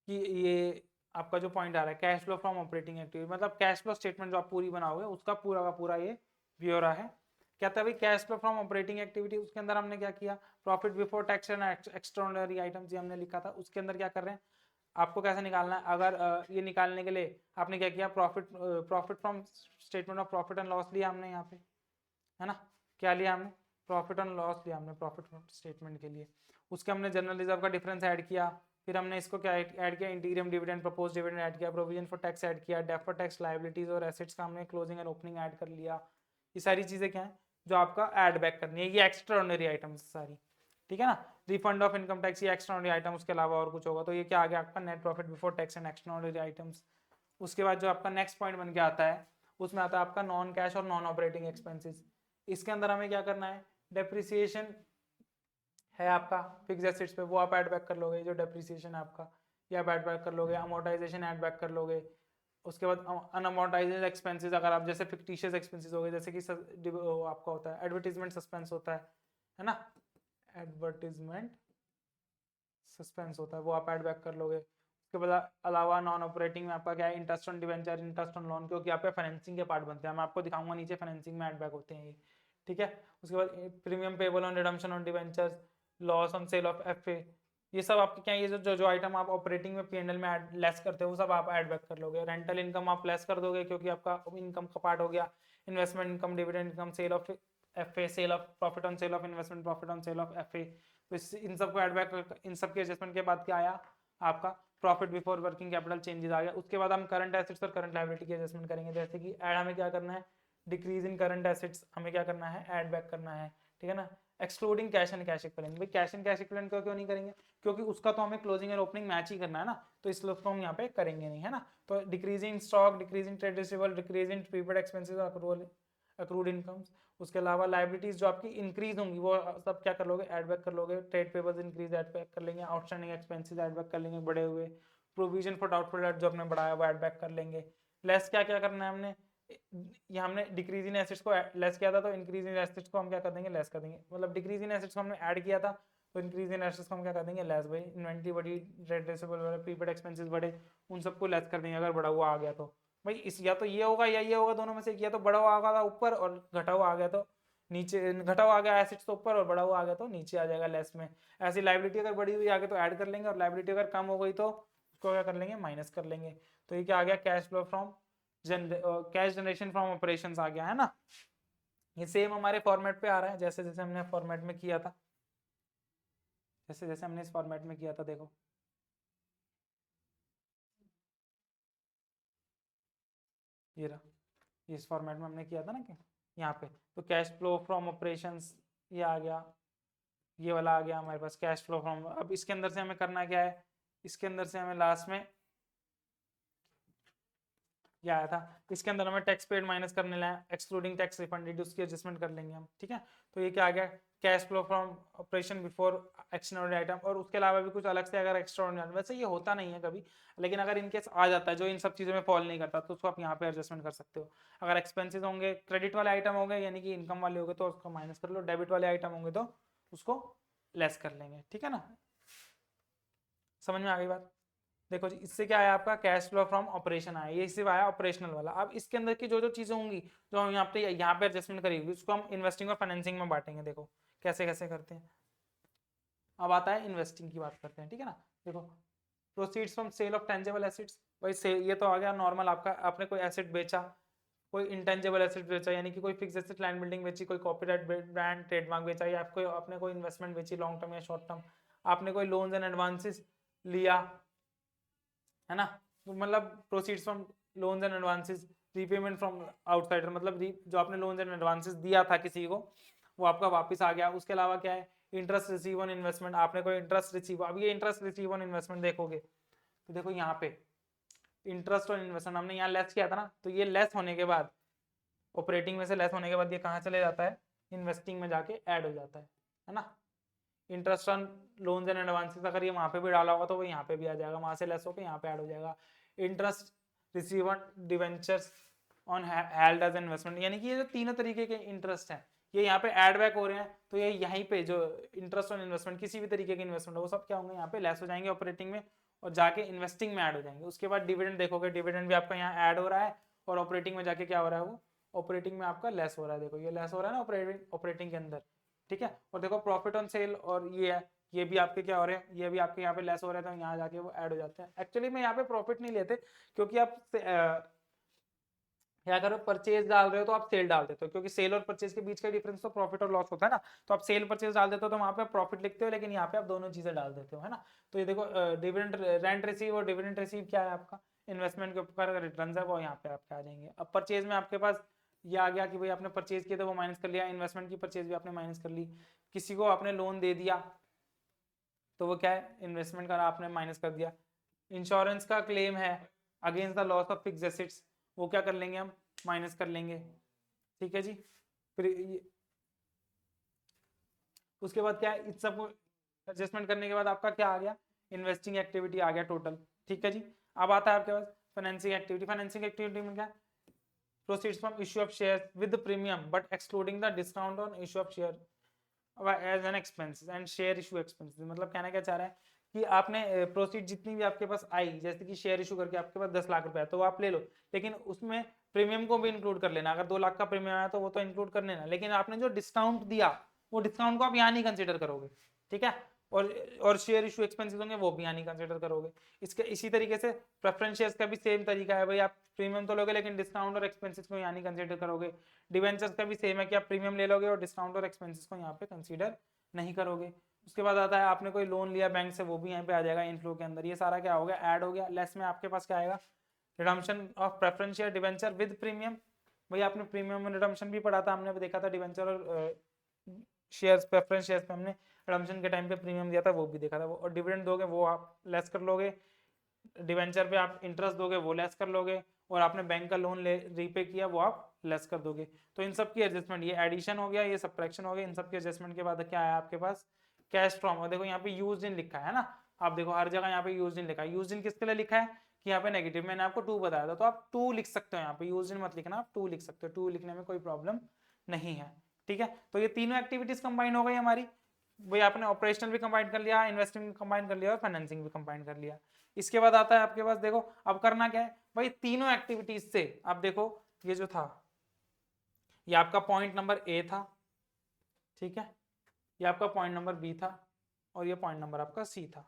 कि ये आपका जो पॉइंट आ रहा है cash flow from operating activity, मतलब कैश फ्लो स्टेटमेंट जो आप पूरी बनाओगे उसका पूरा का पूरा ये ब्यौरा है। क्या था भाई, cash flow from operating activity, उसके अंदर हमने क्या किया, profit before tax and extraordinary items ये हमने लिखा था। उसके अंदर क्या कर रहे हैं, आपको कैसे निकालना है, अगर ये निकालने के लिए आपने क्या किया, profit from statement of profit and loss लिया हमने यहाँ पे, है ना। क्या लिया हमने, प्रॉफिट एंड लॉस लिया हमने प्रॉफिट स्टेटमेंट के लिए। उसके हमने जनरल रिजर्व का डिफरेंस ऐड किया, फिर हमने इसको क्या ऐड किया, इंटीरियम डिविडेंड, प्रपोज डिविडेंड ऐड किया, प्रोविजन फॉर टैक्स ऐड किया, डेफर्ड टैक्स लायबिलिटीज और एसेट्स का हमने क्लोजिंग एंड ओपनिंग ऐड कर लिया। ये सारी चीजें क्या है जो आपका ऐड बैक करनी है, ये एक्स्ट्रा ऑर्डिनरी आइटम्स सारी, ठीक है ना। रिफंड ऑफ इनकम टैक्स ये एक्स्ट्रा ऑर्डिनरी आइटम, उसके अलावा और कुछ होगा तो ये क्या आ गया आपका net profit before tax and extra ordinary items. उसके बाद जो आपका नेक्स्ट पॉइंट बन के आता है उसमें आता है आपका नॉन कैश और नॉन ऑपरेटिंग एक्सपेंसेस। इसके अंदर हमें क्या करना है, डेप्रिसिएशन है आपका फिक्स एसेट्स पे, वो आप ऐड बैक कर लोगे, जो डेप्रिसिएशन है आपका ये आप ऐड बैक कर लोगे, अमोर्टाइजेशन ऐड बैक कर लोगे। उसके बाद अनअमोर्टाइज्ड एक्सपेंसेस, अगर आप जैसे फिक्टिशियस एक्सपेंसेस हो गए, जैसे कि आपका होता है एडवर्टीजमेंट सस्पेंस होता है ना, एडवर्टीजमेंट सस्पेंस होता है वो आप ऐड बैक कर लोगे। उसके बाद अलावा नॉन ऑपरेटिंग में आपका क्या है, interest on debenture, interest on loan, क्योंकि यहाँ पे फाइनेंसिंग के पार्ट बनते हैं, मैं आपको दिखाऊंगा नीचे फाइनेंसिंग में ऐड बैक होते हैं ये, ठीक है। उसके बाद premium payable on redemption on debentures, loss on sale of FA, ये सब आपके क्या है, ये जो आइटम आप ऑपरेटिंग में पीएनएल में ऐड लेस करते हो वो सब आप ऐड बैक कर लोगे। रेंटल इनकम आप लेस कर दोगे क्योंकि आपका इनकम का पार्ट हो गया। Investment income, dividend income, sale of FA, sale of profit on sale of investment, profit on sale of FA, तो इन सबको ऐड बैक, इन सब के एडजस्टमेंट के बाद क्या आया आपका profit before working capital changes आ गया। उसके बाद हम करंट एसेट्स और करंट लायबिलिटी की एडजस्टमेंट करेंगे, जैसे कि ऐड हमें क्या करना है, डिक्रीज इन करंट एसेट्स हमें क्या करना है, ऐड बैक करना है, ठीक है ना। Excluding cash and cash equivalent, भाई कैश एंड कैश इक्विवेलेंट क्यों नहीं करेंगे, क्योंकि उसका तो हमें क्लोजिंग एंड ओपनिंग मैच ही करना है ना, तो इसलिए उसको हम यहाँ पे करेंगे नहीं, है ना। तो decreasing stock, decreasing trade receivable, decreasing prepaid expenses, accrued incomes. उसके अलावा लाइबिलिटीज जो आपकी इंक्रीज होंगी वो सब क्या कर लोगे, ऐड बैक कर लोगे। Trade payables increase add back कर लेंगे, आउटस्टैंडिंग एक्सपेंसेस ऐड बैक कर लेंगे बढ़े हुए, प्रोविजन फॉर डाउटफुल डेट जो आपने बढ़ाया वो ऐड बैक कर लेंगे। लेस क्या क्या करना है हमने, ये हमने डिक्रीज इन एसेट्स को लेस किया था तो इंक्रीज इन एसेट्स को हम क्या कर देंगे, लेस कर देंगे, मतलब डिक्रीज इन एसेट्स को हमने ऐड किया था तो इंक्रीज इन एसेट्स को हम क्या कर देंगे, लेस। भाई इन्वेंटरी बढ़ी, ट्रेड रिसीवेबल बढ़े, प्रीपेड एक्सपेंसेस बढ़े, उन सबको लेस कर देंगे अगर बढ़ा हुआ आ गया तो। भाई इस या तो ये होगा या ये होगा, दोनों में से या तो बढ़ा हुआ आ गया ऊपर और घटा हुआ आ गया तो नीचे, घटा हुआ आ गया एसेट्स तो ऊपर और बढ़ा हुआ आ गया तो नीचे आ जाएगा लेस में। ऐसी लाइबिलिटी अगर बढ़ी हुई आगे तो ऐड कर लेंगे और लाइबिलिटी अगर कम हो गई तो उसको क्या कर लेंगे, माइनस कर लेंगे। तो ये क्या आ गया, cash flow from cash generation from operations आ गया, है ना। ये सेम हमारे फॉर्मेट पे आ रहा है जैसे जैसे हमने फॉर्मेट में किया था, जैसे जैसे हमने इस फॉर्मेट में किया था, देखो ये रहा, इस फॉर्मेट में हमने किया था ना कि यहाँ पे, तो कैश फ्लो फ्रॉम ऑपरेशंस ये आ गया, ये वाला आ गया हमारे पास कैश फ्लो फ्रॉम। अब इसके अंदर से हमें करना क्या है, इसके अंदर से हमें लास्ट में ये आया था, इसके अंदर हमें टैक्स पेड माइनस करने लाया, एक्सक्लूडिंग टैक्स रिफंडेड, उसकी एडजस्टमेंट कर लेंगे हम, ठीक है। तो ये क्या आ गया, cash flow from operation before extraordinary item. और उसके अलावा भी कुछ अलग से अगर एक्स्ट्राऑर्डिनरी, वैसे ये होता नहीं है कभी, लेकिन अगर इनकेस आ जाता है जो इन सब चीज़ों में फॉल नहीं करता तो उसको आप यहाँ पे एडजस्टमेंट कर सकते हो। अगर एक्सपेंसेस होंगे, क्रेडिट वाले आइटम होंगे यानी कि इनकम वाले होंगे तो उसको माइनस कर लो, डेबिट वाले आइटम होंगे तो उसको लेस कर लेंगे, ठीक है ना। समझ में आ गई बात। देखो जी, इससे क्या आया आपका कैश फ्लो फ्रॉम ऑपरेशन आया, ये सिर्फ आया ऑपरेशनल वाला। अब इसके अंदर की जो जो चीजें होंगी जो हम यहाँ पे एडजस्टमेंट करेंगे उसको हम इन्वेस्टिंग और फाइनेंसिंग में बांटेंगे। देखो कैसे कैसे करते हैं। अब आता है इन्वेस्टिंग की बात करते हैं, ठीक है ना। देखो proceeds from sale of tangible assets, भाई से ये तो आ गया नॉर्मल आपका, आपने कोई एसेट बेचा, कोई इंटेंजेबल एसेट बेचा यानी कि कोई फिक्स एसेट, लैंड बिल्डिंग बेची, कोई कॉपीराइट ब्रांड ट्रेडमार्क बेचा, या आपको आपने कोई इन्वेस्टमेंट बेची लॉन्ग टर्म या शॉर्ट टर्म, आपने कोई लोन्स एंड एडवांसेस लिया, है ना। तो मतलब proceeds from loans and advances, repayment from outsider, मतलब जो आपने लोन्स एंड एडवांसेस दिया था किसी को वो आपका वापस आ गया। उसके अलावा क्या है, इंटरेस्ट रिसीव ऑन इन्वेस्टमेंट, आपने कोई इंटरेस्ट रिसीव, अब ये इंटरेस्ट रिसीव ऑन इन्वेस्टमेंट देखोगे तो देखो यहाँ पे इंटरेस्ट ऑन इन्वेस्टमेंट हमने यहाँ लेस किया था ना, तो ये लेस होने के बाद ऑपरेटिंग में से लेस होने के बाद ये कहाँ चले जाता है, इन्वेस्टिंग में जाके ऐड हो जाता है ना। Interest on loans and advances अगर ये वहाँ पे भी डाला होगा तो वो यहाँ पे भी आ जाएगा, वहाँ से लेस होकर यहाँ पे ऐड हो जाएगा। Interest receive on debentures on held as investment, यानी कि ये जो तीनों तरीके के इंटरेस्ट हैं ये यहाँ पे ऐड बैक हो रहे हैं, तो ये यहीं पे जो इंटरेस्ट ऑन इन्वेस्टमेंट किसी भी तरीके के इन्वेस्टमेंट वो सब क्या होंगे, यहाँ पे लेस हो जाएंगे ऑपरेटिंग में और जाके इन्वेस्टिंग में ऐड हो जाएंगे। उसके बाद डिविडेंड देखोगे, डिविडेंड भी आपका यहाँ ऐड हो रहा है और ऑपरेटिंग में जाके क्या हो रहा है, वो ऑपरेटिंग में आपका लेस हो रहा है। देखो ये लेस हो रहा है ना ऑपरेटिंग के अंदर, ठीक है। और देखो प्रॉफिट ऑन सेल और ये है, ये भी आपके क्या हो रहे हैं, ये भी आपके यहाँ पे लेस हो रहे हैं, तो यहाँ जाके वो ऐड हो जाते हैं। एक्चुअली में यहाँ पे प्रॉफिट नहीं लेते क्योंकि आप क्या करो, परचेज डाल रहे हो तो आप सेल डाल देते हो, क्योंकि सेल और परचेज के बीच का डिफरेंस तो प्रॉफिट और लॉस होता है ना, तो आप सेल परचेज डाल देते हो तो वहां पे प्रॉफिट लिखते हो, लेकिन यहाँ पे आप दोनों चीजें डाल देते हो, है ना। तो ये देखो डिविडेंड रेंट रिसीव और डिविडेंड रिसीव क्या है आपका, इन्वेस्टमेंट के ऊपर रिटर्न है, वो यहाँ पे आपके आ जाएंगे। अब परचेज में आपके पास ये आ गया कि भाई आपने परचेज किया तो वो माइनस कर लिया, इन्वेस्टमेंट की परचेज भी आपने माइनस कर ली। किसी को आपने लोन दे दिया तो वो क्या है, इन्वेस्टमेंट का आपने माइनस कर दिया। इंश्योरेंस का क्लेम है against the loss of fixed assets, वो क्या कर लेंगे हम, माइनस कर लेंगे, ठीक है जी। फिर उसके बाद क्या है, इस सब एडजस्टमेंट करने के बाद आपका क्या आ गया, इन्वेस्टिंग एक्टिविटी आ गया टोटल, ठीक है जी। अब आता है आपके पास फाइनेंसिंग एक्टिविटी। फाइनेंसिंग एक्टिविटी में क्या, proceeds from issue of shares with premium but excluding the discount on issue of share as an expenses and share issue expenses. मतलब कहना क्या चाह रहा है कि आपने प्रोसीड जितनी भी आपके पास आई, जैसे कि शेयर इशू करके आपके पास 10 लाख रुपए है तो आप ले लो, लेकिन उसमें प्रीमियम को भी इंक्लूड कर लेना। अगर 2 लाख का प्रीमियम आया तो वो तो इंक्लूड कर लेना, लेकिन आपने जो डिस्काउंट दिया वो डिस्काउंट को आप यहाँ नहीं कंसिडर करोगे, ठीक है। और शेयर इशू एक्सपेंसेस होंगे वो भी यहाँ नहीं कंसिडर करोगे। इसके इसी तरीके से प्रेफरेंस शेयर्स का भी सेम तरीका है, भाई आप प्रीमियम तो लोगे लेकिन डिस्काउंट और एक्सपेंसेस को यहाँ नहीं कंसिडर करोगे। डिवेंचर्स का भी सेम है कि आप प्रीमियम ले लोगे और डिस्काउंट और एक्सपेंसेस को यहाँ पे कंसिडर नहीं करोगे। उसके बाद आता है आपने कोई लोन लिया बैंक से, वो भी यहाँ पे आ जाएगा इनफ्लो के अंदर। ये सारा क्या हो गया, ऐड हो गया। लेस में आपके पास क्या आएगा, redemption of preference share debenture with premium. भाई आपने प्रीमियम में रिडम्पशन भी पढ़ा था, हमने देखा था डिवेंचर और शेयर्स प्रेफरेंस शेयर्स पे हमने रिडम्पशन के टाइम पे प्रीमियम दिया था, वो भी देखा था। वो और डिविडेंड दोगे वो आप लेस कर लोगे, डिवेंचर पे आप इंटरेस्ट दोगे वो लेस कर लोगे, और आपने बैंक का लोन ले रीपे किया वो आप लेस कर दोगे। तो इन सब की एडजस्टमेंट, ये एडिशन हो गया, ये सब्ट्रैक्शन हो गया, इन सब के एडजस्टमेंट के बाद क्या है आपके पास, कैश फ्रॉम। और देखो यहाँ पे यूज्ड इन लिखा है ना, आप देखो हर जगह यहाँ पे यूज्ड इन लिखा है। यूज्ड इन किसके लिए लिखा है कि यहाँ पे नेगेटिव, मैंने आपको 2 बताया था, तो आप 2 लिख सकते हो यहाँ पे, यूज्ड इन मत लिखना, आप 2 लिख सकते हो, 2 लिखने में कोई प्रॉब्लम नहीं है, ठीक है। तो ये तीनों एक्टिविटीज कंबाइन हो गई हमारी, भाई आपने ऑपरेशनल भी कंबाइन कर लिया, इन्वेस्टिंग भी कंबाइन कर लिया और फाइनेंसिंग भी कंबाइन कर लिया। इसके बाद आता है आपके पास, देखो अब करना क्या है भाई, तीनों एक्टिविटीज से आप देखो, ये जो था ये आपका पॉइंट नंबर ए था, ठीक है, ये आपका पॉइंट नंबर बी था और ये पॉइंट नंबर आपका सी था,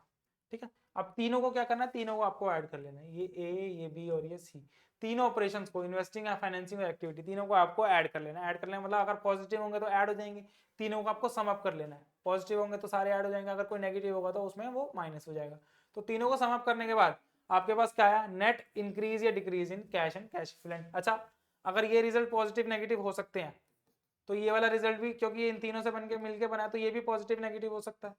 ठीक है। अब तीनों को क्या करना है, तीनों को आपको ऐड कर लेना है, ये ए, ये बी और ये सी, तीनों ऑपरेशंस को, इन्वेस्टिंग या फाइनेंसिंग एक्टिविटी, तीनों को आपको ऐड कर लेना है। ऐड कर लेना मतलब अगर पॉजिटिव होंगे तो ऐड हो जाएंगे, तीनों को आपको सम अप कर लेना है। पॉजिटिव होंगे तो सारे ऐड हो जाएंगे, अगर कोई नेगेटिव होगा तो उसमें वो माइनस हो जाएगा। तो तीनों को सम अप करने के बाद आपके पास क्या आया, नेट इंक्रीज या decrease in cash and cash equivalent. अच्छा, अगर ये रिजल्ट पॉजिटिव नेगेटिव हो सकते हैं तो ये वाला रिजल्ट भी, क्योंकि ये इन तीनों से बनके मिलके बना है, तो ये भी पॉजिटिव नेगेटिव हो सकता है।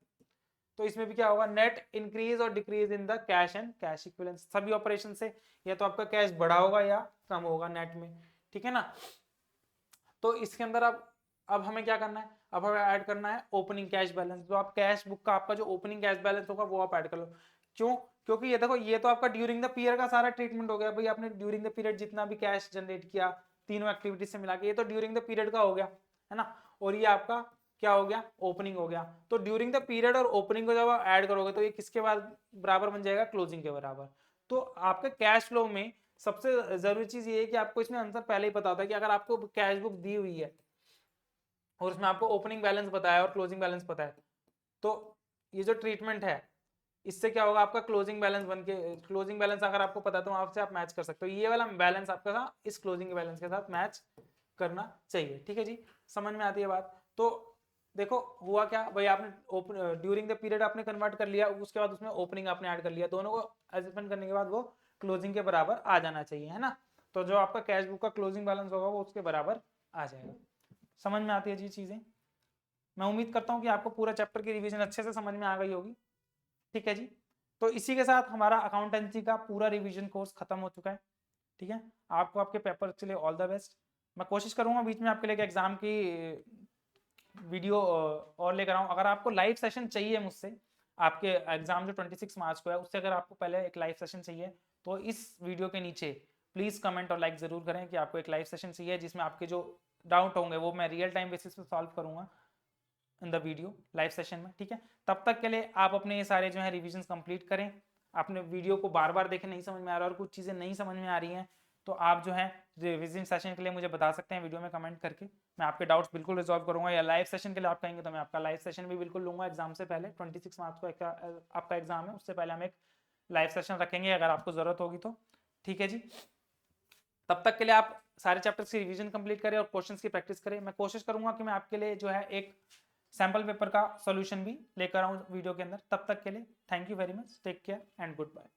तो इसमें भी क्या होगा, नेट इंक्रीज और decrease in the cash and cash equivalent. सभी ऑपरेशन से या तो आपका कैश बढ़ा होगा या कम होगा नेट में, ठीक है ना। तो इसके अंदर अब हमें क्या करना है, अब हमें ऐड करना है ओपनिंग कैश बैलेंस। तो आप कैश बुक का आपका जो ओपनिंग कैश बैलेंस होगा वो आप ऐड कर लो। क्यों, क्योंकि ये देखो ये तो आपका ड्यूरिंग द पीरियड का सारा ट्रीटमेंट हो गया, भाई आपने ड्यूरिंग द पीरियड जितना भी कैश जनरेट किया तीनों एक्टिविटीज से मिला के, ये तो ड्यूरिंग द पीरियड का हो गया, है ना। और ये आपका क्या हो गया, ओपनिंग हो गया। तो ड्यूरिंग द पीरियड और ओपनिंग को जब आप ऐड करोगे तो ये किसके बाद बराबर बन जाएगा, क्लोजिंग के बराबर। तो आपके कैश फ्लो में सबसे जरूरी चीज ये है कि आपको इसमें आंसर पहले ही पता होता है कि अगर आपको कैश बुक दी हुई है और उसमें आपको ओपनिंग बैलेंस बताया और क्लोजिंग बैलेंस पता है, तो ये जो ट्रीटमेंट है इससे क्या होगा, आपका क्लोजिंग बैलेंस बन के, क्लोजिंग बैलेंस अगर आपको पता है तो आपसे आप मैच कर सकते हो, ये वाला बैलेंस आपका इस क्लोजिंग बैलेंस के साथ मैच करना चाहिए, ठीक है जी। समझ में आती है बात। तो देखो हुआ क्या भाई, आपने ड्यूरिंग द पीरियड आपने कन्वर्ट कर लिया, उसके बाद उसमें ओपनिंग आपने ऐड कर लिया, दोनों को एडजस्टमेंट करने के बाद वो क्लोजिंग के बराबर आ जाना चाहिए, है ना। तो जो आपका कैश बुक का क्लोजिंग बैलेंस होगा वो उसके बराबर आ जाएगा। समझ में आती है जी चीजें। मैं उम्मीद करता हूँ कि आपको पूरा चैप्टर की रिवीजन अच्छे से समझ में आ गई होगी। ठीक है जी। तो इसी के साथ हमारा अकाउंटेंसी का पूरा रिवीजन कोर्स खत्म हो चुका है। ठीक है, आपको आपके पेपर के लिए ऑल द बेस्ट। मैं कोशिश करूंगा बीच में आपके लिए एग्जाम की वीडियो और लेकर आऊँ। अगर आपको लाइव सेशन चाहिए मुझसे, आपके एग्जाम जो 26 मार्च को है उससे अगर आपको पहले एक लाइव सेशन चाहिए तो इस वीडियो के नीचे प्लीज़ कमेंट और लाइक ज़रूर करें कि आपको एक लाइव सेशन चाहिए जिसमें आपके जो डाउट होंगे वो मैं रियल टाइम बेसिस पे सॉल्व करूंगा in the video live session में। ठीक है, तब तक के लिए आप अपने ये सारे जो है रिविजन कंप्लीट करें। आपने वीडियो को बार बार देखें, नहीं समझ में आ रहा और कुछ चीज़ें नहीं समझ में आ रही हैं तो आप जो है रिविजन सेशन के लिए मुझे बता सकते हैं वीडियो में कमेंट करके। मैं आपके डाउट्स बिल्कुल रिजॉल्व करूंगा, या लाइव सेशन के लिए आप कहेंगे तो मैं आपका लाइव सेशन भी बिल्कुल लूंगा एग्जाम से पहले। 26 मार्च को आपका एग्जाम है, उससे पहले हम एक लाइव सेशन रखेंगे अगर आपको ज़रूरत होगी तो। ठीक है जी, तब तक के लिए आप सारे चैप्टर्स की रिवीजन कंप्लीट करें और क्वेश्चंस की प्रैक्टिस करें। मैं कोशिश करूंगा कि मैं आपके लिए जो है एक सैम्पल पेपर का सॉल्यूशन भी लेकर आऊं वीडियो के अंदर। तब तक के लिए thank you very much, take care and good bye.